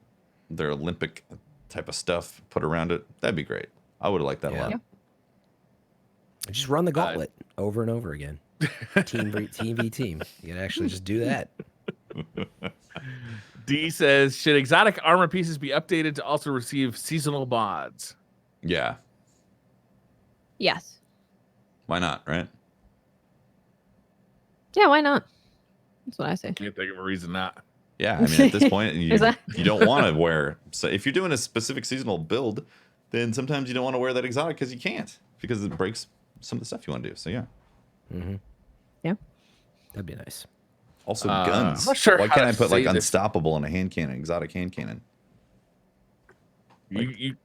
Olympic type of stuff put around it. That'd be great. I would have liked that a lot. Yeah. Just run the gauntlet over and over again. Team v team. You can actually just do that. D says, should exotic armor pieces be updated to also receive seasonal mods? Yeah. Yes. Why not? Right. Yeah, why not? That's what I say. Can't think of a reason not. Yeah, I mean, at this point, you don't want to wear. So if you're doing a specific seasonal build, then sometimes you don't want to wear that exotic because you can't, because it breaks some of the stuff you want to do. So yeah. Mm-hmm. Yeah. That'd be nice. Also, guns. I'm not sure Why how can't I to put like say this. unstoppable on a hand cannon, exotic hand cannon? You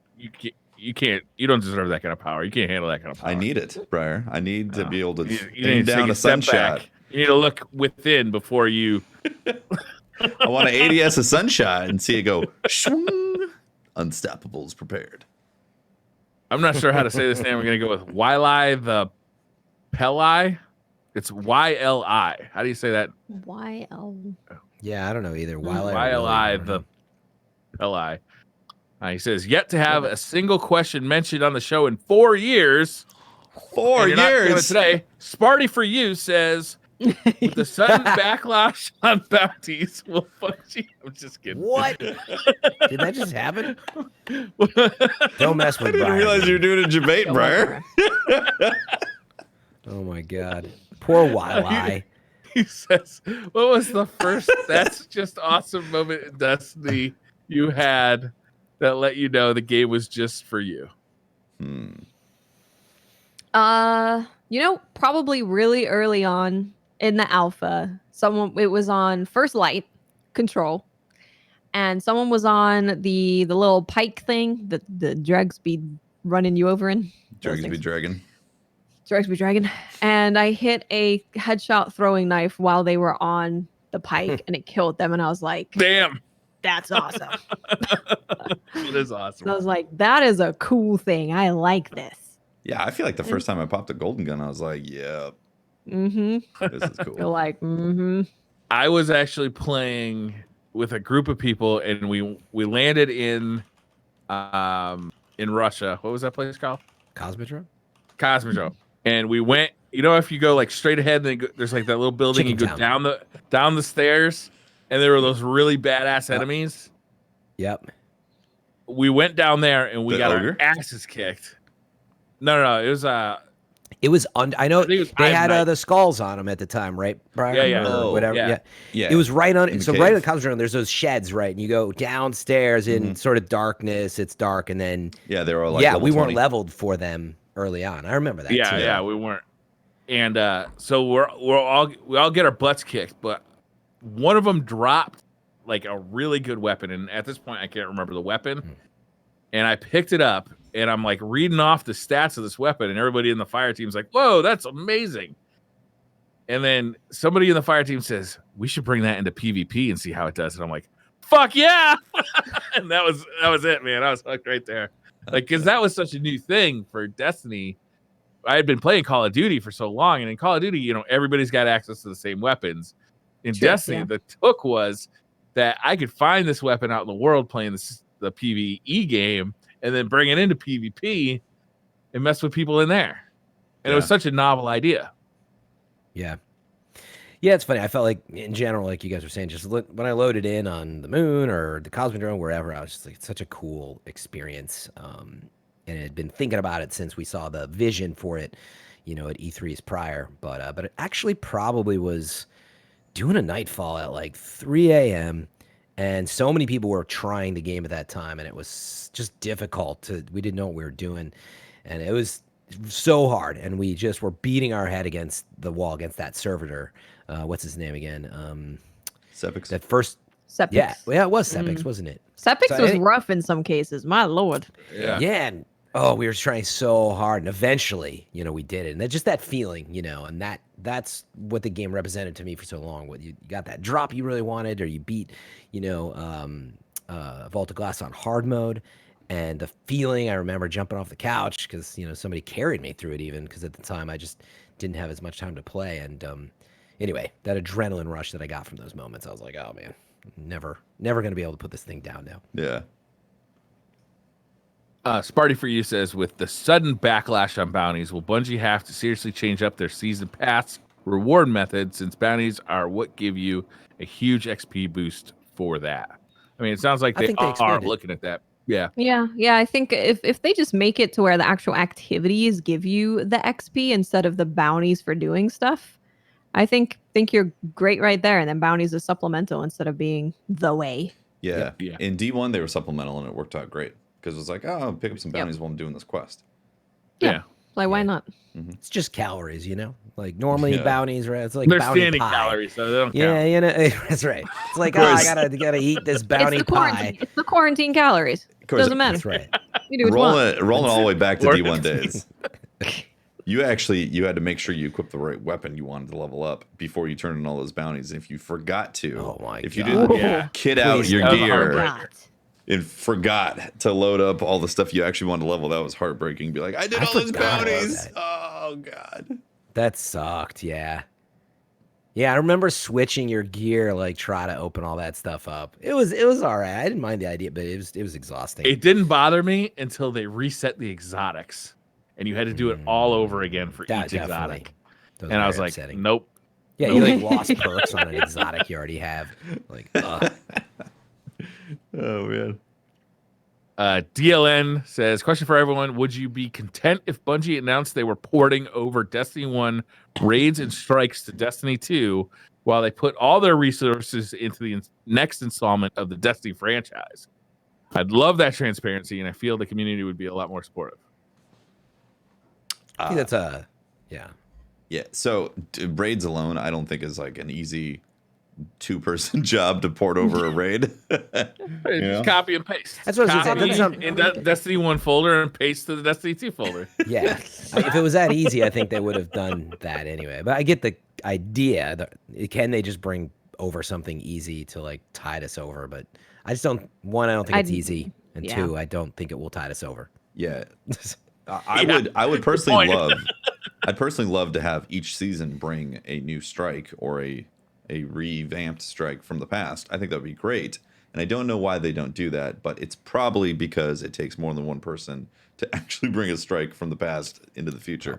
can't. You don't deserve that kind of power. You can't handle that kind of power. I need it, Briar. I need to be able to You aim need to down take a step sunshot. back. You need to look within before you. I want to ADS a sunshot and see it go. Shwing. Unstoppable's prepared. I'm not sure how to say this name. We're gonna go with Yli the Peli. It's YLI. How do you say that? YL. Yeah, I don't know either. YLI the Peli. He says, yet to have a single question mentioned on the show in 4 years. 4 And you're not doing it years. today. Sparty for you says, with the sudden backlash on bounties, will Fungi. I'm just kidding. What? Did that just happen? Don't mess I with didn't Brian. realize you were doing a debate, Briar. Oh my god. Poor Wildeye. He says, what was the first that's just awesome moment in Destiny you had that let you know the game was just for you? Probably really early on in the alpha, it was on First Light Control, and someone was on the little pike thing that the dregs be running you over in. Drags be dragon. Dregs be dragon. And I hit a headshot throwing knife while they were on the pike, and it killed them. And I was like, Damn. that's awesome. It is awesome. So I was like, that is a cool thing. I like this. Yeah, I feel like the first time I popped a golden gun, I was like, yeah, Mm-hmm. this is You're cool. like, mm-hmm. I was actually playing with a group of people, and we landed in Russia. What was that place called? Cosmodrome? Cosmodrome. And we went. If you go like straight ahead, then there's like that little building. Chicken You go Town. down the stairs, and there were those really badass enemies. Yep. We went down there, and we The got ogre? our asses kicked. No, it was It was I know I think it was they Iron had Knight. the skulls on them at the time, right, Brian? Yeah. Or Oh, whatever. yeah. Yeah. Yeah, It was right on. In the So right in the cave. Cosmodrome, there's those sheds, right? And you go downstairs in sort of darkness. It's dark, and then yeah, they were all like, yeah, level we weren't 20. leveled for them early on. I remember that. yeah, too. yeah, we weren't. And so we all get our butts kicked, but one of them dropped like a really good weapon, and at this point I can't remember the weapon. And I picked it up, and I'm like reading off the stats of this weapon, and everybody in the fire team's like, "Whoa, that's amazing!" And then somebody in the fire team says, "We should bring that into PvP and see how it does." And I'm like, "Fuck yeah!" And that was it, man. I was hooked right there, like because that was such a new thing for Destiny. I had been playing Call of Duty for so long, and in Call of Duty, everybody's got access to the same weapons. In Destiny, the hook was that I could find this weapon out in the world playing the PvE game, and then bring it into PvP and mess with people in there. And it was such a novel idea. Yeah. Yeah, it's funny. I felt like, in general, like you guys were saying, just when I loaded in on the moon or the Cosmodrome, wherever, I was just like, it's such a cool experience. And I had been thinking about it since we saw the vision for it, at E3's prior. But it actually probably was doing a nightfall at like 3 a.m. And so many people were trying the game at that time, and it was just difficult. We didn't know what we were doing. And it was so hard, and we just were beating our head against the wall, against that servitor. What's his name again? Sepix. That first, Sepix. yeah, it was Sepix, wasn't it? Sepix So was I- rough in some cases. My lord. Yeah. Yeah, and Oh, we were trying so hard, and eventually, we did it. And just that feeling, and that's what the game represented to me for so long. What you got that drop you really wanted, or you beat, Vault of Glass on hard mode, and the feeling. I remember jumping off the couch because somebody carried me through it, even because at the time I just didn't have as much time to play. And anyway, that adrenaline rush that I got from those moments, I was like, oh man, never gonna be able to put this thing down now. Yeah. Sparty for You says, with the sudden backlash on bounties, will Bungie have to seriously change up their season pass reward method, since bounties are what give you a huge XP boost for that? I mean, it sounds like they are looking at that. Yeah. I think if they just make it to where the actual activities give you the XP instead of the bounties for doing stuff, I think you're great right there. And then bounties is supplemental instead of being the way. Yeah. In D1 they were supplemental and it worked out great. Because it was like, oh, pick up some bounties while I'm doing this quest. Yeah. Like, why not? Mm-hmm. It's just calories, Like, normally bounties, right? It's like they're bounty standing pie. Calories, so they don't count. That's right. It's like, I gotta eat this bounty pie. It's the quarantine calories. Doesn't matter. That's right. You do what you want. Rolling all the way back to D1 days. You had to make sure you equipped the right weapon you wanted to level up before you turned in all those bounties. If you forgot to, you didn't kit out your gear and forgot to load up all the stuff you actually wanted to level, that was heartbreaking. Be like, I did all those bounties. Oh god, that sucked. Yeah, I remember switching your gear, like try to open all that stuff up. It was all right. I didn't mind the idea, but it was exhausting. It didn't bother me until they reset the exotics, and you had to do it all over again for each exotic. And I was like, upsetting. Nope. Yeah, you like lost perks on an exotic you already have. Like, oh man. DLN says, question for everyone: would you be content if Bungie announced they were porting over Destiny 1 raids and strikes to Destiny 2 while they put all their resources into the next installment of the Destiny franchise? I'd love that transparency, and I feel the community would be a lot more supportive. I think that's yeah. So raids alone, I don't think is like an easy 2-person job to port over a raid. Just copy and paste. That's what I was going saying. In that Destiny 1 folder and paste to the Destiny 2 folder. Yeah. If it was that easy, I think they would have done that anyway. But I get the idea. Can they just bring over something easy to like tide us over? But I just don't. One, I don't think it's easy, and two, I don't think it will tide us over. Yeah. I would personally love. I'd personally love to have each season bring a new strike or a revamped strike from the past. I think that would be great. And I don't know why they don't do that, but it's probably because it takes more than one person to actually bring a strike from the past into the future.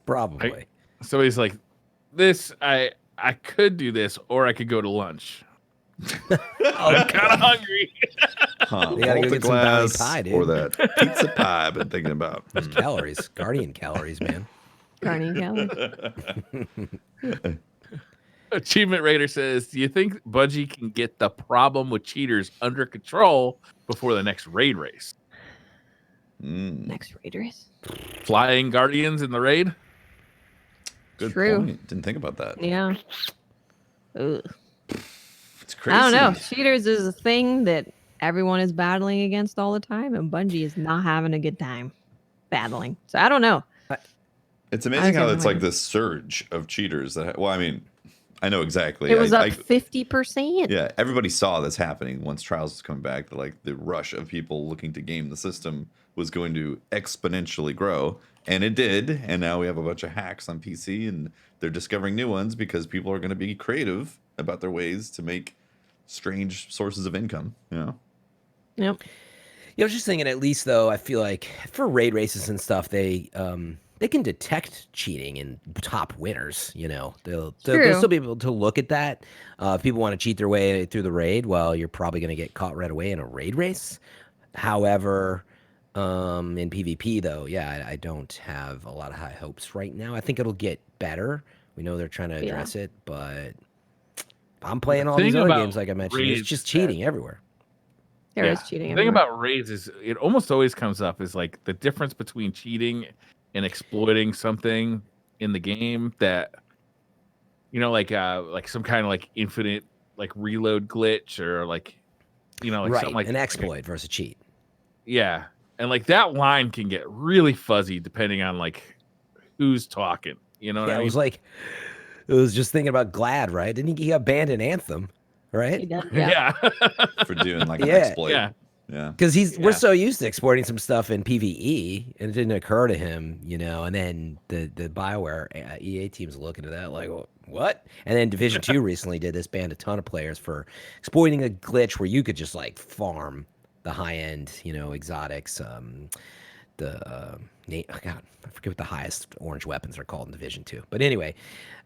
Probably. Somebody's like, I could do this, or I could go to lunch. I'm kind of hungry. You gotta go get some bounty pie, dude. Or that pizza pie I've been thinking about. Those calories. Guardian calories, man. Guardian calories. Achievement Raider says, do you think Bungie can get the problem with cheaters under control before the next raid race? Next raid race? Flying Guardians in the raid? Good point. Didn't think about that. Yeah. Ugh. It's crazy. I don't know. Cheaters is a thing that everyone is battling against all the time, and Bungie is not having a good time battling. So I don't know. It's amazing how it's like this surge of cheaters. I know exactly. It was up 50%. Yeah, everybody saw this happening once Trials was coming back. Like the rush of people looking to game the system was going to exponentially grow, and it did. And now we have a bunch of hacks on PC, and they're discovering new ones because people are going to be creative about their ways to make strange sources of income. Yep. I was just thinking, at least though, I feel like for raid races and stuff, they can detect cheating in top winners. They'll still be able to look at that. If people want to cheat their way through the raid, well, you're probably going to get caught right away in a raid race. However, in PvP though, I don't have a lot of high hopes right now. I think it'll get better. We know they're trying to address it, but I'm playing all these other games like I mentioned. It's just cheating everywhere. There is cheating. The thing about raids is it almost always comes up is like the difference between cheating and exploiting something in the game that, like some kind of like infinite like reload glitch or like, right, something like an exploit versus cheat. Yeah. And like that line can get really fuzzy depending on like who's talking. You know what I mean? It was just thinking about Glad, right? Didn't he got banned in Anthem, right? He does, yeah. For doing like an Yeah. exploit. Yeah. Because we're so used to exporting some stuff in PvE, and it didn't occur to him, you know. And then the BioWare EA team's looking at that like, what? And then Division 2 recently did this, banned a ton of players for exploiting a glitch where you could just like farm the high end, you know, exotics. God, I forget what the highest orange weapons are called in Division 2. But anyway,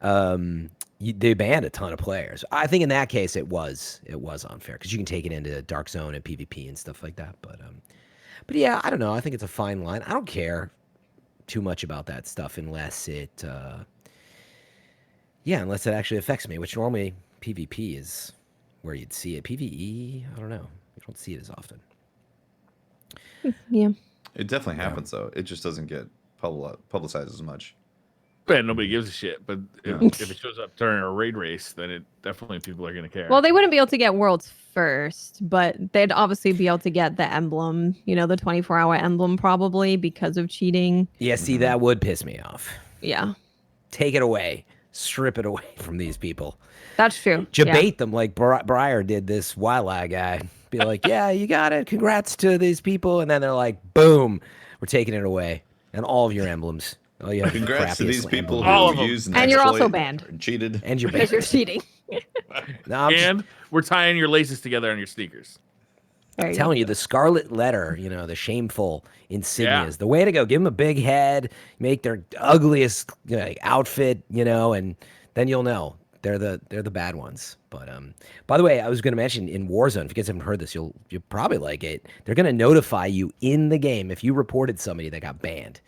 they banned a ton of players. I think in that case it was unfair because you can take it into Dark Zone and PvP and stuff like that. But yeah, I don't know. I think it's a fine line. I don't care too much about that stuff unless it actually affects me, which normally PvP is where you'd see it. PvE, I don't know. You don't see it as often. Yeah. It definitely happens though. It just doesn't get publicized as much. And nobody gives a shit. But if it shows up during a raid race, then it definitely people are gonna care. Well, they wouldn't be able to get worlds first, but they'd obviously be able to get the emblem, you know, the 24-hour emblem probably because of cheating. Yeah, see, that would piss me off. Yeah. Take it away. Strip it away from these people. That's true. Debate them like Breyer did this Wildeye guy. Be like, yeah, you got it. Congrats to these people. And then they're like, boom, we're taking it away. And all of your emblems. Oh, yeah. Congrats to these people All of who them. used And you're also banned. Cheated. And you're Because banned. you're cheating. No, and we're tying your laces together on your sneakers. I'm telling you, the scarlet letter, you know, the shameful insignias, Yeah. the way to go. Give them a big head, make their ugliest outfit, you know, and then you'll know they're the bad ones. But by the way, I was going to mention in Warzone, if you guys haven't heard this, you'll probably like it. They're going to notify you in the game if you reported somebody that got banned.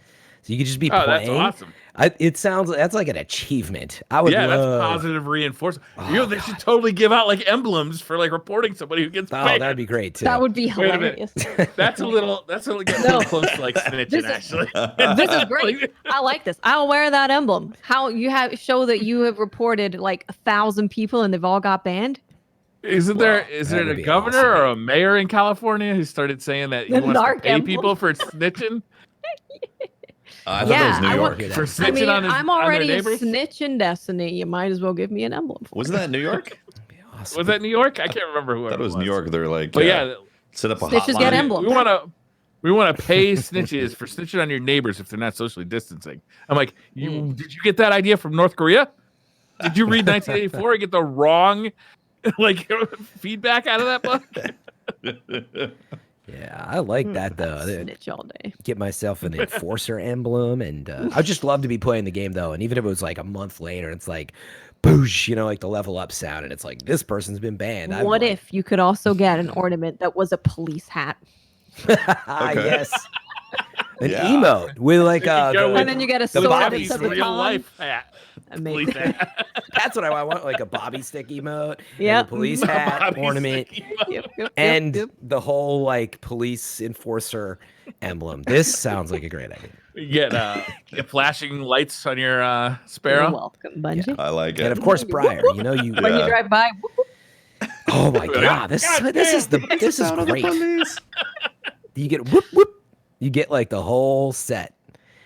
So you could just be playing. That's awesome. It sounds that's like an achievement. I would Yeah, love. that's positive reinforcement. Oh, They should totally give out like emblems for like reporting somebody who gets Oh, banned. that'd be great too. That would be Wait a minute. hilarious. That's a little getting a little close to like snitching, actually. This is great. I like this. I'll wear that emblem. How you have show that you have reported like 1,000 people and they've all got banned. Is that it would a be governor awesome. or a mayor in California who started saying that he The wants to narc pay emblem. people for snitching? I thought Yeah, that was New I York. want- For I snitching mean, on his, I'm on their already a neighbors? snitch in Destiny. You might as well give me an emblem. Wasn't that New York? That'd be awesome. Was that New York? I can't remember who I thought it was New York. They're like, But yeah, set up a Snitches hotline. get emblems. we want to pay snitches for snitching on your neighbors if they're not socially distancing. I'm like, did you get that idea from North Korea? Did you read 1984 and get the wrong like feedback out of that book? Yeah, I like that though. Snitch all day. Get myself an enforcer emblem, and I'd just love to be playing the game though. And even if it was like a month later, it's like, boosh, you know, like the level up sound, and it's like this person's been banned. What if you could also get an ornament that was a police hat? Yes, an Yeah. emote with like There you go. And then you get a the sword Bobby's that's at the real top. life hat. Amazing. Police hat. That's what I want, like a Bobby stick emote, and a Yep. police hat Bobby ornament, stick. Yep, and the whole like police enforcer emblem. This sounds like a great idea. You get flashing lights on your You're Sparrow. welcome, Bungie. I like it. And of course, Breyer, you know you. When you Yeah. drive by, whoop, whoop. Oh my God, this is great. You get whoop whoop. You get like the whole set.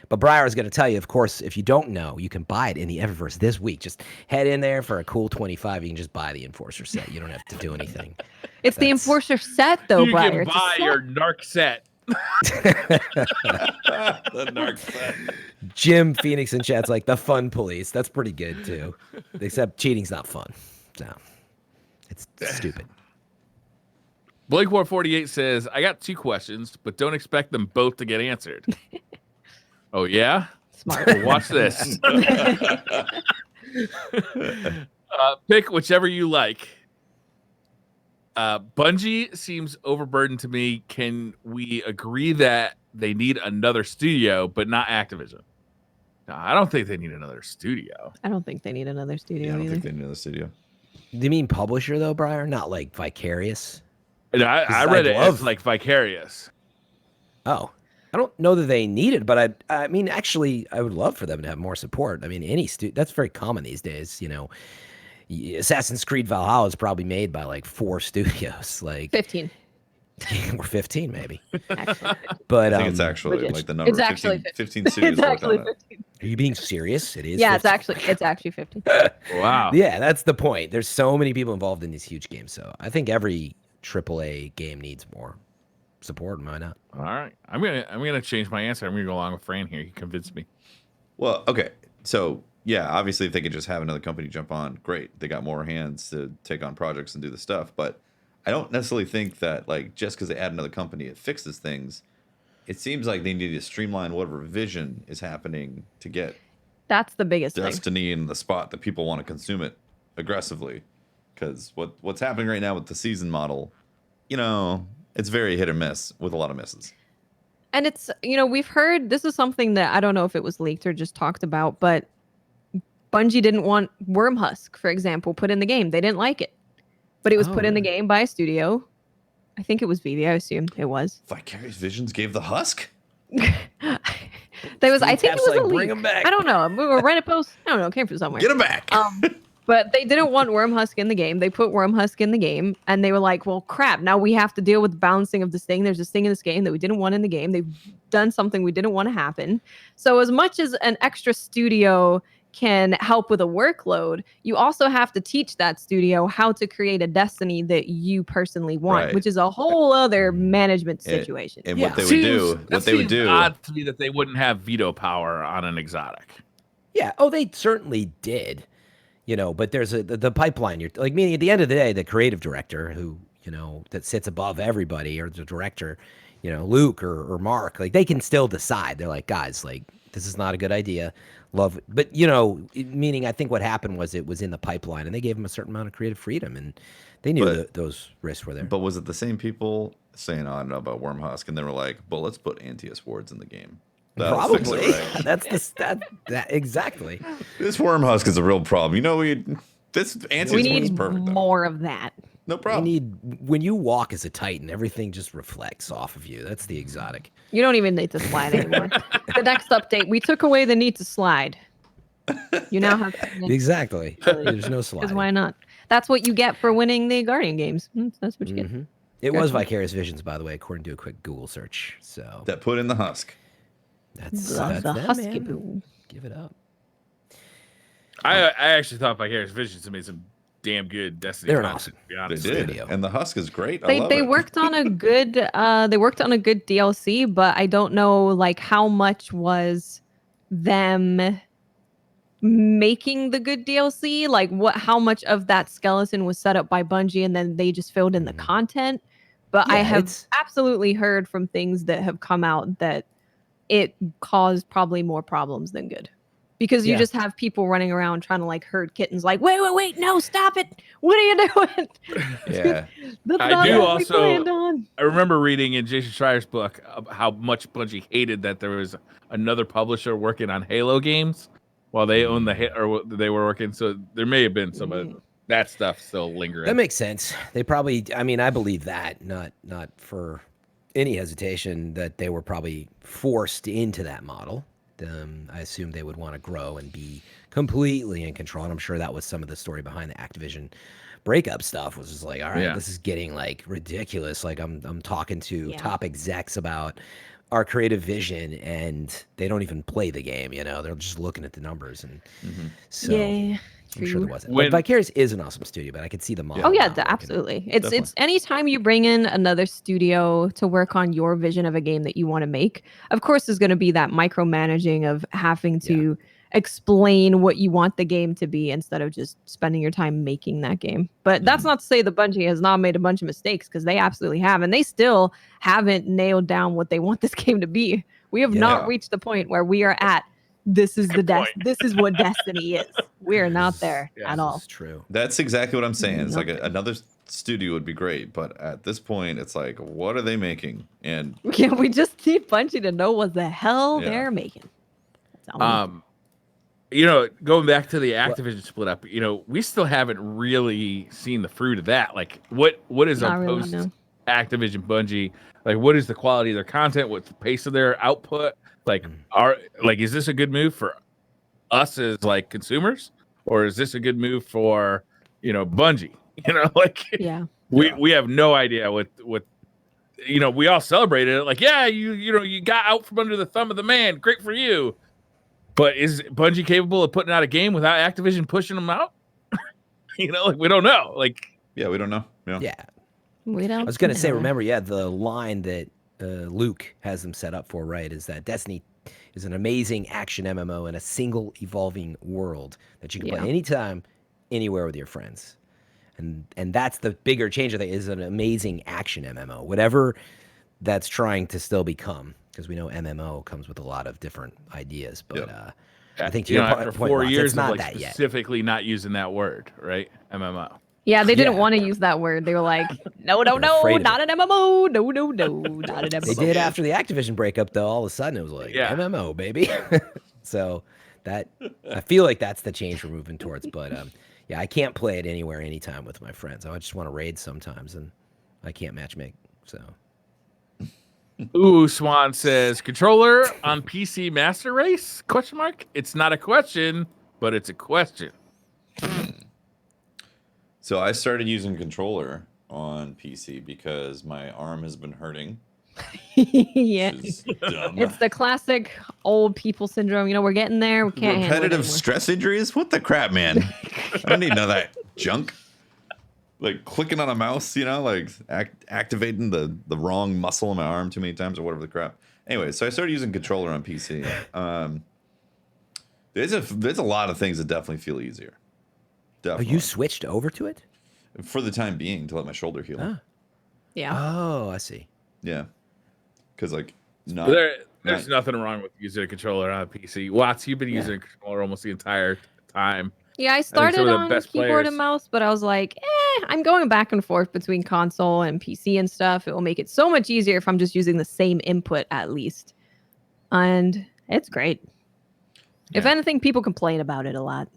But Breyer is going to tell you, of course, if you don't know, you can buy it in the Eververse this week. Just head in there for a cool 25. You can just buy the Enforcer set. You don't have to do anything. It's the That's- enforcer set though, You Briar. can It's a buy set. your narc set. The narc set. Jim Phoenix in chat's like the fun police. That's pretty good too. Except cheating's not fun. So it's stupid. Blake War 48 says, I got 2 questions, but don't expect them both to get answered. Oh, yeah? Smart. Well, watch this. Pick whichever you like. Bungie seems overburdened to me. Can we agree that they need another studio, but not Activision? No, I don't think they need another studio. I don't think they need another Yeah, I studio don't either. think they need the studio. Do you mean publisher though, Breyer? Not like Vicarious? And I read it love- as like Vicarious. Oh, I don't know that they need it, but I mean, actually, I would love for them to have more support. I mean, that's very common these days. You know, Assassin's Creed Valhalla is probably made by like 4 studios. Like, 15. Or 15 maybe. Actually, But I think it's actually Legit. like the number. It's actually 15 studios it's worked on actually it. 15. are you being serious? It is. Yeah, 15. it's actually 15. Wow. Yeah, that's the point. There's so many people involved in these huge games, so I think every AAA game needs more support. Why not? All right. I'm gonna change my answer. I'm gonna go along with Fran here. He convinced me. Well, okay. So, yeah, obviously, if they could just have another company jump on, great. They got more hands to take on projects and do the stuff. But I don't necessarily think that, like, just because they add another company, it fixes things. It seems like they need to streamline whatever vision is happening to get That's the biggest thing. Destiny in the spot that people want to consume it aggressively. Because what's happening right now with the season model, you know, it's very hit or miss with a lot of misses. And it's, we've heard, this is something that I don't know if it was leaked or just talked about, but Bungie didn't want Wormhusk, for example, put in the game. They didn't like it. But it was put in the game by a studio. I think it was Vivi, I assume it was. Vicarious Visions gave the husk? I think it was a leak. Bring him back. I don't know. A Reddit post. I don't know. It came from somewhere. Get him back. But they didn't want Wormhusk in the game. They put Wormhusk in the game, and they were like, well, crap. Now we have to deal with the balancing of this thing. There's this thing in this game that we didn't want in the game. They've done something we didn't want to happen. So as much as an extra studio can help with a workload, you also have to teach that studio how to create a Destiny that you personally want, Right. which is a whole other management situation. And Yeah. what they would do, Odd to me that they wouldn't have veto power on an exotic. Yeah. Oh, they certainly did. But there's the pipeline. You're like, meaning at the end of the day, the creative director who, that sits above everybody, or the director, Luke or Mark, like they can still decide. They're like, guys, like this is not a good idea. Love it. But, meaning I think what happened was it was in the pipeline and they gave them a certain amount of creative freedom and they knew that those risks were there. But was it the same people saying, I don't know about Wormhusk, and they were like, well, let's put Antius wards in the game. That'll fix it, Probably. right? That's that exactly. This Wormhusk is a real problem. This Antius We ward is need perfect. Though. more of that. No You problem. need when you walk as a Titan, everything just reflects off of you. That's the exotic. You don't even need to slide anymore. The next update, we took away the need to slide. You now have to. Exactly. There's no slide. Because why not? That's what you get for winning the Guardian games. That's what you get. It was Vicarious Visions, by the way, according to a quick Google search. So That put in the husk. that's The them, Husky man. Boo. Give it up. I actually thought Vicarious Visions made some damn good Destiny. They're content, awesome. to be They honest. did, Studio. and the husk is great. I They love they it. worked on a good DLC, but I don't know like how much was them making the good DLC, like how much of that skeleton was set up by Bungie and then they just filled in the content. But I Yeah, have it's- absolutely heard from things that have come out that it caused probably more problems than good. Because you Yeah. just have people running around trying to like herd kittens, like, wait, no, stop it. What are you doing? Yeah. That's I not do what we also- planned on. I remember reading in Jason Schreier's book how much Bungie hated that there was another publisher working on Halo games while they owned or they were working. So there may have been some of that stuff still lingering. That makes sense. They probably, I mean, I believe that, not for any hesitation, that they were probably forced into that model. I assume they would want to grow and be completely in control. And I'm sure that was some of the story behind the Activision breakup stuff, was just like, all right, this is getting like ridiculous. Like I'm talking to top execs about our creative vision and they don't even play the game, they're just looking at the numbers. And so Yeah, I'm sure there wasn't. When- But Vicarious is an awesome studio, but I could see the model. Oh yeah, not working. absolutely. It's Definitely. anytime you bring in another studio to work on your vision of a game that you want to make, of course there's going to be that micromanaging of having to explain what you want the game to be instead of just spending your time making that game. But that's not to say the Bungie has not made a bunch of mistakes, because they absolutely have, and they still haven't nailed down what they want this game to be. We have not reached the point where we are at this is this is what Destiny is. We are not there at all. That's true. That's exactly what I'm saying. It's like Nothing. another studio would be great, but at this point, it's like, what are they making? And Yeah, we just need Bungie to know what the hell Yeah. they're making. That's all we need. Going back to the Activision split up, we still haven't really seen the fruit of that. Like, what is Not a really, post no. Activision Bungie? Like, what is the quality of their content? What's the pace of their output? Like, is this a good move for us as like consumers, or is this a good move for Bungie? Yeah. we have no idea what we all celebrated it. Like, yeah, you got out from under the thumb of the man. Great for you. But is Bungie capable of putting out a game without Activision pushing them out? We don't know. Yeah, we don't know. Yeah. We don't. I was gonna say, remember, the line that Luke has them set up for, right, is that Destiny is an amazing action MMO in a single evolving world that you can play anytime, anywhere with your friends. And that's the bigger change, I think, is an amazing action MMO, whatever that's trying to still become, because we know MMO comes with a lot of different ideas. But I think to your after point, 4 Lots, years it's not of that yet. specifically not using that word, right? MMO. Yeah, they didn't want to use that word. They were like, no, not an MMO. No, not an MMO. They did after the Activision breakup, though. All of a sudden, it was like MMO, baby. So that I feel like that's the change we're moving towards. But yeah, I can't play it anywhere, anytime with my friends. I just want to raid sometimes, and I can't matchmake. So. Ooh, Swan says controller on PC Master Race? ? It's not a question, but it's a question. So I started using controller on PC because my arm has been hurting. Yeah. Which is dumb. It's the classic old people syndrome. We're getting there. We can't handle it Repetitive anymore. stress injuries? What the crap, man? I don't need none of that junk. Like clicking on a mouse, like activating the wrong muscle in my arm too many times or whatever the crap. Anyway, so I started using controller on PC. There's a lot of things that definitely feel easier. Definitely. Oh, you switched over to it? For the time being, to let my shoulder heal. Huh. Yeah. Oh, I see. Yeah. Because, there's nothing wrong with using a controller on a PC. Watts, you've been using a controller almost the entire time. Yeah, I started some of the on best keyboard players. and mouse, but I was like, I'm going back and forth between console and PC and stuff. It will make it so much easier if I'm just using the same input at least. And it's great. If Yeah. anything, people complain about it a lot.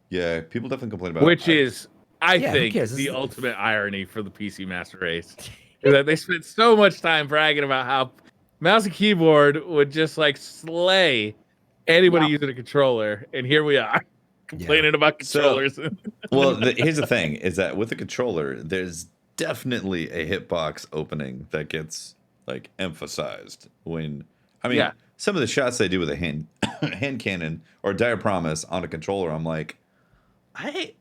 Yeah, people definitely complain about Which it. is, I who think, cares? the ultimate irony for the PC Master Race. Is that they spent so much time bragging about how mouse and keyboard would just slay anybody using a controller. And here we are complaining about controllers. Well, here's the thing, is that with the controller, there's definitely a hitbox opening that gets emphasized when, some of the shots they do with a hand cannon or dire promise on a controller, I'm like, I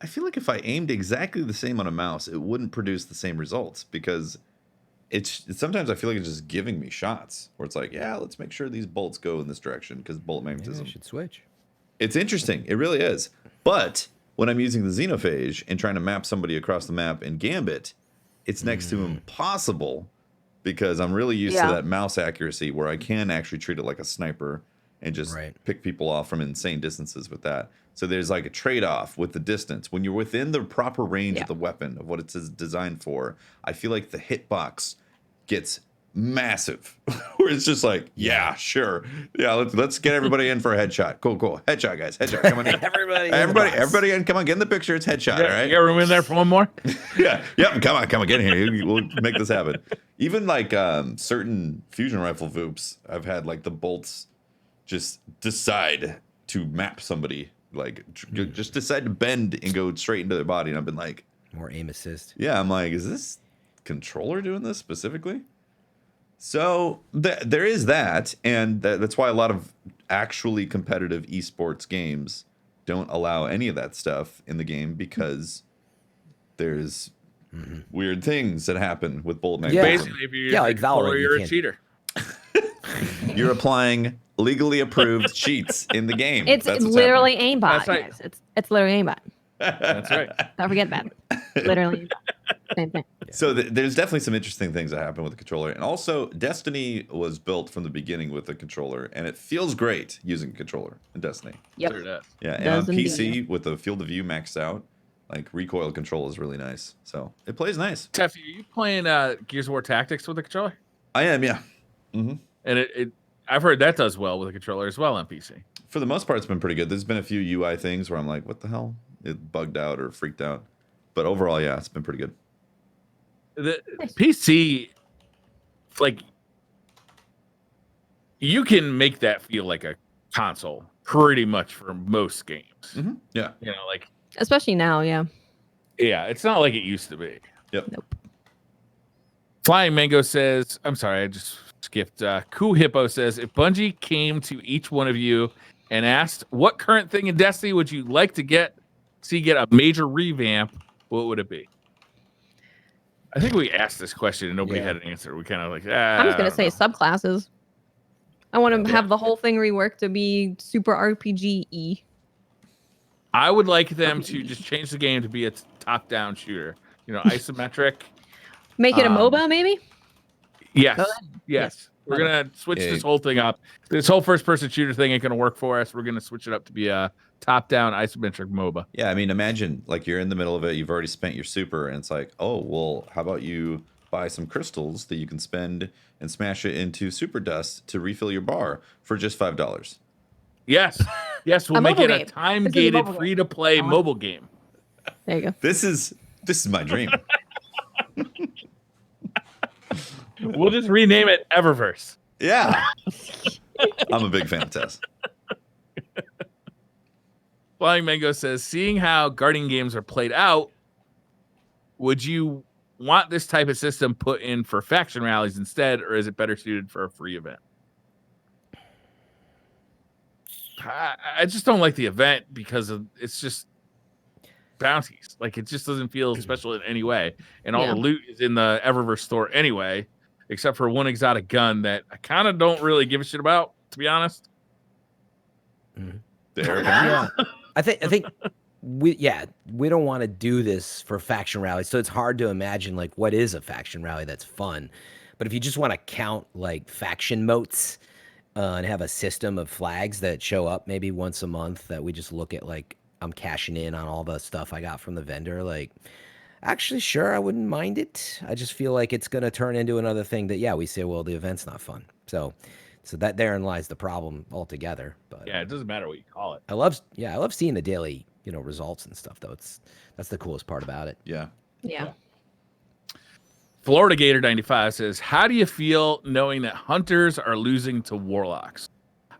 feel like if I aimed exactly the same on a mouse, it wouldn't produce the same results, because it's sometimes I feel like it's just giving me shots where it's like, yeah, let's make sure these bolts go in this direction because bolt magnetism. Maybe I should switch. It's interesting. It really is. But when I'm using the Xenophage and trying to map somebody across the map in Gambit, it's next to impossible because I'm really used to that mouse accuracy where I can actually treat it like a sniper and just pick people off from insane distances with that. So there's a trade-off with the distance. When you're within the proper range of the weapon, of what it's designed for, I feel like the hitbox gets massive. Where it's just yeah, sure. Yeah, let's get everybody in for a headshot. Cool. Headshot, guys. Headshot. Come on in. everybody in. Come on, get in the picture. It's headshot, all right? You got room in there for one more? Yeah. Come on, get in here. We'll make this happen. Even certain fusion rifle voops, I've had the bolts just decide to map somebody. Just decide to bend and go straight into their body. And I've been more aim assist. Yeah, I'm is this controller doing this specifically? So there is that, and that's why a lot of actually competitive esports games don't allow any of that stuff in the game, because there's weird things that happen with bolt magnetism. Basically, if you're Valorant, you're a cheater. You're applying legally approved cheats in the game. It's literally aimbot. That's right. Guys. It's literally aimbot. That's right. Don't forget that. Literally same thing. So there's definitely some interesting things that happen with the controller. And also, Destiny was built from the beginning with a controller, and it feels great using a controller in Destiny. Yep. Sure does. Yeah, and on PC with the field of view maxed out, recoil control is really nice. So it plays nice. Teffy, are you playing Gears of War Tactics with the controller? I am, yeah. Mm-hmm. And I've heard that does well with a controller as well on PC. For the most part, it's been pretty good. There's been a few UI things where I'm like, what the hell? It bugged out or freaked out. But overall, yeah, it's been pretty good. The PC, you can make that feel like a console pretty much for most games. Mm-hmm. Yeah. Especially now, yeah. Yeah, it's not like it used to be. Yep. Nope. Flying Mango says, I'm sorry, I just skipped. Cool Hippo says, if Bungie came to each one of you and asked what current thing in Destiny would you like to get a major revamp, what would it be? I think we asked this question and nobody had an answer. We kind of like, I'm just gonna say subclasses. I want to have the whole thing reworked to be super RPG-y. I would like them to just change the game to be a top-down shooter. You know, isometric. Make it a MOBA, maybe? Yes. Yes. We're going to switch this whole thing up. This whole first-person shooter thing ain't going to work for us. We're going to switch it up to be a top-down isometric MOBA. Yeah, I mean, imagine, like, you're in the middle of it. You've already spent your super, and it's like, oh, well, how about you buy some crystals that you can spend and smash it into super dust to refill your bar for just $5. Yes. Yes, we'll make it a time-gated, free-to-play game. mobile game. There you go. This is my dream. We'll just rename it Eververse. Yeah. I'm a big fan of Tess. Flying Mango says, seeing how guarding games are played out, would you want this type of system put in for faction rallies instead, or is it better suited for a free event? I just don't like the event because it's just bounties. Like, it just doesn't feel special in any way. And all the loot is in the Eververse store anyway, except for one exotic gun that I kind of don't really give a shit about, to be honest. Yeah. I think we don't want to do this for faction rallies. So it's hard to imagine like what is a faction rally that's fun. But if you just want to count like faction motes and have a system of flags that show up maybe once a month that we just look at, like, I'm cashing in on all the stuff I got from the vendor, like, actually, sure, I wouldn't mind it. I just feel like it's going to turn into another thing that, we say, well, the event's not fun. So that therein lies the problem altogether. But yeah, it doesn't matter what you call it. I love seeing the daily, results and stuff, though. That's the coolest part about it. Yeah. Florida Gator 95 says, how do you feel knowing that hunters are losing to warlocks?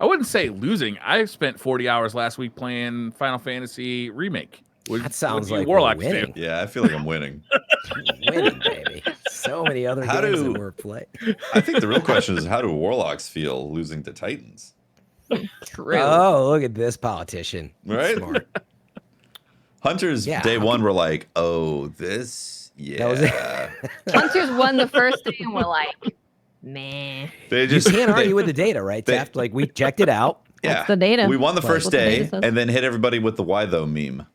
I wouldn't say losing. I spent 40 hours last week playing Final Fantasy Remake. That sounds like warlocks winning. do. Yeah, I feel like I'm winning. Winning, baby. So many other games that we're playing. I think the real question is, how do warlocks feel losing to titans? True. Oh, look at this politician. Right? Smart. Hunters, day one, were like, oh, this, Hunters won the first day and were like, nah. They just you can't argue with the data, right, Taft? Like, we checked it out. Yeah. That's the data. We won the first day says. and then hit everybody with the why though meme.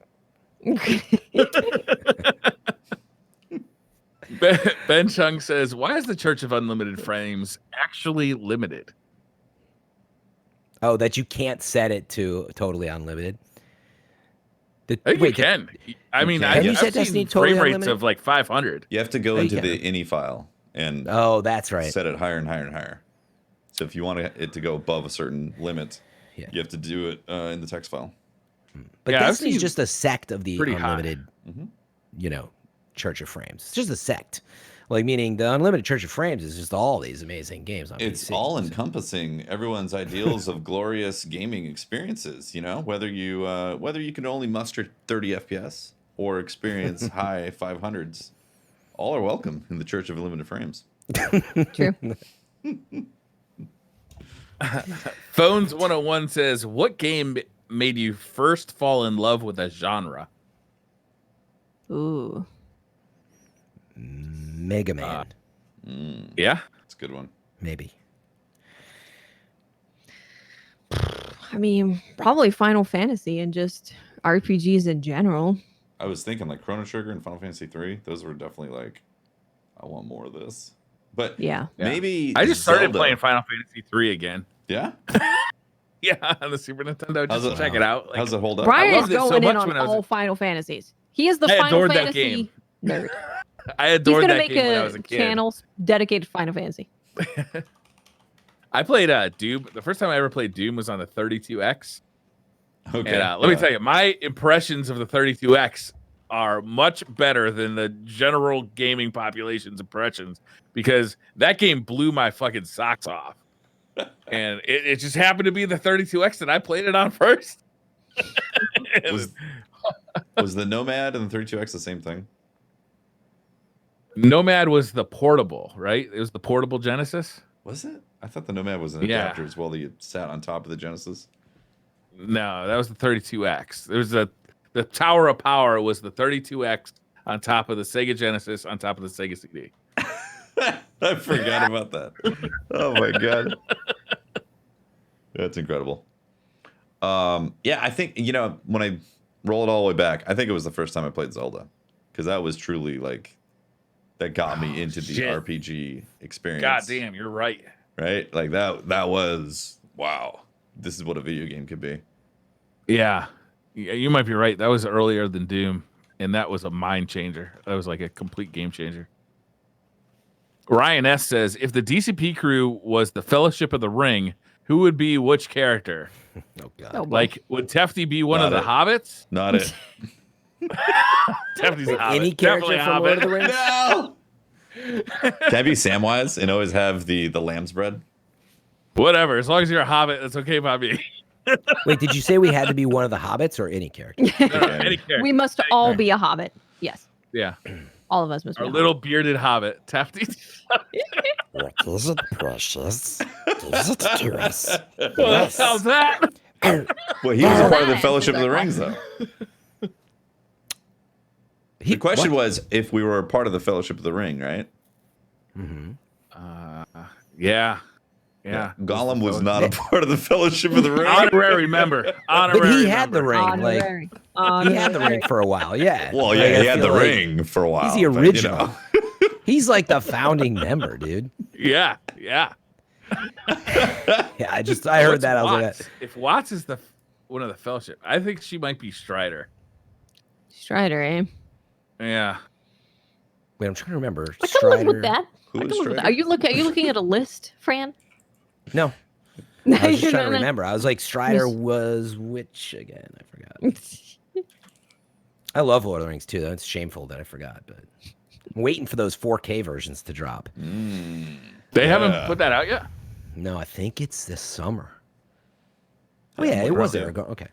Ben Chung says, why is the Church of Unlimited Frames actually limited? Oh, that you can't set it to totally unlimited. I think you can. I mean, I've seen frame rates of like 500. You have to go into the ini file and that's right. Set it higher and higher and higher. So if you want it to go above a certain limit, you have to do it in the text file. But Destiny's just a sect of the unlimited, high. Church of Frames. It's just a sect. Like, meaning the Unlimited Church of Frames is just all these amazing games on It's PC. all encompassing everyone's ideals of glorious gaming experiences, whether you can only muster 30 FPS or experience high 500s. All are welcome in the Church of Unlimited Frames. True. Phones 101 says, what game made you first fall in love with a genre? Ooh. Mega Man. Yeah, that's a good one. Maybe. I mean, probably Final Fantasy and just RPGs in general. I was thinking like Chrono Trigger and Final Fantasy 3. Those were definitely like, I want more of this. But maybe I just started playing Final Fantasy 3 again. Yeah? Yeah, on the Super Nintendo. Just to check it out. Like, how's it hold up? Brian is going in on all Final Fantasies. He is the Final Fantasy nerd. I adored that game when I was a kid. He's going to make a channel dedicated to Final Fantasy. I played Doom. The first time I ever played Doom was on the 32X. Okay. And let me tell you, my impressions of the 32X are much better than the general gaming population's impressions, because that game blew my fucking socks off. And it just happened to be the 32X that I played it on first. Was the Nomad and the 32X the same thing? Nomad was the portable, right? It was the portable Genesis. Was it? I thought the Nomad was an adapter as well that you sat on top of the Genesis. No, that was the 32X. There was the Tower of Power was the 32X on top of the Sega Genesis on top of the Sega CD. I forgot about that. Oh my god. That's incredible. Yeah, I think, you know, when I roll it all the way back, I think it was the first time I played Zelda. Because that was truly like that got me into the RPG experience. God damn, you're right. Right? Like that was wow. This is what a video game could be. Yeah. You might be right. That was earlier than Doom, and that was a mind changer. That was like a complete game changer. Ryan S says, if the DCP crew was the Fellowship of the Ring, who would be which character? Oh god. Like, would Tefty be one of the hobbits? Not it. Tefty's a hobbit. Any character Definitely a from Lord of the Rings? No. Can I be Samwise and always have the lamb's bread? Whatever. As long as you're a hobbit, that's okay by me. Wait, did you say we had to be one of the hobbits or any character? Any character. We must all be a hobbit. Yes. Yeah. All of us must Our be. little bearded hobbit, Tefty. What is it, precious? Gives it to us. What the hell's that? Well, he was a part of the Fellowship of the Rings, though. The question was if we were a part of the Fellowship of the Ring, right? Mm-hmm. Yeah. Yeah. Gollum was not a part of the Fellowship of the Ring. Honorary member. Honorary But he had the member. ring. Honorary. Like, he had the ring for a while. Yeah. Well, Like, yeah, I he had feel the like ring for a while. He's the but, you original. know. He's like the founding member, dude. Yeah. Yeah. Yeah, I heard What's that. I was Watts? like, If Watts is the one of the Fellowship, I think she might be Strider. Strider, eh? Yeah. wait, I'm trying to remember. I can live Strider. with that. Who I is can live with that. Strider? Are you looking at a list, Fran? No, No, I was just you're trying to not. remember. I was like, Strider was which again? I forgot. I love Lord of the Rings too, though. It's shameful that I forgot, but I'm waiting for those 4K versions to drop. They haven't put that out yet? No, I think it's this summer. Oh yeah, it was Aragorn. Okay.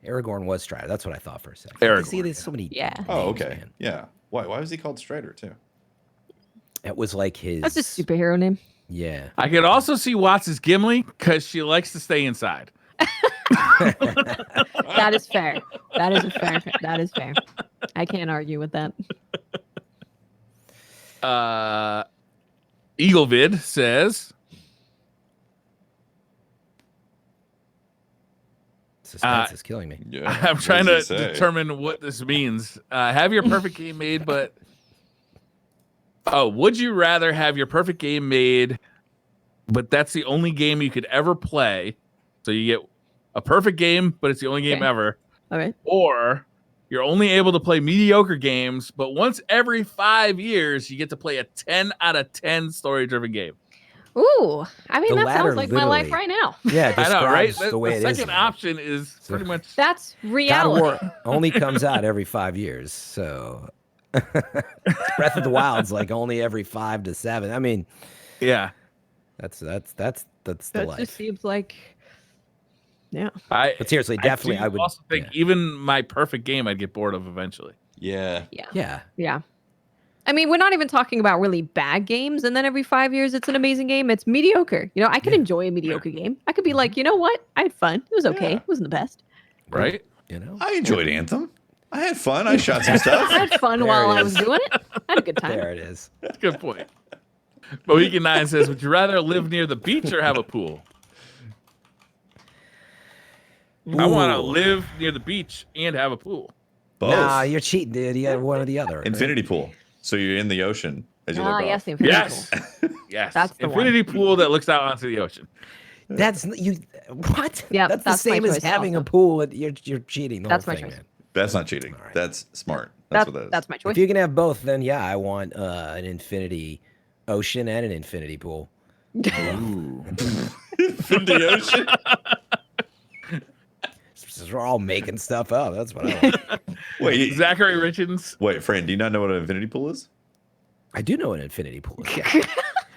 Aragorn was Strider. That's what I thought for a second. Aragorn, See, there's so many. Yeah. Oh, names, okay. man. Yeah. Why was he called Strider, too? It was like his. That's a superhero name. Yeah. I could also see Watts as Gimli because she likes to stay inside. That is fair. That is fair. That is fair. I can't argue with that. Eaglevid says, Suspense is killing me. Yeah. I'm what trying does to it say? determine what this means. Have your perfect game made, but would you rather have your perfect game made, but that's the only game you could ever play? So you get a perfect game, but it's the only game Okay. ever. All right. Or you're only able to play mediocre games, but once every 5 years, you get to play a 10 out of 10 story-driven game. Ooh, I mean, The that latter sounds like my life literally- right now. Yeah, I know, right? describes the way the it is. second option is pretty much. That's God of reality. War only comes out every 5 years, so Breath of the Wild's like only every 5 to 7. I mean, Yeah. that's the That life. just seems like, yeah. But seriously, definitely, I would also think even my perfect game I'd get bored of eventually. Yeah. Yeah. Yeah. Yeah. I mean, we're not even talking about really bad games, and then every 5 years it's an amazing game. It's mediocre. You know, I can enjoy a mediocre game. I could be like, you know what? I had fun. It was okay. Yeah. It wasn't the best. Right? You know, I enjoyed Anthem. I had fun. I shot some I stuff. had fun There while it I was is. doing it. I had a good time. there it is. That's a good point. Mohican 9 says, would you rather live near the beach or have a pool? I want to Ooh. live near the beach and have a pool. Both. Nah, you're cheating, dude. You got one or the other. right? Infinity pool. So you're in the ocean as you Ah, look yes, off. the Infinity Yes. Pool. Yes. That's the one. Infinity pool that looks out onto the ocean. That's you. What? Yeah, that's the that's my same as choice having also. a pool. You're cheating. The That's whole my thing, choice. man. That's not cheating. All right. That's smart. That's what that is. That's my choice. If you can have both, then yeah, I want an infinity ocean and an infinity pool. Ooh. In the ocean? We're all making stuff up. That's what I want. Wait, Zachary Richards. wait, Fran, do you not know what an infinity pool is? I do know an infinity pool is. Yeah.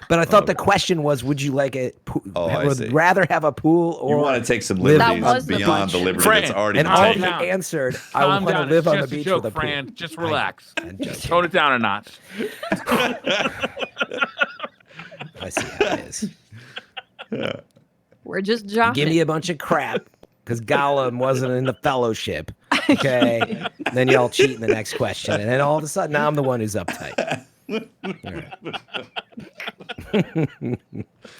But I thought the question was, would you like a I see. would rather have a pool or You want to take some live liberties was the beyond the bunch. liberty Fran, that's already And been all taken. he down. answered, I Calm want to down. live It's on the just a beach joke, with a pool. Fran. Just relax. I'm joking. Tone it down a notch. I see how it is. We're just joshing. Give me a bunch of crap because Gollum wasn't in the Fellowship. Okay, then y'all cheat in the next question, and then all of a sudden, now I'm the one who's uptight. All right.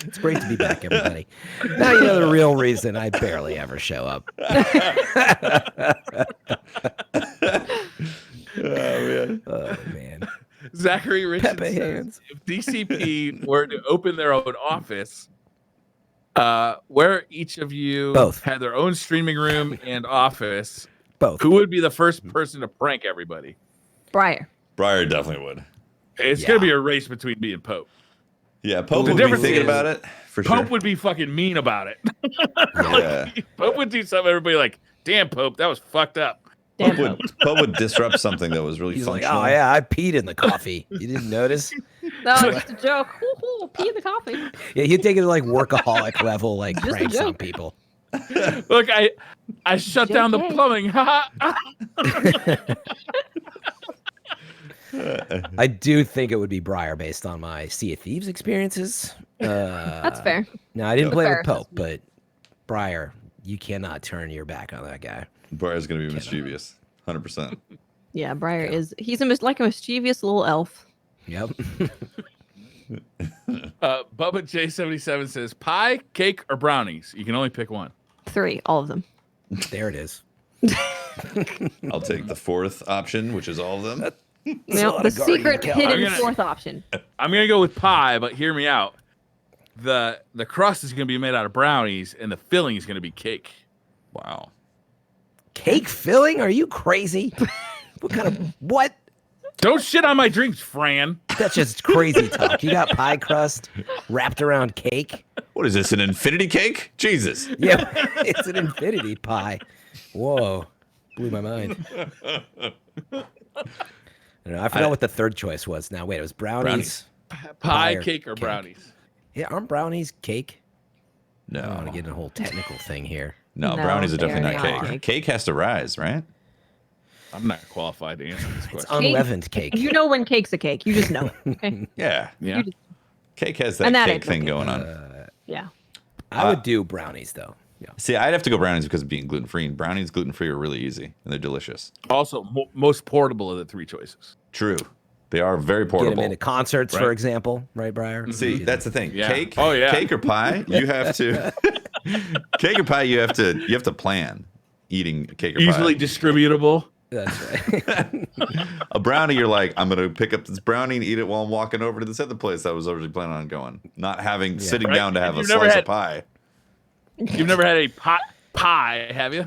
It's great to be back, everybody. Now you know the real reason I barely ever show up. Oh man. Zachary Richardson Pepe says, hands. if DCP were to open their own office, where each of you Both. had their own streaming room and office, Both. who would be the first person to prank everybody? Briar. Briar definitely would. It's Yeah. going to be a race between me and Pope. Yeah, Pope The would be difference thinking is about it for Pope sure. would be fucking mean about it. Yeah. Pope would do something, everybody like, damn, Pope, that was fucked up. Damn. Pope would disrupt something that was really He's like, functional. oh yeah, I peed in the coffee. You didn't notice? No, it's just a joke. Hoo-hoo, pee in the coffee. Yeah, he'd take it to like workaholic level, like Just a pranks on joke. people. Look, I shut down the JK. plumbing. I do think it would be Briar based on my Sea of Thieves experiences. That's fair. Now I didn't play Fair with Pope, assessment. but Briar, you cannot turn your back on that guy. Briar's going to be mischievous. 100%. Yeah, Briar is. He's like a mischievous little elf. Yep. Bubba J77 says, pie, cake, or brownies? You can only pick one. 3, all of them. There it is. I'll take the fourth option, which is all of them. Well, the secret hidden I'm gonna- 4th option. I'm going to go with pie, but hear me out. The crust is going to be made out of brownies, and the filling is going to be cake. Wow. Cake filling? Are you crazy? What kind of what? Don't shit on my drinks, Fran. That's just crazy talk. You got pie crust wrapped around cake? What is this, an infinity cake? Jesus. Yeah, it's an infinity pie. Whoa, blew my mind. I don't know, I forgot what the third choice was. Now wait, it was brownies. Pie, Pie or cake, or cake? brownies? Yeah, aren't brownies cake? I don't want No. to get in a whole technical thing here. No, No, brownies are they definitely are not not cake. cake. Cake has to rise, right? I'm not qualified to answer this It's question. unleavened cake. You know when cake's a cake. You just know. Okay. Yeah. Yeah. You just- Cake has that And that cake ain't no thing cake. going on. yeah. I would do brownies though. Yeah. See, I'd have to go brownies because of being gluten free. And brownies gluten free are really easy and they're delicious. Also, most portable of the 3 choices. True. They are very Get them portable. into concerts, Right. for example, right, Briar? See, that's the thing. Yeah. Cake, Oh, yeah. cake or pie, you have to cake or pie, you have to plan eating cake or Easily pie. distributable. That's right. A brownie, you're like, I'm gonna pick up this brownie and eat it while I'm walking over to this other place I was originally planning on going. Not having sitting Right. down to have a You've never slice had- of pie. You've never had a pot pie, have you?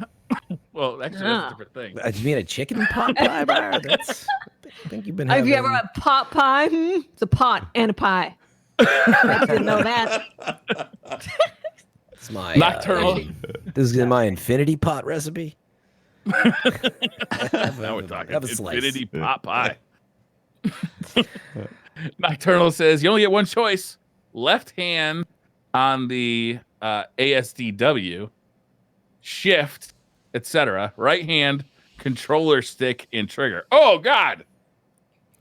Well, actually, that's No. a different thing. You mean a chicken pot pie, Briar? That's. I think you've been. Have you having- ever had pot pie? It's a pot and a pie. I didn't know that. It's my Nocturnal. this is my infinity pot recipe. Now we're talking Have a slice. infinity pot pie. Nocturnal says you only get one choice: left hand on the ASDW, shift, etc. Right hand, controller stick, and trigger. Oh God!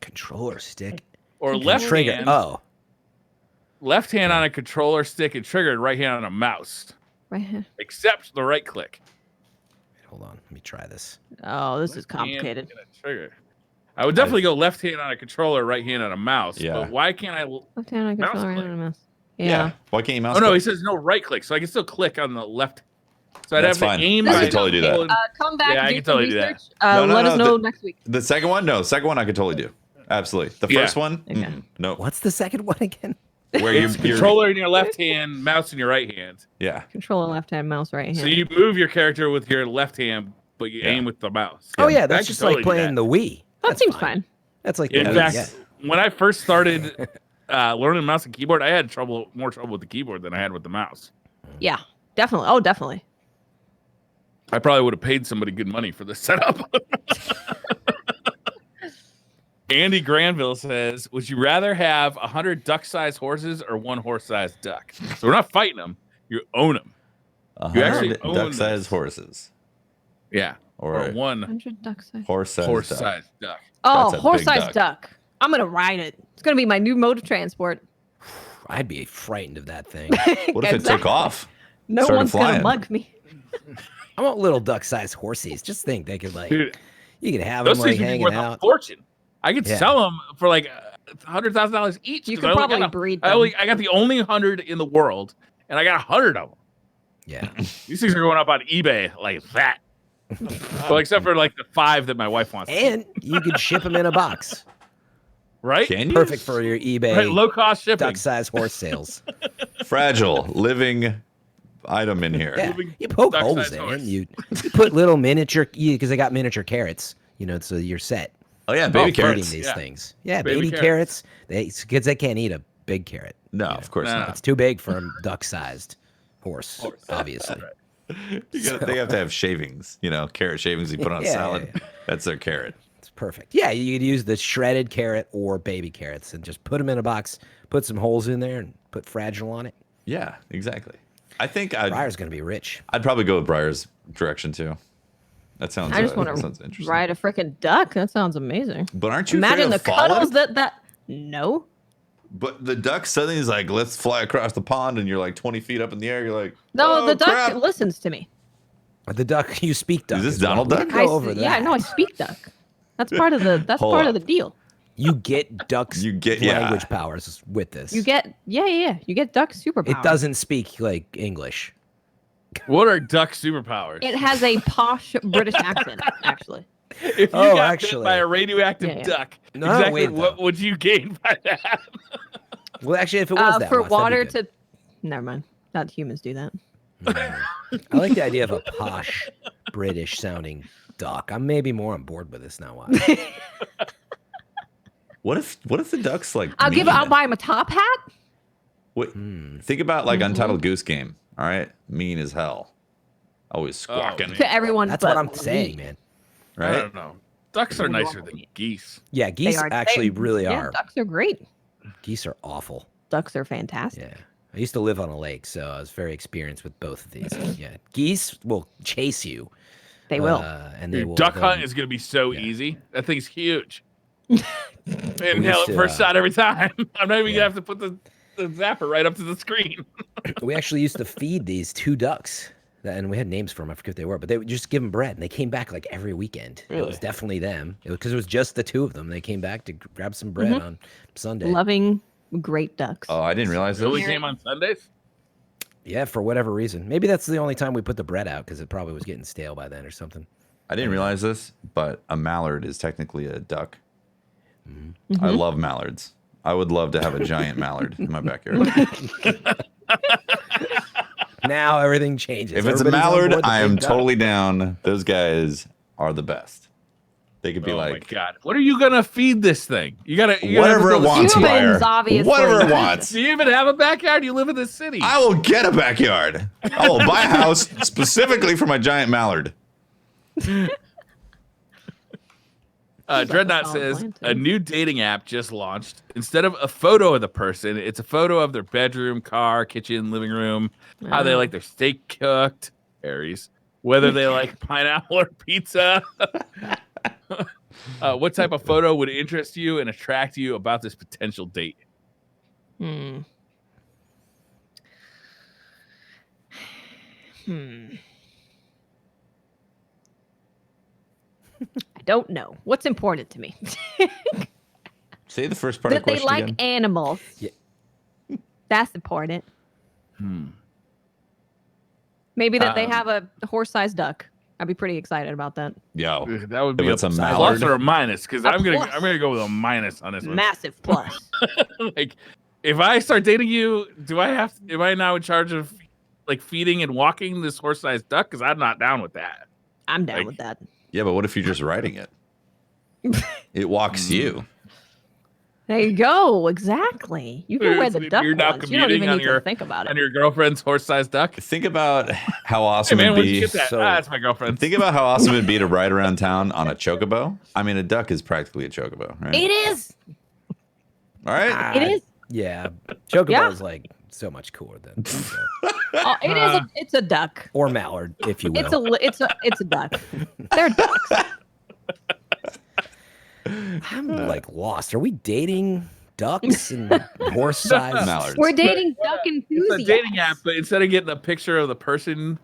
Controller stick. Or left Trigger. hand, Oh, left hand on a controller stick and trigger, and right hand on a mouse, Right here. except the right click. hold on. Let me try this. Oh, this is Left hand complicated. and a trigger. I would definitely go left hand on a controller, right hand on a mouse. Yeah. But why can't I? Left hand on Mouse controller, right click. hand on mouse. Yeah. Yeah. Why can't you mouse Oh no, click? he says no right click, so I can still click on the left. So I'd That's have fine. to aim. I my could totally do that. phone. Come back. Yeah, I do can some totally do that. research. No, Let us know the- next week. The second one, no. Second one, I could totally do. Absolutely. The Yeah. first one, Okay. no. What's the second one again? Where It's controller in your left hand, mouse in your right hand. Yeah. Controller left hand, mouse right hand. So you move your character with your left hand, but you Yeah. aim with the mouse. Oh yeah, I that's could just totally like do playing that. the Wii. that That's seems fine. fine. That's like In the Wii, fact, when I first started learning mouse and keyboard, I had more trouble with the keyboard than I had with the mouse. Yeah, definitely. Oh, definitely. I probably would have paid somebody good money for this setup. Andy Granville says, "Would you rather have 100 duck-sized horses or one horse-sized duck?" So we're not fighting them; you own them. You actually own duck-sized this. horses. Yeah, or one 100 duck-sized. horse-sized duck. Oh, That's a big horse-sized duck. I'm gonna ride it. It's gonna be my new mode of transport. I'd be frightened of that thing. What if it took off? No Started one's flying. gonna mug me. I want little duck-sized horsies. Just think they could like, Dude, you could have them those like things would be hanging worth out. a fortune. I could Yeah. sell them for like $100,000 each. You 'cause could I only probably got a- breed I them. got the only 100 in the world, and I got 100 of them. Yeah. These things are going up on eBay like that. Well, except for like the 5 that my wife wants. And you could ship them in a box. Right? Can you? Perfect for your eBay Right, low cost shipping. duck-sized horse sales. Fragile living item in here. Yeah, you poke duck-sized holes in horse. it. You put little miniature, because they got miniature carrots. So you're set. Oh yeah, baby Feeding carrots. these Yeah. things. Yeah, Baby baby carrots. Kids they can't eat a big carrot. No, of course No. not. It's too big for a duck-sized horse, obviously. They have to have shavings. Carrot shavings you put on a Yeah, salad. yeah. That's their carrot. It's perfect. Yeah, you could use the shredded carrot or baby carrots and just put them in a box, put some holes in there, and put Fragile on it. Yeah, exactly. I think Briar's going to be rich. I'd probably go with Briar's direction too. That sounds. I just that want sounds to interesting. ride a freaking duck. That sounds amazing. But aren't you Imagine afraid the of falling? cuddles that. No. But the duck suddenly is like, "Let's fly across the pond," and you're like 20 feet up in the air. You're like, No, "Oh, the duck crap." listens to me. The duck, you speak duck. Is this as well. Donald We Duck? can go over that. Yeah, no, I speak duck. That's part of the. That's Hold part up. of the deal. You get duck's You get- language yeah. powers with this. You get yeah. You get duck superpowers. It doesn't speak like English. What are duck superpowers? It has a posh British accent, actually. If you Oh, got actually. bit by a radioactive Yeah. duck, No, exactly wait, what though. would you gain by that? Well, actually, if it was that For much, that'd be water good. to. Never mind. Not humans do that. I like the idea of a posh British sounding duck. I'm maybe more on board with this now. Why? What if the duck's like? I'll mean? buy him a top hat. Wait, think about like Untitled Goose Game. All right, mean as hell, always squawking. man. To everyone. That's but what I'm saying, me. man. I Right? don't know. Ducks are nicer than geese. Yeah, They geese are actually really yeah, are. Ducks are great. Geese are awful. Ducks are fantastic. Yeah. I used to live on a lake, so I was very experienced with both of these. Yeah, geese will chase you. They will. And they Dude, will. duck they'll- hunt is going to be so easy. That thing's huge. And We hell used it to, first shot every time. I'm not even yeah. gonna have to put the zapper right up to the screen. We actually used to feed these 2 ducks, and we had names for them. I forget what they were, but they would just give them bread, and they came back like every weekend. It Really? was definitely them, because it was just the 2 of them. They came back to grab some bread on Sunday. Loving great ducks. Oh, I didn't realize It only this. came on Sundays. Yeah, for whatever reason. Maybe that's the only time we put the bread out, because it probably was getting stale by then or something. I didn't realize this, but a mallard is technically a duck. Mm-hmm. I love mallards. I would love to have a giant mallard in my backyard. Now everything changes. If it's a Everybody's on mallard, board the I big am duck. totally down. Those guys are the best. They could be Oh my like, god! What are you gonna feed this thing? You gotta whatever it wants, Humans, Briar. obviously. Whatever it wants. Do you even have a backyard? You live in the city. I will get a backyard. I will buy a house specifically for my giant mallard. Dreadnought Solid says plan, too. a new dating app just launched. Instead of a photo of the person, it's a photo of their bedroom, car, kitchen, living room, how they like their steak cooked, Aries, whether they like pineapple or pizza. What type of photo would interest you and attract you about this potential date? Hmm. I don't know. What's important to me? Say the first part of That the they question like again. animals. Yeah. That's important. Maybe that they have a horse-sized duck. I'd be pretty excited about that. Yo, That would be If a it's a plus mallard. or a minus because A I'm plus. gonna go with a minus on this one. Massive plus. Like, if I start dating you, am I now in charge of like feeding and walking this horse-sized duck? Because I'm not down with that. I'm down Like- with that. yeah, but what if you're just riding it? It walks you. There you go. Exactly. You can wear the duck You're now ones. You don't commuting even on need your to think about it. on your girlfriend's horse-sized duck. Think about how Hey awesome man, it'd where'd you be. get that? So- That's my girlfriend. Think about how awesome it'd be to ride around town on a chocobo. I mean, a duck is practically a chocobo, right? It is. All right. It is. Yeah, Chocobo Yeah. is like so much cooler than so. Oh, it is. It's a duck. Or mallard, if you will. It's a duck. They're ducks. I'm like lost. Are we dating ducks and horse-sized Mallards. We're dating duck It's enthusiasts. a dating app, but instead of getting a picture of the person,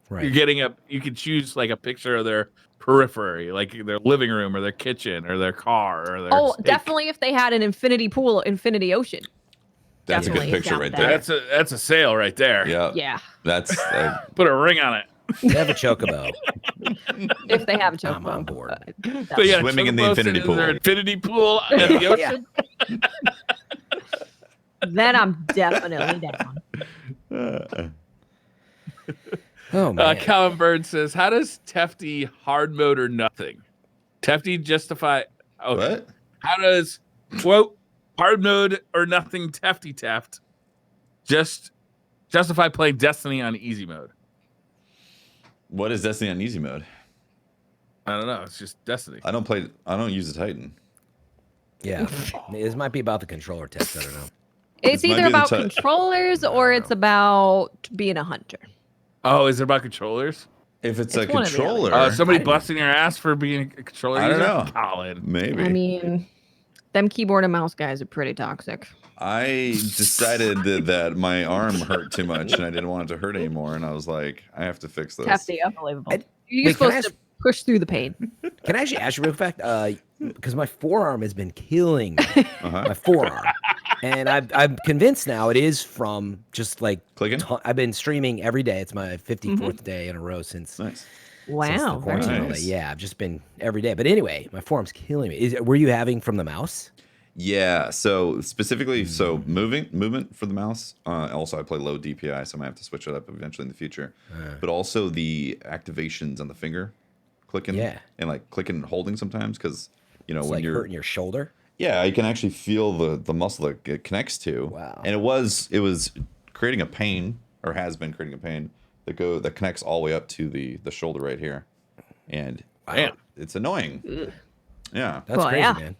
Right. you're getting you can choose like a picture of their periphery, like their living room or their kitchen or their car or their Oh, steak. definitely if they had an infinity pool, infinity ocean. That's a good Definitely picture got right that. there. That's a sale right there. Yeah. Yeah. That's Put a ring on it. They have a chocobo. If they have a chocobo. I'm on board. So yeah, Swimming in the chocobo infinity is pool. there infinity pool at the Yeah. ocean. Then I'm definitely down. Oh man. Calvin Bird says, "How does Tefty hard mode or nothing? Tefty justify? Okay. What? How does quote hard mode or nothing Tefty Teft just justify playing Destiny on easy mode? What is Destiny on easy mode? I don't know. It's just Destiny. I don't use a Titan. Yeah. This might be about the controller test. I don't know. It's This might either be the about ti- controllers or it's about being a hunter. Oh, is it about controllers? If it's It's a one or the other. controller, Somebody I- busting your ass for being a controller I don't user? know. Colin. maybe. I mean, them keyboard and mouse guys are pretty toxic. I decided that my arm hurt too much and I didn't want it to hurt anymore, and I was like, I have to fix this. Hefty, unbelievable. I- You're wait, can I supposed ask- to push through the pain. Can I actually ask you real fact? Because my forearm has been killing me. Uh-huh. My forearm. And I'm convinced now it is from just like Clicking? I've been streaming every day. It's my 54th day in a row since Nice. since Wow. the Very quarantine and all nice. that. Yeah, I've just been every day. But anyway, my forearm's killing me. Were you having from the mouse? Yeah. So specifically, movement for the mouse. Also, I play low DPI, so I might have to switch it up eventually in the future. But also the activations on the finger, clicking, Yeah. and like clicking and holding sometimes, because It's when like you're hurting your shoulder. yeah, you can actually feel the muscle that it connects to. Wow. And it was creating a pain, or has been creating a pain that connects all the way up to the shoulder right here, and Damn. it's annoying. Yeah. That's Well, crazy, yeah. man.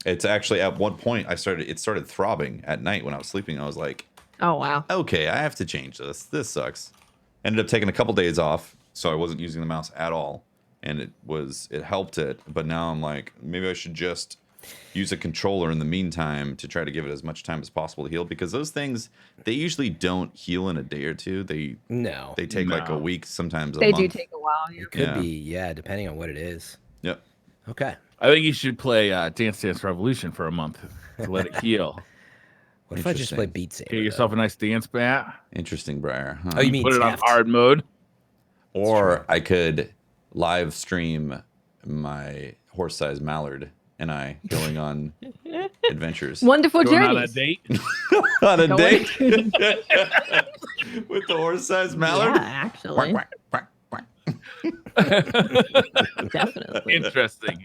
It's actually at one point it started throbbing at night when I was sleeping. I was like, Oh, wow. okay, I have to change this. This sucks. Ended up taking a couple days off, so I wasn't using the mouse at all, and it helped it. But now I'm like, maybe I should just use a controller in the meantime to try to give it as much time as possible to heal, because those things, they usually don't heal in a day or two. They No. take like a No. week, sometimes a They month. do take a while. Yeah. It could Yeah. be, yeah, depending on what it is. Yep. Okay. I think you should play Dance Dance Revolution for a month to let it heal. What if I just play Interesting. Beat Saber? Get yourself a nice dance mat. Interesting, Briar. Huh? Oh, you mean Put it on Taft? hard mode. Or I could live stream my horse-sized mallard and I going on adventures Wonderful Going on a journeys. date. on a Going- date with the horse-sized mallard. Yeah, actually. Quack, quack, quack, quack. Definitely.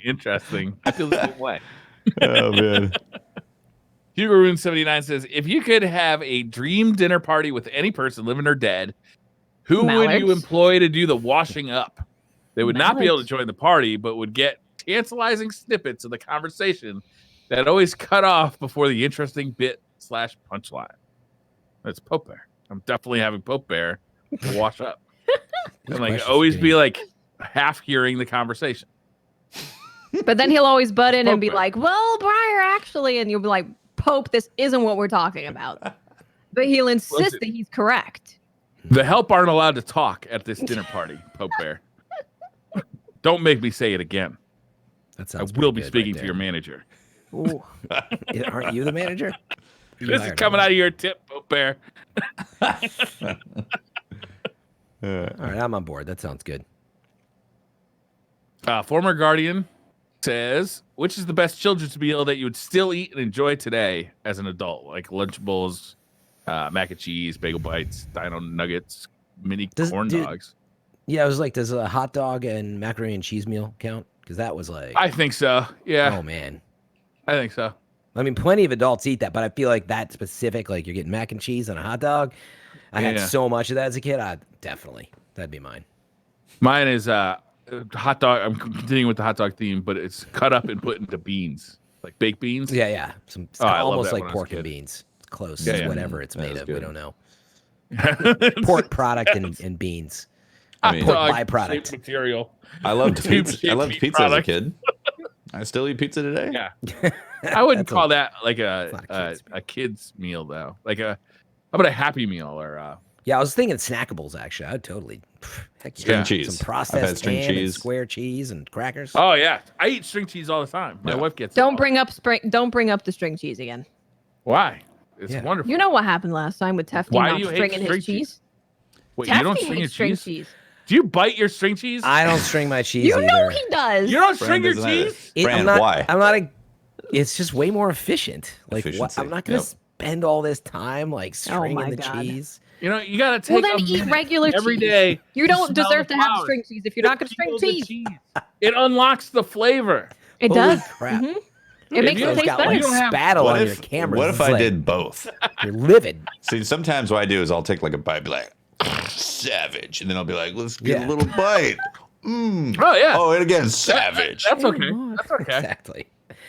Interesting. I feel the same way. Oh man. Hugo Rune 79 says, if you could have a dream dinner party with any person, living or dead, who would you Mallards. employ to do the washing up? They would not be able to Mallards. join the party, but would get tantalizing snippets of the conversation that always cut off before the interesting bit/punchline. That's Pope Bear. I'm definitely having Pope Bear to wash up. These And like questions always are be getting- like half hearing the conversation. But then he'll always butt in and be Pope. like, well, Briar, actually. And you'll be like, Pope, this isn't what we're talking about. But he'll insist Listen. that he's correct. The help aren't allowed to talk at this dinner party, Pope Bear. Don't make me say it again. That I sounds will pretty be good speaking right to your manager. Ooh. there. Aren't you the manager? You This is hired coming him. out of your tip, Pope Bear. All right, I'm on board. That sounds good. Former Guardian says, which is the best children's meal that you would still eat and enjoy today as an adult? Like Lunchables, mac and cheese, bagel bites, dino nuggets, mini corn dogs. Yeah, I was like, does a hot dog and macaroni and cheese meal count? Because that was like, I think so. Yeah, oh man, I think so. I mean, plenty of adults eat that, but I feel like that specific, like you're getting mac and cheese on a hot dog. I had so much of that as a kid. Definitely, that'd be mine. Mine is hot dog. I'm continuing with the hot dog theme, but it's cut up and put into beans, like baked beans. Yeah. It's almost like pork and beans. It's close. It's whatever it's made of. Good. We don't know. Pork product and beans. I mean, pork byproduct material. I loved pizza. I loved pizza as a kid. I still eat pizza today. Yeah. I wouldn't call that like a kid's meal though. Like how about a Happy Meal or Yeah, I was thinking snackables actually. I'd totally string cheese. Some processed string ham cheese, and square cheese and crackers. Oh yeah, I eat string cheese all the time. My wife gets. Don't bring up the string cheese again. Why? It's wonderful. You know what happened last time with Tefty not stringing his cheese? Wait, Tefty you don't string your cheese? Do you bite your string cheese? I don't string my cheese. You either. know he does. You don't string your cheese? Why? I'm not. It's just way more efficient. Like what? I'm not gonna Yep. spend all this time like stringing the cheese. You know, you gotta take. Well, then eat regular every cheese. day. You don't smell deserve the to have flowers. string cheese if you're not gonna string cheese. It unlocks the flavor. It Holy does. crap. Mhm. It makes you it taste got better. like You don't have- spattle What on your if, camera. what if I did both? You're livid. See, sometimes what I do is I'll take like a bite, be like, savage, and then I'll be like, let's get a little bite. Oh yeah. Oh, and again, savage. That's okay. That's okay. Exactly.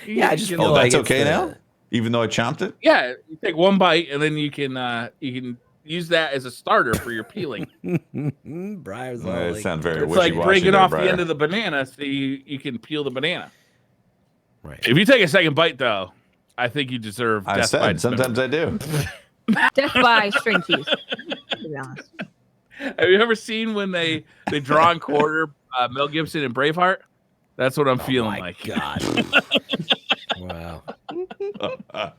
Yeah, I just feel Oh, like that's it's okay the- now, even though I chomped it. Yeah, you take one bite and then you can use that as a starter for your peeling. Briar's all It like, sounds very It's like wishy-washy breaking there, off Briar. the end of the banana so you can peel the banana. right. If you take a second bite though, I think you deserve I death by said sometimes I do. Death by string cheese. To be honest. Have you ever seen when they draw and quarter Mel Gibson and Braveheart? That's what I'm feeling my like. God. Wow. I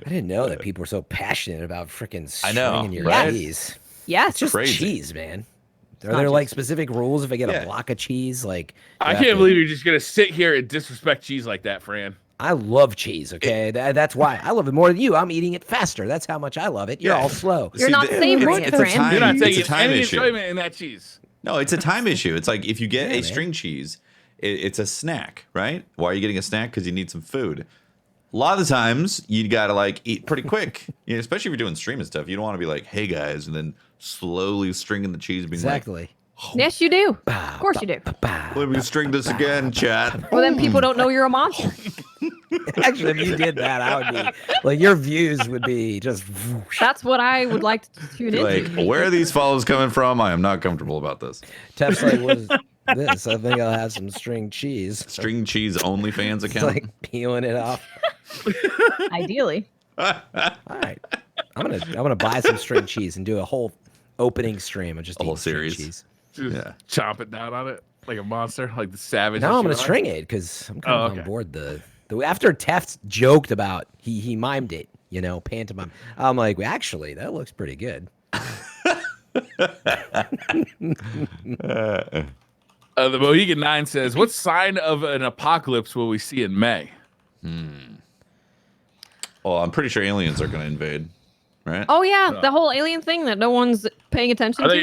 didn't know that people were so passionate about freaking I know, stringing your right? cheese. Yes. It's just Crazy. cheese, man. Are not there like cheese. specific rules if I get Yeah. a block of cheese? Like I can't believe you're just gonna sit here and disrespect cheese like that, Fran. I love cheese. Okay, that's why I love it more than you. I'm eating it faster. That's how much I love it. You're Yeah. all slow. You're not savoring it, it's a Fran. time, You're not it's a taking time any issue. enjoyment in that cheese. No, it's a time issue. It's like if you get Yeah, a man. string cheese, it's a snack, right? Why are you getting a snack? Because you need some food. A lot of the times you gotta like eat pretty quick, especially if you're doing streaming stuff. You don't want to be like, "Hey guys," and then slowly stringing the cheese, being Exactly. Yes, you do. Of course you do. like, "Let me string this again, chat." Well, then people don't know you're a monster. Actually, if you did that, I would be like your views would be just. Whoosh. That's what I would like to tune Like, into. where are these follows coming from? I am not comfortable about this. Tef's like, what is this? I think I'll have some string cheese. String cheese OnlyFans It's account. like peeling it off. Ideally. All right, I'm gonna buy some string cheese and do a whole opening stream of just A whole eating string series. cheese. Just Yeah. chomp it down on it like a monster, like the savage. Now that I'm you gonna are. string it because I'm kind of okay. on board. The after Teft joked about he mimed it, pantomime. I'm like, well, actually, that looks pretty good. The Mohegan 9 says, "What sign of an apocalypse will we see in May?" Well, I'm pretty sure aliens are going to invade, right? Oh yeah, the whole alien thing that no one's paying attention Are to.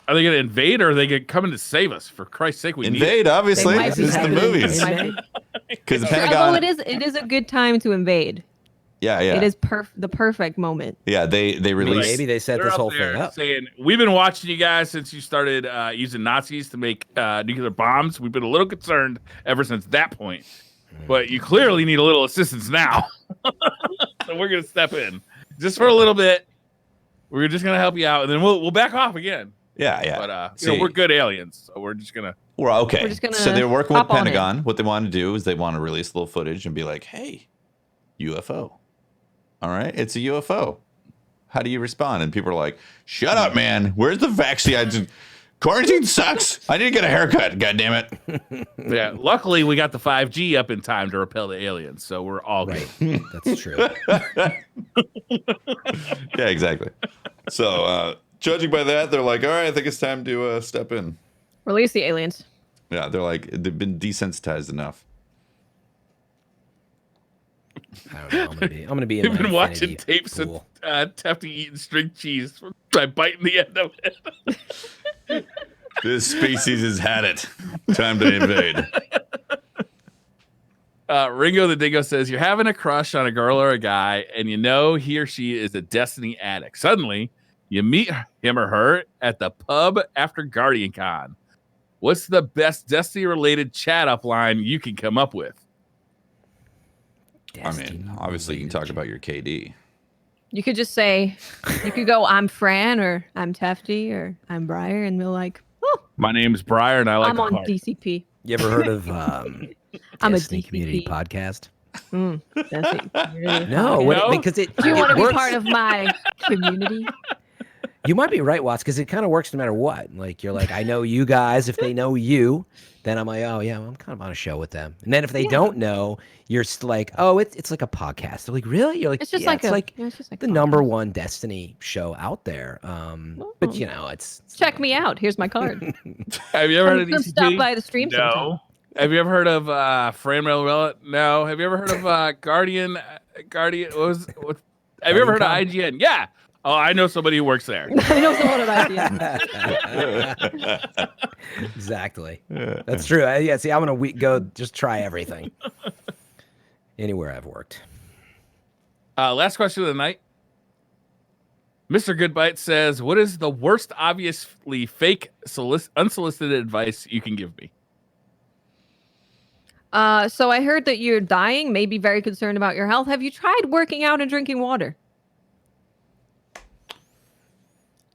they going to invade or are they going to come in to save us? For Christ's sake, we need Invade, obviously. They might This be is the happening. movies. They might Because the Although Pentagon. it is a good time to invade. Yeah. It is the perfect moment. Yeah, they released. Maybe they set They're this up whole there thing up. saying, "We've been watching you guys since you started using Nazis to make nuclear bombs. We've been a little concerned ever since that point, but you clearly need a little assistance now. So we're gonna step in just for a little bit. We're just gonna help you out, and then we'll back off again. Yeah. But See, we're good aliens, so we're just gonna." We're okay. We're just gonna So they're working with hop on in. Pentagon. What they want to do is they want to release a little footage and be like, "Hey, UFO. All right, it's a UFO. How do you respond?" And people are like, "Shut up, man. Where's the vaccine? Quarantine sucks. I need to get a haircut. God damn it." Yeah, luckily we got the 5G up in time to repel the aliens, so we're all good. Right, that's true. Yeah, exactly. So judging by that, they're like, "All right, I think it's time to step in." Release the aliens. Yeah, they're like, they've been desensitized enough. I don't know. I'm gonna be in We've my been watching infinity tapes pool. of Tefty eating string cheese by biting the end of it. This species has had it. Time to invade. Ringo the Dingo says, you're having a crush on a girl or a guy, and you know he or she is a Destiny addict. Suddenly, you meet him or her at the pub after Guardian Con. What's the best Destiny-related chat up line you can come up with? I mean, obviously you can talk about your KD. You could just say, you could go, I'm Fran, or I'm Tefty, or I'm Briar, and they're like, oh, My name's Briar, and I like I'm the on heart. DCP. You ever heard of I'm a Destiny DCP. Community Podcast? Destiny Community No, Podcast. because it. Do you it want to be works. part of my community? You might be right, Watts, because it kind of works no matter what. Like you're like, I know you guys. If they know you, then I'm like, oh yeah, well, I'm kind of on a show with them. And then if they don't know, you're like, oh, it's like a podcast. They're like, really? You're like, It's just yeah, like it's like the number one Destiny show out there. But you know, it's Check me out. Here's my card. Have you ever heard of Come DCP? stop by the stream sometime. No. Have you ever heard of Franonmics? No. Have you ever heard of Guardian? What? Have you ever heard of IGN? Yeah. Oh, I know somebody who works there. I know someone at IGN. Exactly. That's true. Yeah. See, I'm gonna go just try everything. Anywhere I've worked. Last question of the night. Mr. Goodbite says, "What is the worst, obviously fake, unsolicited advice you can give me?" So I heard that you're dying, maybe very concerned about your health. Have you tried working out and drinking water?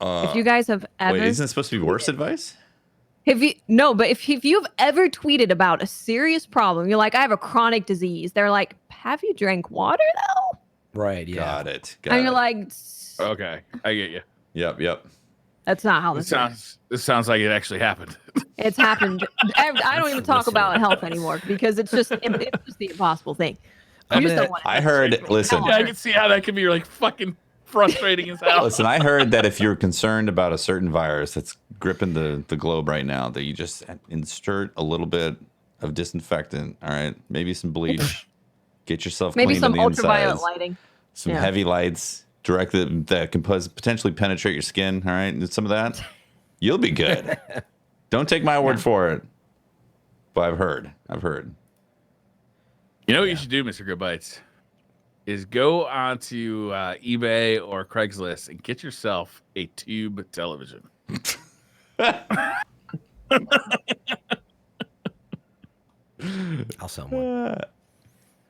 If you guys have ever... Wait, isn't it supposed to be worse advice? But if you've ever tweeted about a serious problem, you're like, I have a chronic disease. They're like, have you drank water though? Right. Yeah. Got it. And you're like, Okay, I get you. Yep. that's not how This this works. sounds like it actually happened. It's happened. I don't even talk about health anymore because it's just the impossible thing. You just don't want to. I heard, listen, Yeah, I can see how that could be like fucking frustrating as hell. listen, I heard that if you're concerned about a certain virus that's gripping the globe right now, that you just insert a little bit of disinfectant, all right? Maybe some bleach. Get yourself Maybe cleaned some on the ultraviolet insides. lighting. Some Yeah. heavy lights directed that can potentially penetrate your skin, all right? And some of that. You'll be good. Don't take my word for it. But I've heard. You know what you should do, Mr. Goodbites, is go onto eBay or Craigslist and get yourself a tube television. I'll sell one.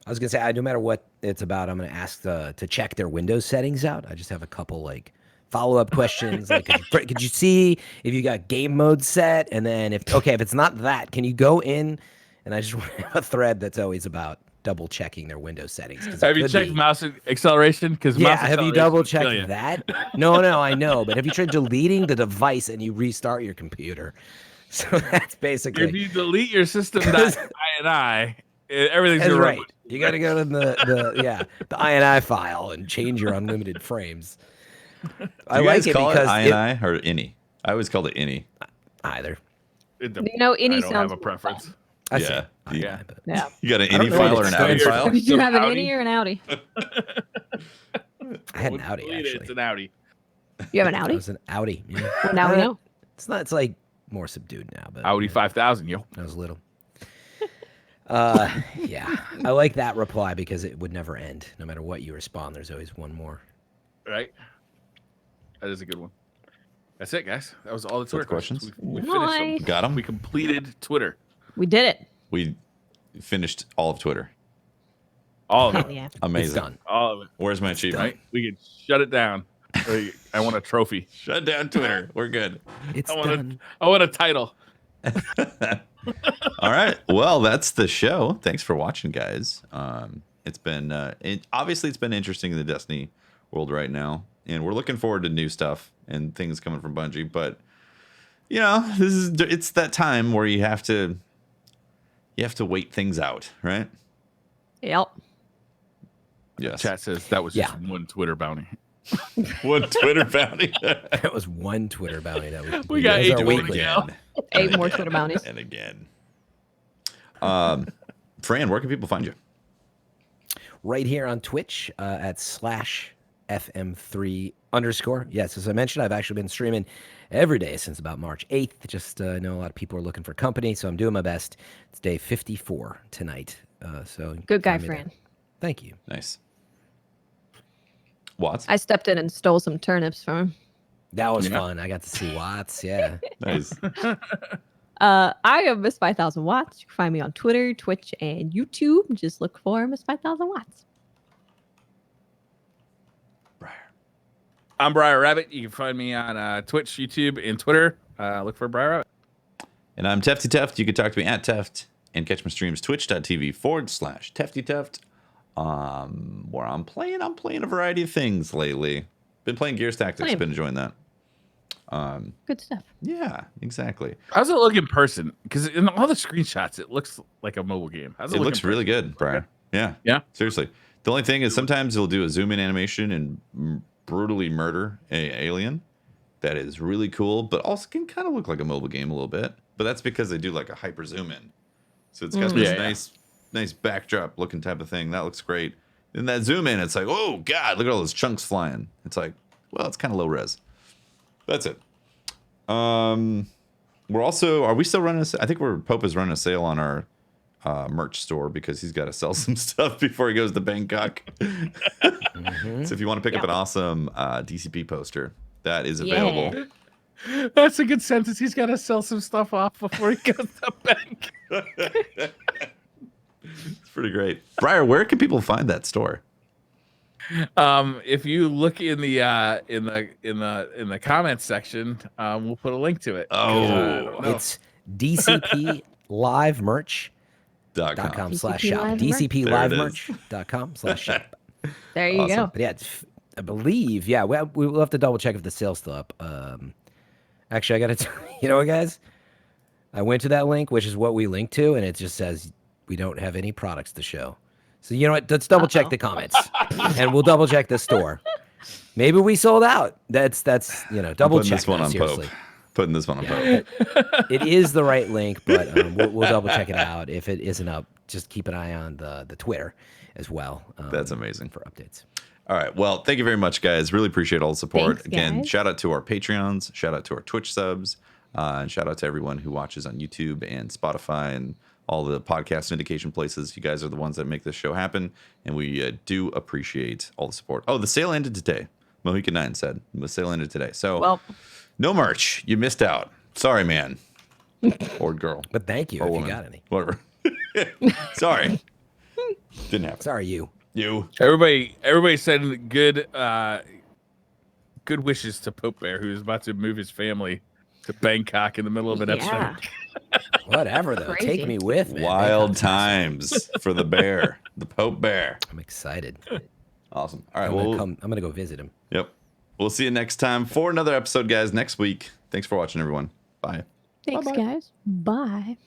I was gonna say, no matter what it's about, I'm gonna ask to check their Windows settings out. I just have a couple like follow-up questions. Like, could you see if you got game mode set? And then if it's not that, can you go in? And I just want to have a thread that's always about double checking their Windows settings. Have you checked mouse acceleration? Because have you double checked that? No, I know. But have you tried deleting the device and you restart your computer? So that's basically. If you delete your system.ini, everything's That's gonna right. run. You got to go to the INI file and change your unlimited frames. I Do you like guys it call because it INI or INI? I always called it INI. either. You know, any I don't sounds have a preference. I see. Yeah. Yeah. But Yeah. You got an I don't INI know file what or an it Audi stands for. file? Did you have an Audi? innie or an Audi? I had an Audi Delete it, actually. It's an Audi. You have an It Audi? was an Audi. Yeah. Well, now we know. It's not. It's like more subdued now, but Audi 5000, yo. when I was little. Yeah, I like that reply because it would never end. No matter what you respond, there's always one more. Right? That is a good one. That's it, guys. That was all the Twitter the questions? We finished them. Nice. Got them? We completed Twitter. We did it. We finished all of Twitter. All of Hell it. yeah. Amazing. It's done. All of it. Where's my achievement? Right? We can shut it down. I want a trophy. Shut down Twitter. We're good. It's I done. want a title. All right. Well, that's the show. Thanks for watching, guys. It's been obviously it's been interesting in the Destiny world right now, and we're looking forward to new stuff and things coming from Bungie. But you know, it's that time where you have to wait things out, right? Yep. Yes. Chat says that was just one Twitter bounty. One Twitter bounty. That was one Twitter bounty that We got completed. That was 8 our more weekly. to go. 8 more Twitter bounties. And again. Fran, where can people find you? Right here on Twitch at /FM3_. Yes, as I mentioned, I've actually been streaming every day since about March 8th. Just know a lot of people are looking for company, so I'm doing my best. It's day 54 tonight. So Good guy, find me there. Fran. Thank you. Nice. Watts. I stepped in and stole some turnips from him. That was Yeah. fun. I got to see Watts. Yeah. Nice. I am Miss 5000 Watts. You can find me on Twitter, Twitch, and YouTube. Just look for Miss 5000 Watts. Briar. I'm Briar Rabbit. You can find me on Twitch, YouTube, and Twitter. Look for Briar Rabbit. And I'm Tefty Teft. You can talk to me at Teft and catch my streams twitch.tv/Tefty Teft. Where I'm playing a variety of things lately. Been playing Gears Tactics. Same. Been enjoying that. Good stuff. Yeah, exactly. How's it look in person? Because in all the screenshots, it looks like a mobile game. How's it It look looks in really person? good, Brian. Yeah. Yeah? Seriously. The only thing is sometimes it'll do a zoom in animation and brutally murder a alien. That is really cool, but also can kind of look like a mobile game a little bit. But that's because they do like a hyper zoom in. So it's got this Yeah. nice backdrop looking type of thing. That looks great. And that zoom in, it's like, oh God, look at all those chunks flying. It's like, well, it's kind of low res. That's it. We're also, are we still running I think Pope is running a sale on our merch store because he's got to sell some stuff before he goes to Bangkok. So if you want to pick up an awesome DCP poster, that is available. That's a good sentence. He's got to sell some stuff off before he goes to bank. It's pretty great. Briar, where can people find that store? If you look in the comments section, we'll put a link to it. It's DCPLiveMerch.com/shop. DCPLiveMerch.com/shop. There you go. But yeah, I believe, yeah, we'll have to double check if the sale's still up. Actually, I got to tell you know what, guys? I went to that link, which is what we linked to, and it just says we don't have any products to show. So you know what? Let's double check the comments, and we'll double check the store. Maybe we sold out. That's double check. This one on seriously. Pope. Putting this one on Pope. It is the right link, but we'll double check it out. If it isn't up, just keep an eye on the Twitter as well. That's amazing. For updates. All right. Well, thank you very much, guys. Really appreciate all the support. Thanks, Again, guys. shout out to our Patreons. Shout out to our Twitch subs. And shout out to everyone who watches on YouTube and Spotify and all the podcast syndication places. You guys are the ones that make this show happen. And we do appreciate all the support. Oh, the sale ended today. Mohican 9 said the sale ended today. So Well, no merch. You missed out. Sorry, man. Or girl. But thank you Or if woman. you got any. Whatever. Sorry. Didn't happen. Sorry, you. You. Everybody sending good wishes to Pope Bear, who's about to move his family to Bangkok in the middle of an yeah. episode. Whatever, though. Crazy. Take me with, man. Wild times for the bear, the Pope Bear. I'm excited. Awesome. All right. I'm gonna go visit him. Yep. We'll see you next time for another episode, guys, next week. Thanks for watching, everyone. Bye. Thanks, guys. Bye.